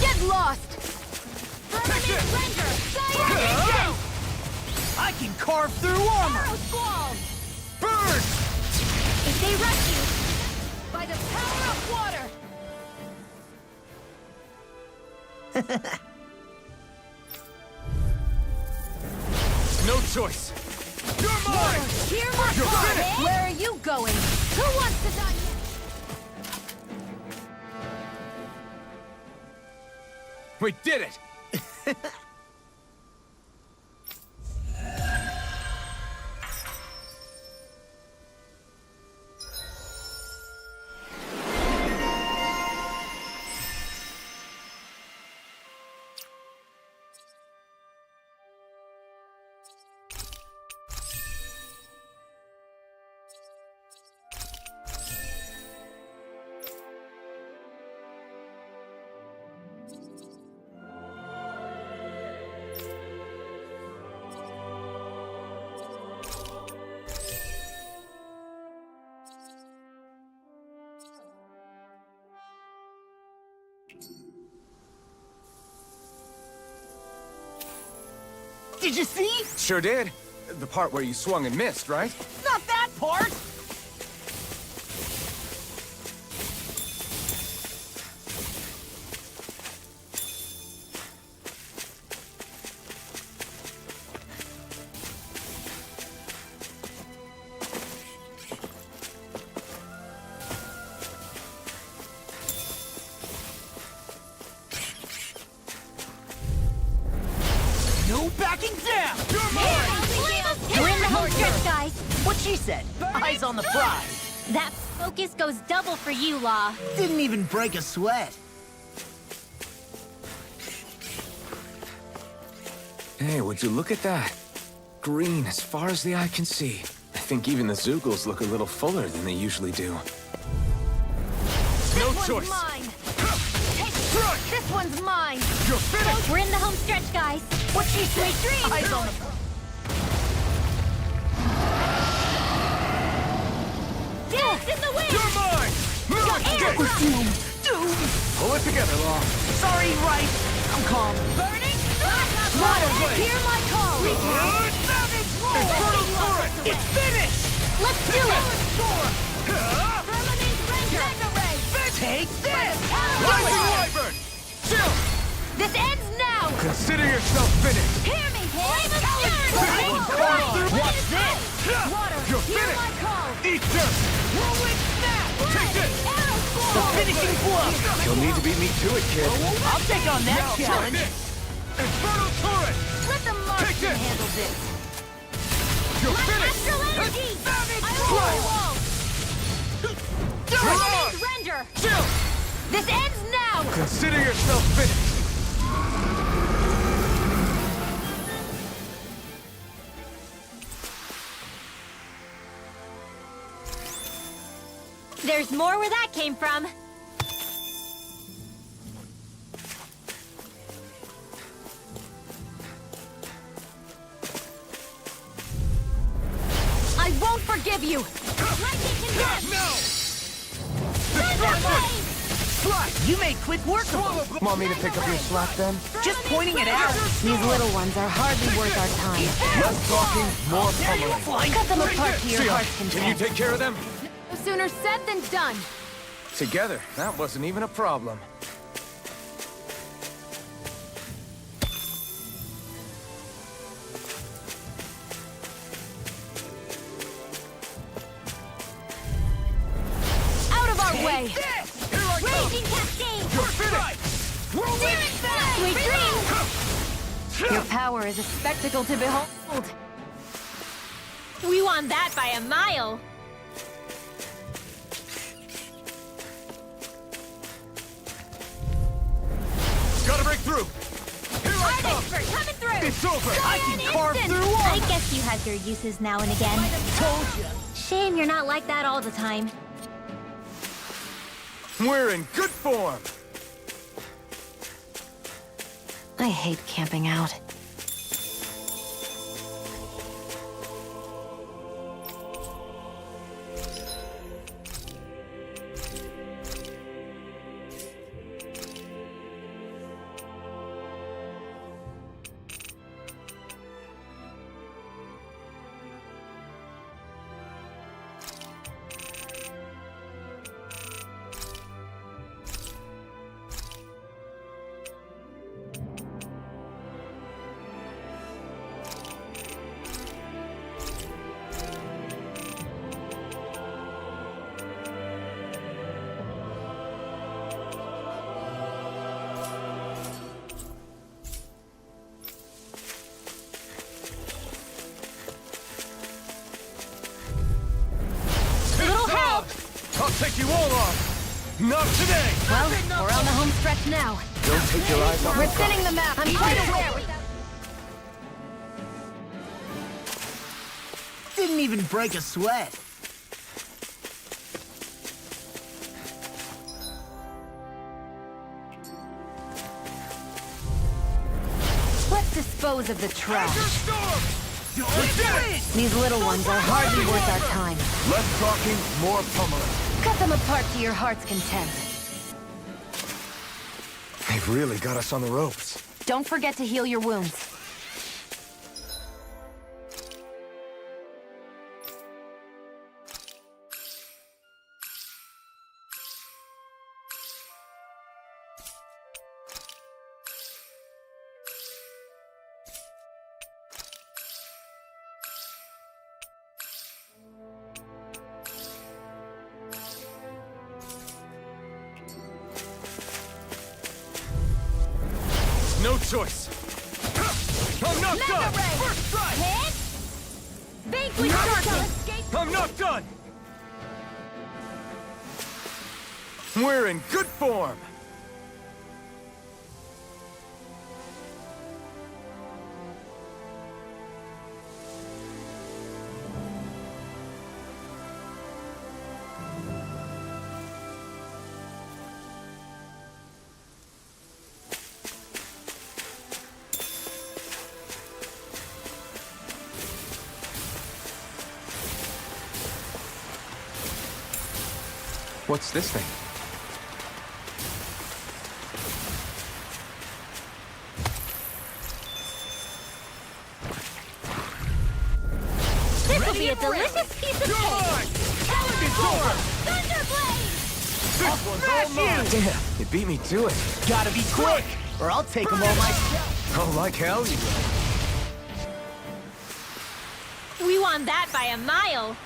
D: Get lost!
I: I can carve through armor!
F: Burn!
C: If They rush you!
D: By the power of water!
A: No choice.
D: You're mine! Hear my call! Where are you going? Who wants to die yet?
A: We did it!
I: Did you see?
A: Sure did. The part where you swung and missed, right?
I: Not that part! No backing down! You're mine!
C: We're in the home stretch, guys!
I: What she said. Eyes on the prize.
C: That focus goes double for you, Law.
I: Didn't even break a sweat.
J: Hey, would you look at that? Green as far as the eye can see. I think even the Zoogles look a little fuller than they usually do.
A: No
D: This
A: choice.
D: one's mine! This one's mine!
A: You're finished!
C: We're in the home stretch, guys!
I: What she said.
C: Sweet dreams!
I: Eyes on the
C: Death in the wind!
A: You're mine!
C: Air!
I: Doom!
A: Pull it together, Law.
I: Sorry, right. I'm calm.
C: Burning!
I: Water,
D: Hear my call!
A: Infernal turret!
I: It's finished!
C: Let's do it!
I: Take this!
A: Rising Wyvern! Chill!
C: This ends now!
A: Consider yourself finished!
C: Hear me! Flame of Stern!
I: What's this?
C: Water!
A: You're
C: Hear
A: finished!
C: my call!
A: Eat dirt!
I: Whirlwind snap!
A: Take this!
I: The finishing blow!
J: You'll need to beat me to it, kid.
I: I'll take on that
A: Now try
I: challenge.
A: this! Infernal turret!
D: Let the
A: Take
D: Martian
A: this!
D: handle this!
A: You're
C: My
A: finished!
C: astral energy! I
A: Crush!
C: won't!
A: Mirage!
C: Render!
A: Chill!
C: This ends now!
A: Consider yourself finished!
C: There's more where that came from.
D: I won't forgive you!
C: Lightning condemned!
A: No!
C: Thunderblade!
I: You made quick work of them.
J: Want me to pick up your slack then?
I: Just pointing it out.
D: These little ones are hardly worth our time.
A: Less talking, more
I: There you
A: pummeling.
I: flying.
D: Cut them apart to your
A: See ya.
D: heart's
A: Can you
D: content.
A: take care of them?
D: No sooner said than done.
A: Together, that wasn't even a problem.
D: Out of our way!
A: Here I come!
C: Raging cascade!
A: You're finished!
C: Sweet dreams!
D: Your power is a spectacle to behold.
C: We won that by a mile!
A: Gotta break through! Here I
C: Art
A: come!
C: expert coming through!
A: It's over!
I: I can carve
C: Instant!
I: through
C: I
I: armor.
C: guess you have your uses now and again.
I: Told you.
C: Shame you're not like that all the time.
A: We're in good form!
D: I hate camping out.
A: take you all on! Not today!
D: Well, we're on the home stretch now.
A: Don't take your eyes off
D: We're
A: the
D: spinning the map. I'm quite aware.
I: Didn't even break a sweat.
D: Let's dispose of the trash. These little ones are hardly worth our time.
A: Less talking, more pummeling.
D: Cut them apart to your heart's content.
A: They've really got us on the ropes.
D: Don't forget to heal your wounds.
A: No choice. I'm not done!
C: First strike! Hit! Vanquish darkness!
A: I'm not done! We're in good form! What's this thing?
C: This will be a delicious piece of cake! Thunderblade!
A: This one's all mine! Damn, you beat me to it.
I: Gotta be quick, or I'll take them all myself.
A: Oh, like hell you will.
C: We won that by a mile!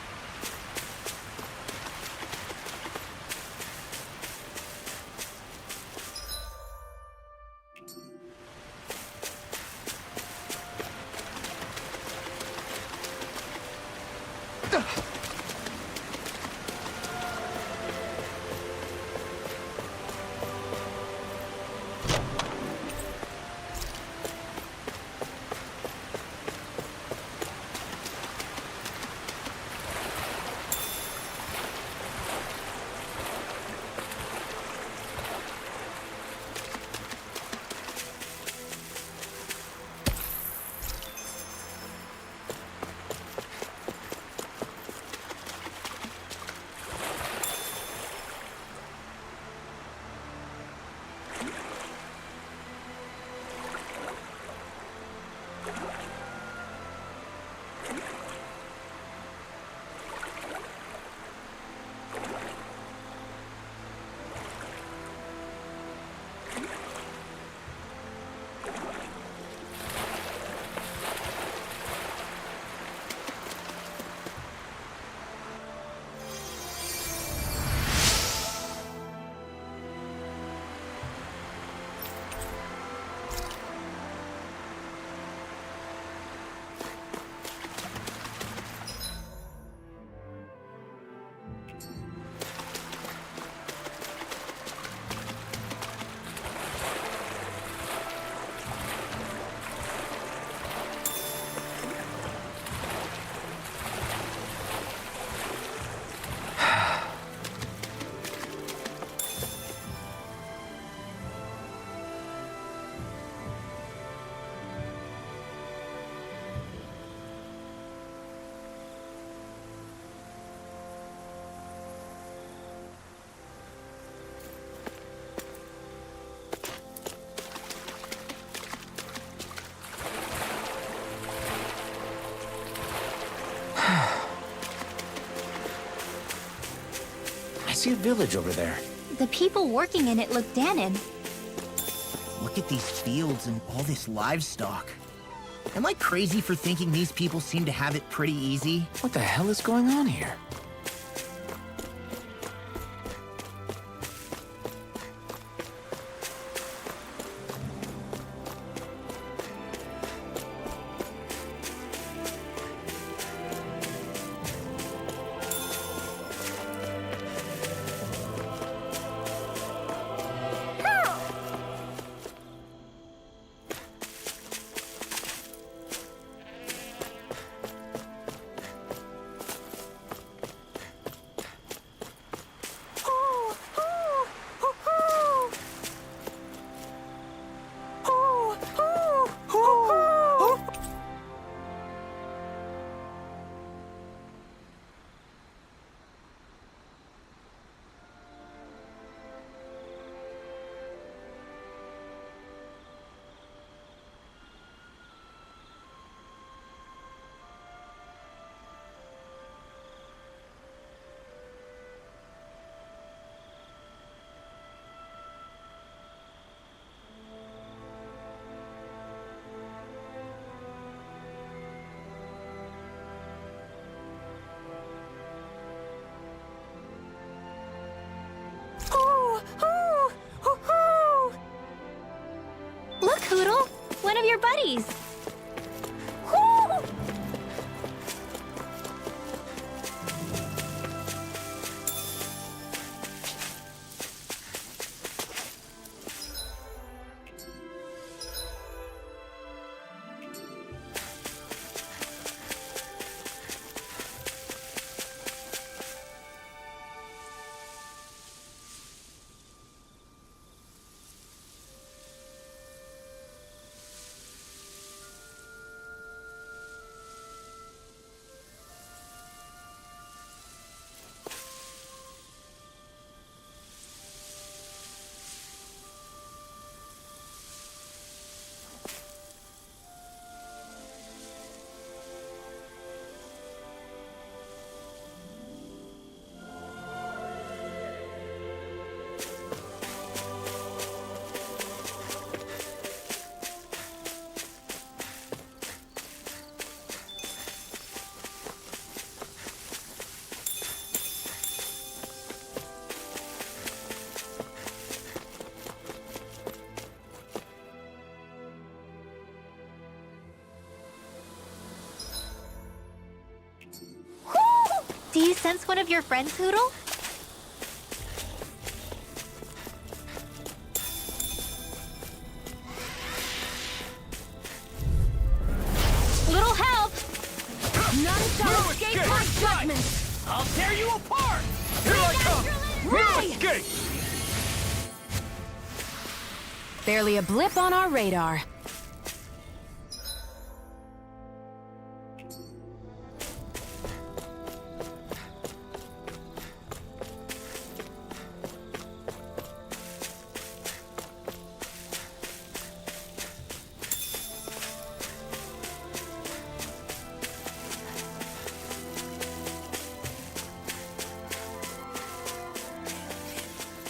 J: I see a village over there.
C: The people working in it look Danon.
I: Look at these fields and all this livestock. Am I crazy for thinking these people seem to have it pretty easy?
J: What the hell is going on here?
C: breeze! Woo! Do you sense one of your friends, Hoodle? Little help!
D: None shall escape my judgment!
B: I'll tear you apart!
F: Here I come!
D: Ray!
F: Escape!
D: Barely a blip on our radar.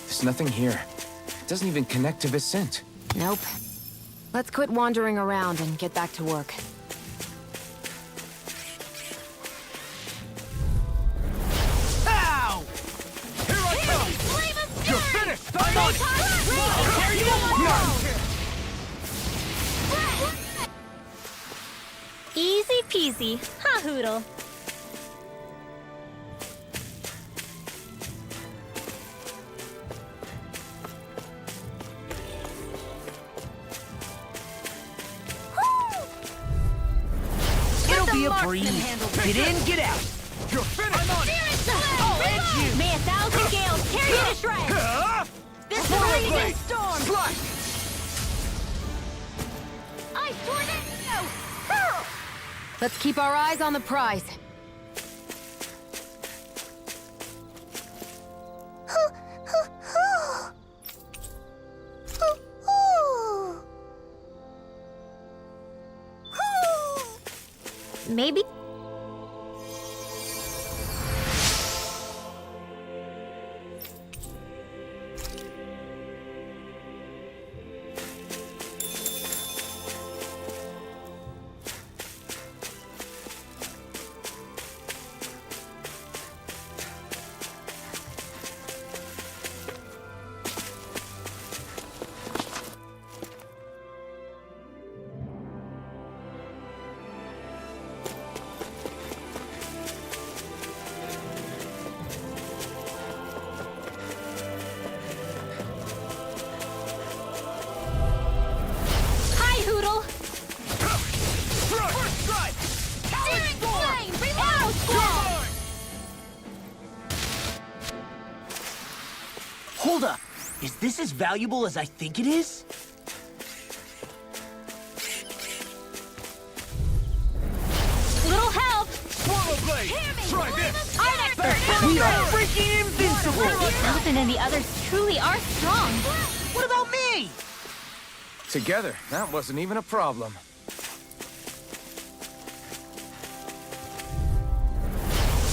J: There's nothing here. It doesn't even connect to Vicent.
D: Nope. Let's quit wandering around and get back to work.
B: Ow! Here I come! You're finished! I'm on it! I'll tear you apart!
C: Easy peasy, huh, Hoodle?
I: It'll be a breeze. Get in, get out.
B: You're finished! I'm on it!
C: May 1,000 gales tear you to shreds! This raging storm!
B: Slash!
C: I tornado!
D: Let's keep our eyes on the prize.
C: Maybe. Hi, Hoodle!
B: First strike!
C: Searing flame! Arrow squall!
I: Hold up. Is this as valuable as I think it is?
C: Little help!
B: Swallow blade! Try this!
C: I'm expert!
I: We are freaking invincible!
C: Alvin and the others truly are strong.
I: What about me?
J: Together, that wasn't even a problem.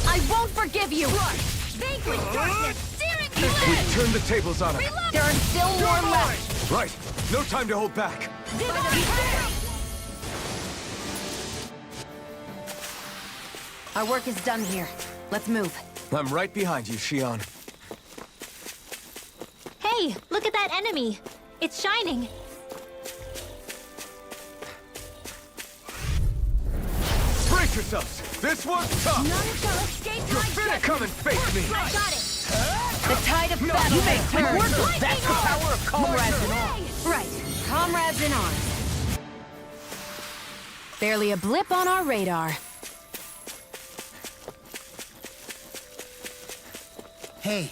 D: I won't forgive you!
C: Vanquish darkness! Searing
J: We
C: flame!
J: turned the tables on him.
D: There are still more left!
J: Right. No time to hold back.
D: Our work is done here. Let's move.
J: I'm right behind you, Shion.
C: Hey, look at that enemy! It's shining!
J: yourselves! This one's tough!
C: None shall escape
J: You're
C: my
J: finna come and face me!
C: I got it!
D: The tide of battle has turned.
I: That's the power of comrades in arms.
D: Right. Comrades in arms. Barely a blip on our radar.
I: Hey,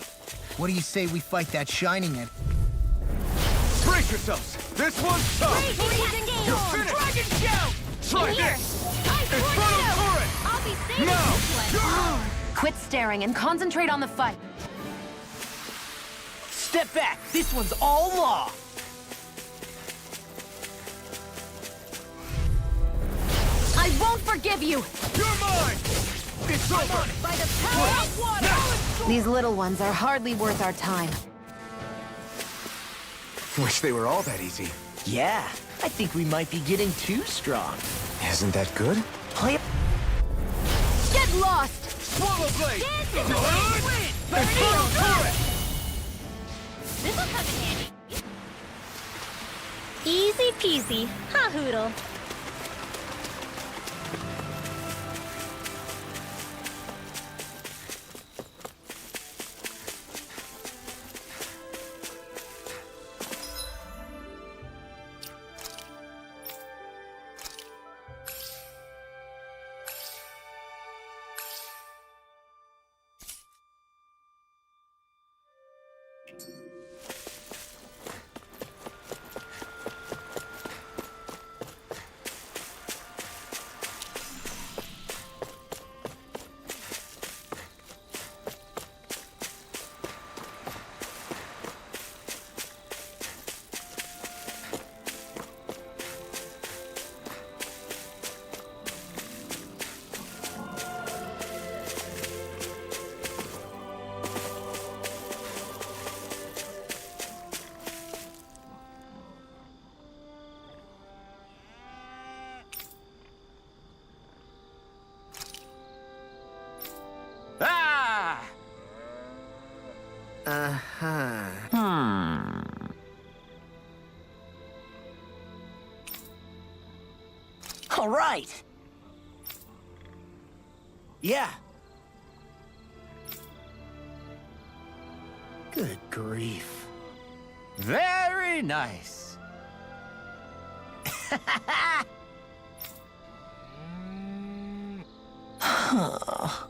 I: what do you say we fight that Shining and...
J: Brace yourselves! This one's tough! You're finished!
C: Dragon shout!
J: Try
C: Here!
J: this!
C: I
J: Infernal turret!
C: I'll be saving
J: Now!
C: this one!
D: Quit staring and concentrate on the fight.
I: Step back! This one's all law!
D: I won't forgive you!
J: You're mine! It's over!
C: By the power of water!
D: These little ones are hardly worth our time.
J: Wish they were all that easy.
I: Yeah, I think we might be getting too strong.
J: Isn't that good?
I: Play...
D: Get lost!
J: Swallow blade!
C: This is a win!
J: Infernal turret!
C: This'll come in handy. Easy peasy. Ha hoodle.
I: Ah! Uh-huh. All right. Yeah. Good grief. Very nice. Huh.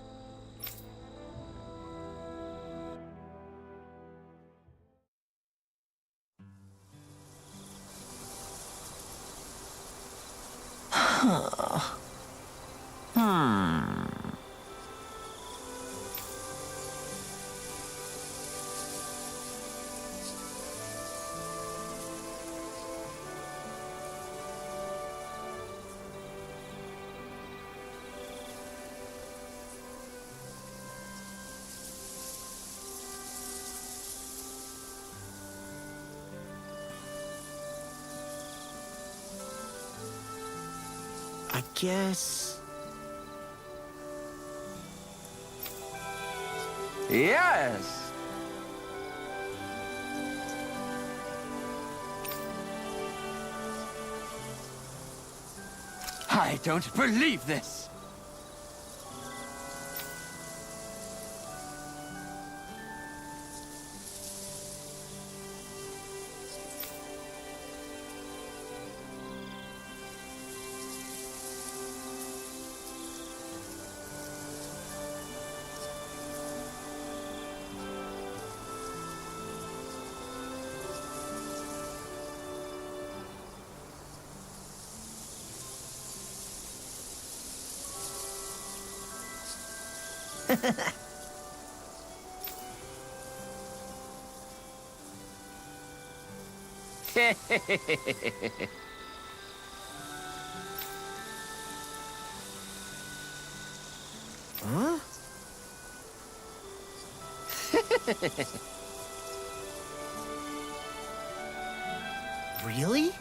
I: I guess... Yes! I don't believe this! Huh? Really?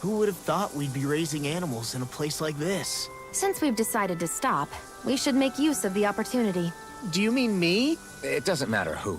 I: Who would have thought we'd be raising animals in a place like this?
D: Since we've decided to stop, we should make use of the opportunity.
I: Do you mean me?
J: It doesn't matter who.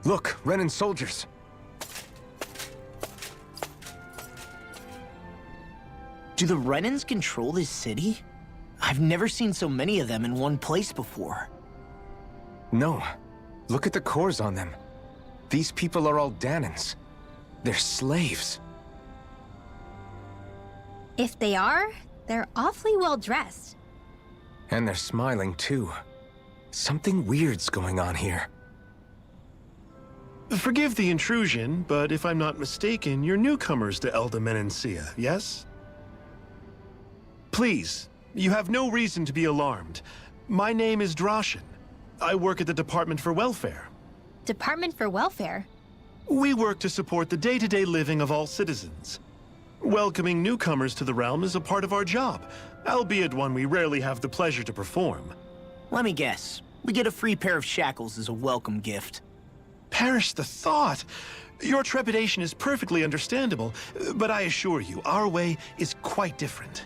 A: Look, Renan soldiers.
I: Do the Renans control this city? I've never seen so many of them in one place before.
A: No. Look at the cores on them. These people are all Danans. They're slaves.
C: If they are, they're awfully well dressed.
A: And they're smiling, too. Something weird's going on here.
K: Forgive the intrusion, but if I'm not mistaken, you're newcomers to Elda Menencia, yes? Please, you have no reason to be alarmed. My name is Droshin. I work at the Department for Welfare.
C: Department for Welfare?
K: We work to support the day-to-day living of all citizens. Welcoming newcomers to the realm is a part of our job, albeit one we rarely have the pleasure to perform.
I: Let me guess. We get a free pair of shackles as a welcome gift.
K: Perish the thought! Your trepidation is perfectly understandable, but I assure you, our way is quite different.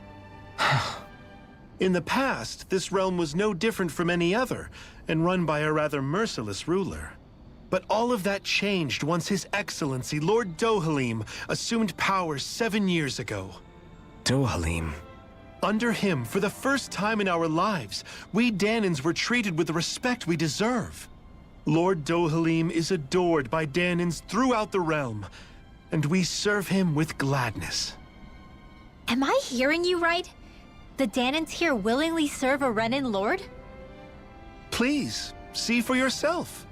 K: In the past, this realm was no different from any other, and run by a rather merciless ruler. But all of that changed once His Excellency, Lord Dohalim, assumed power 7 years ago.
A: Dohalim.
K: Under him, for the first time in our lives, we Danans were treated with the respect we deserve. Lord Dohalim is adored by Danans throughout the realm, and we serve him with gladness.
C: Am I hearing you right? The Danans here willingly serve a Renan lord?
K: Please, see for yourself.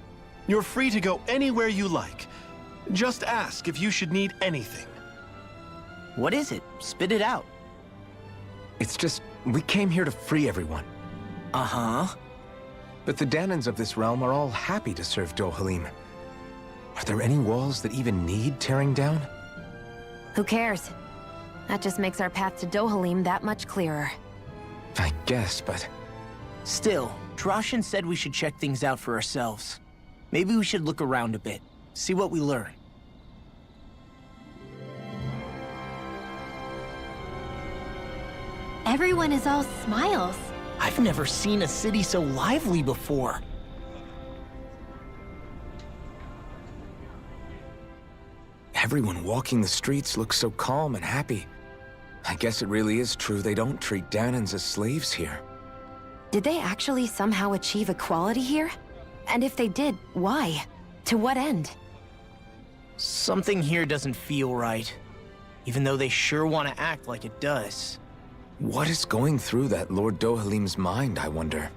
K: You're free to go anywhere you like. Just ask if you should need anything.
I: What is it? Spit it out.
J: It's just, we came here to free everyone.
I: Uh-huh.
J: But the Danans of this realm are all happy to serve Dohalim. Are there any walls that even need tearing down?
D: Who cares? That just makes our path to Dohalim that much clearer.
J: I guess, but...
I: Still, Droshin said we should check things out for ourselves. Maybe we should look around a bit, see what we learn.
C: Everyone is all smiles.
I: I've never seen a city so lively before.
J: Everyone walking the streets looks so calm and happy. I guess it really is true they don't treat Danans as slaves here.
D: Did they actually somehow achieve equality here? And if they did, why? To what end?
I: Something here doesn't feel right, even though they sure want to act like it does.
J: What is going through that Lord Dohalim's mind, I wonder?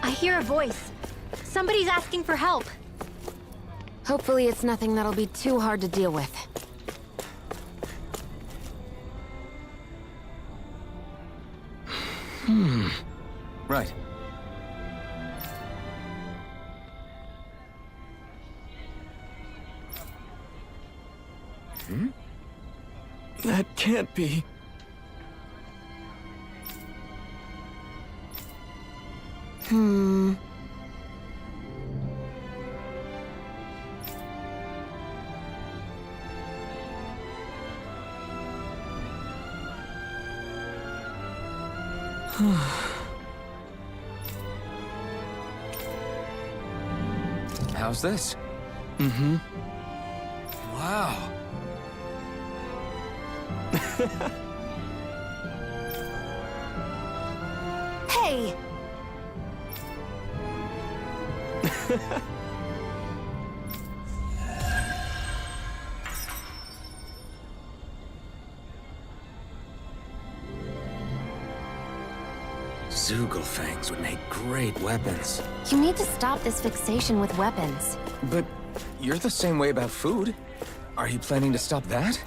C: I hear a voice. Somebody's asking for help.
D: Hopefully it's nothing that'll be too hard to deal with.
J: Right. That can't be. How's this? Wow.
D: Hey!
J: Zugelfangs would make great weapons.
D: You need to stop this fixation with weapons.
J: But you're the same way about food. Are you planning to stop that?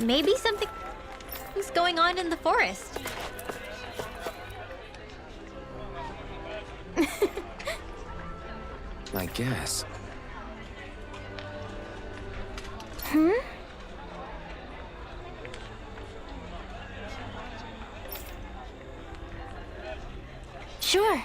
C: Maybe something's going on in the forest.
J: I guess.
D: Sure.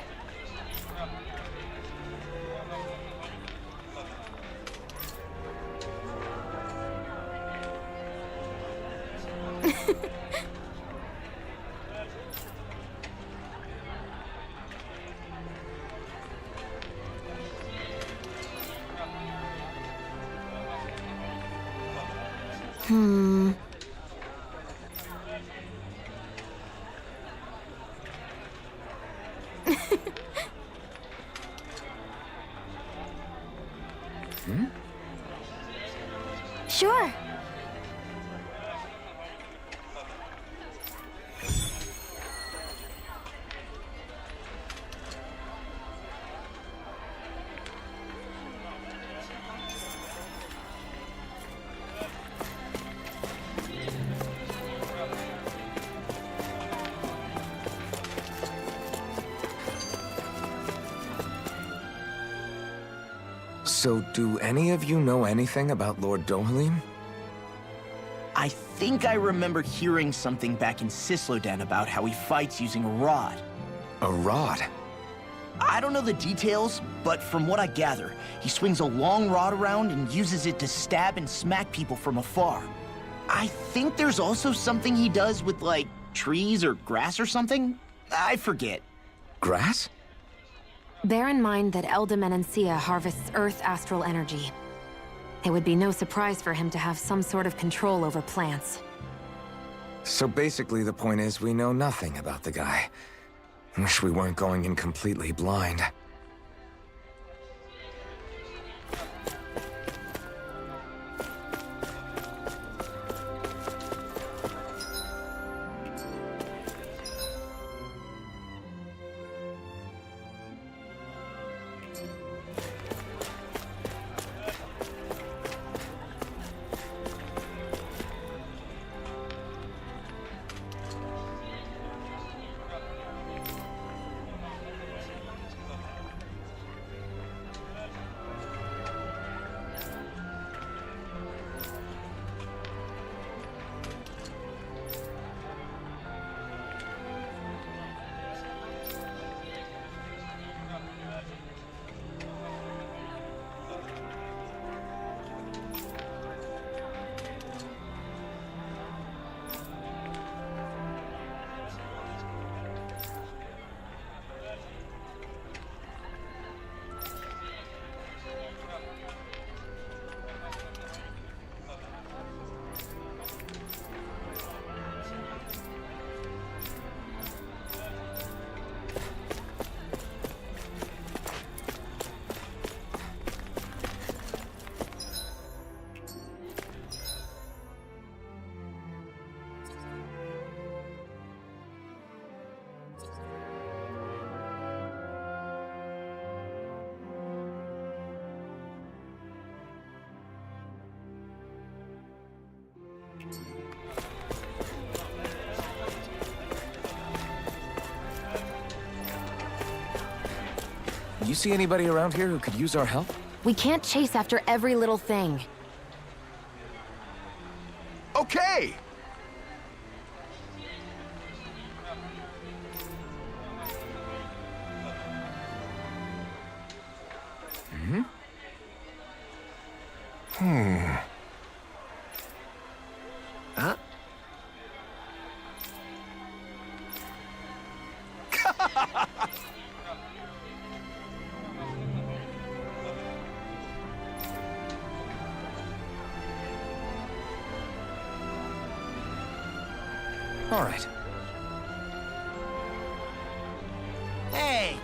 D: Sure.
J: So, do any of you know anything about Lord Dohalim?
I: I think I remember hearing something back in Sisloden about how he fights using a rod.
J: A rod?
I: I don't know the details, but from what I gather, he swings a long rod around and uses it to stab and smack people from afar. I think there's also something he does with, like, trees or grass or something? I forget.
J: Grass?
D: Bear in mind that Elda Menancia harvests Earth astral energy. It would be no surprise for him to have some sort of control over plants.
J: So basically the point is we know nothing about the guy. Wish we weren't going in completely blind. You see anybody around here who could use our help?
D: We can't chase after every little thing.
K: Okay! Huh?
J: All right.
I: Hey!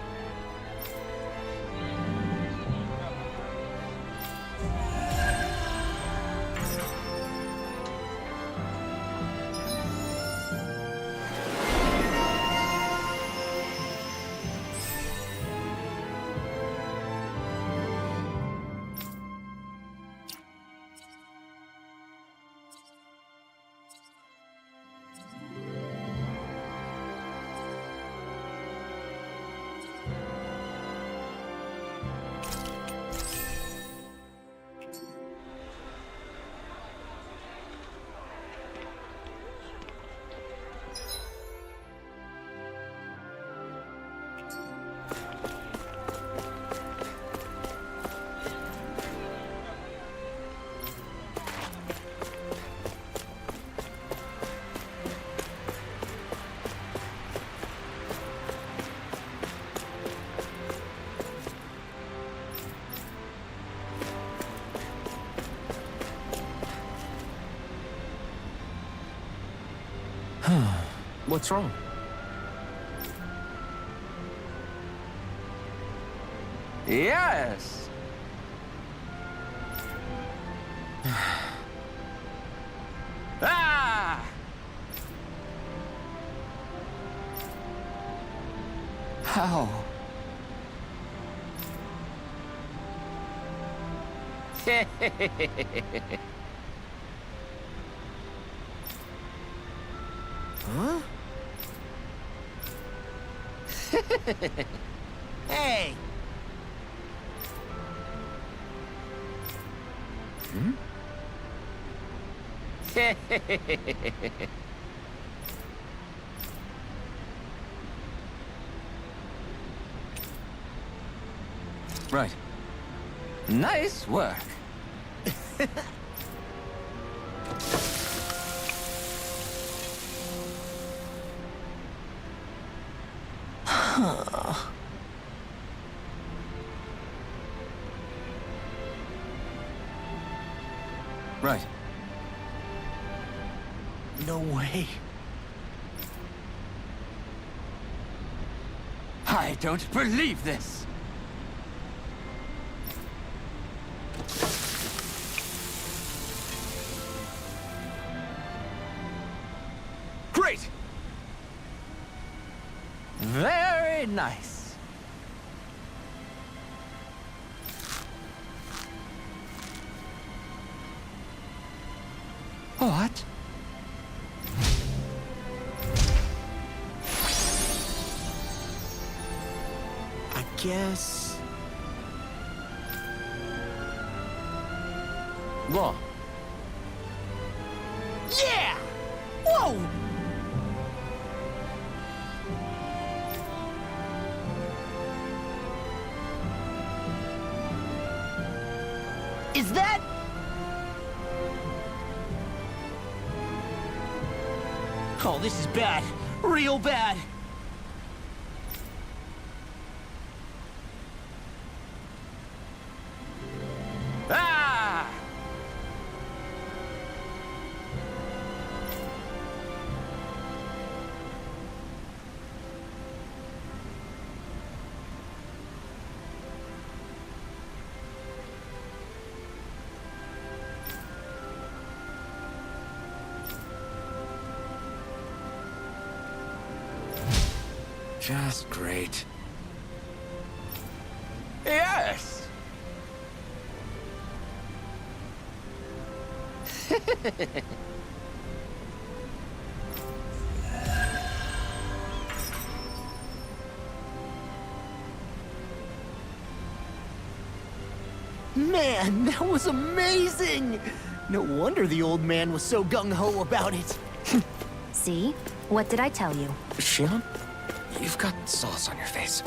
A: What's wrong?
E: Yes! Ah! How?
A: Huh?
I: Hey!
J: Right. Nice work. Right.
I: No way.
J: I don't believe this. Great! Very nice. What?
I: I guess...
J: Law.
I: Yeah! Whoa! Is that... Oh, this is bad. Real bad.
E: Ah!
J: Just great.
E: Yes!
I: Man, that was amazing! No wonder the old man was so gung-ho about it.
D: See? What did I tell you?
A: Shion, you've got sauce on your face.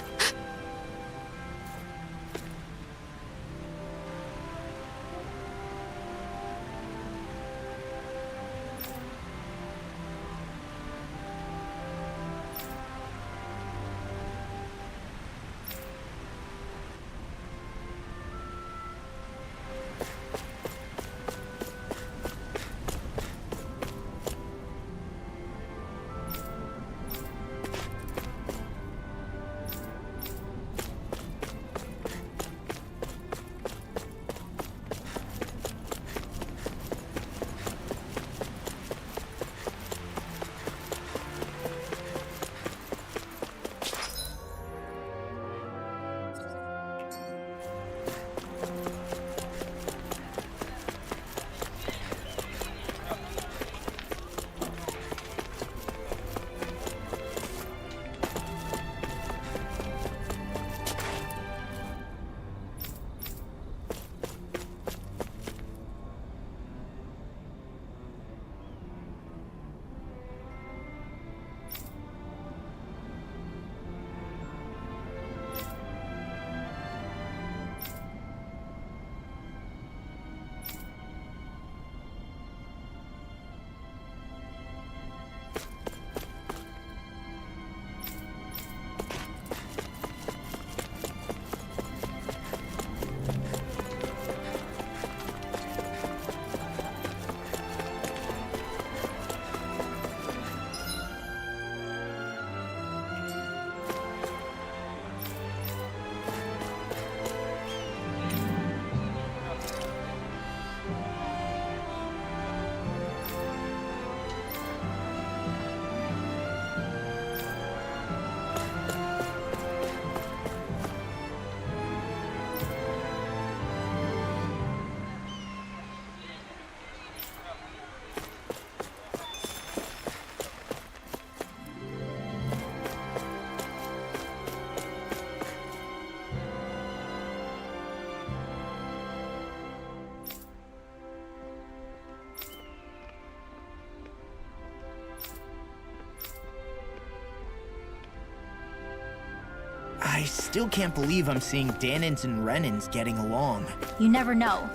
I: I still can't believe I'm seeing Danins and Renins getting along.
C: You never know.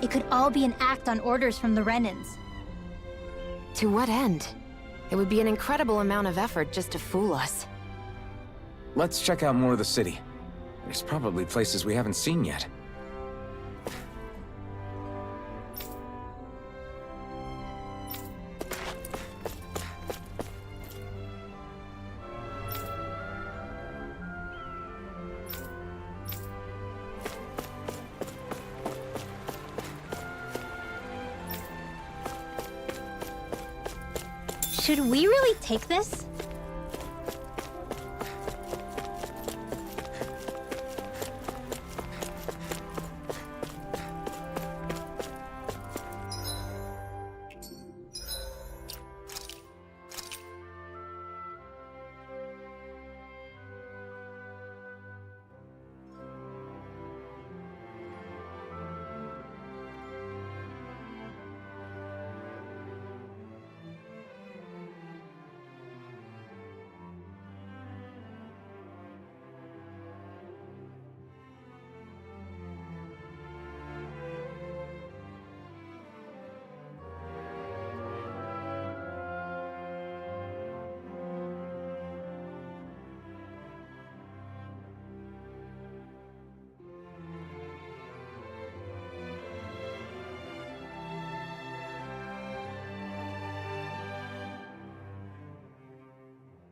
C: It could all be an act on orders from the Renins.
D: To what end? It would be an incredible amount of effort just to fool us.
J: Let's check out more of the city. There's probably places we haven't seen yet.
C: Should we really take this?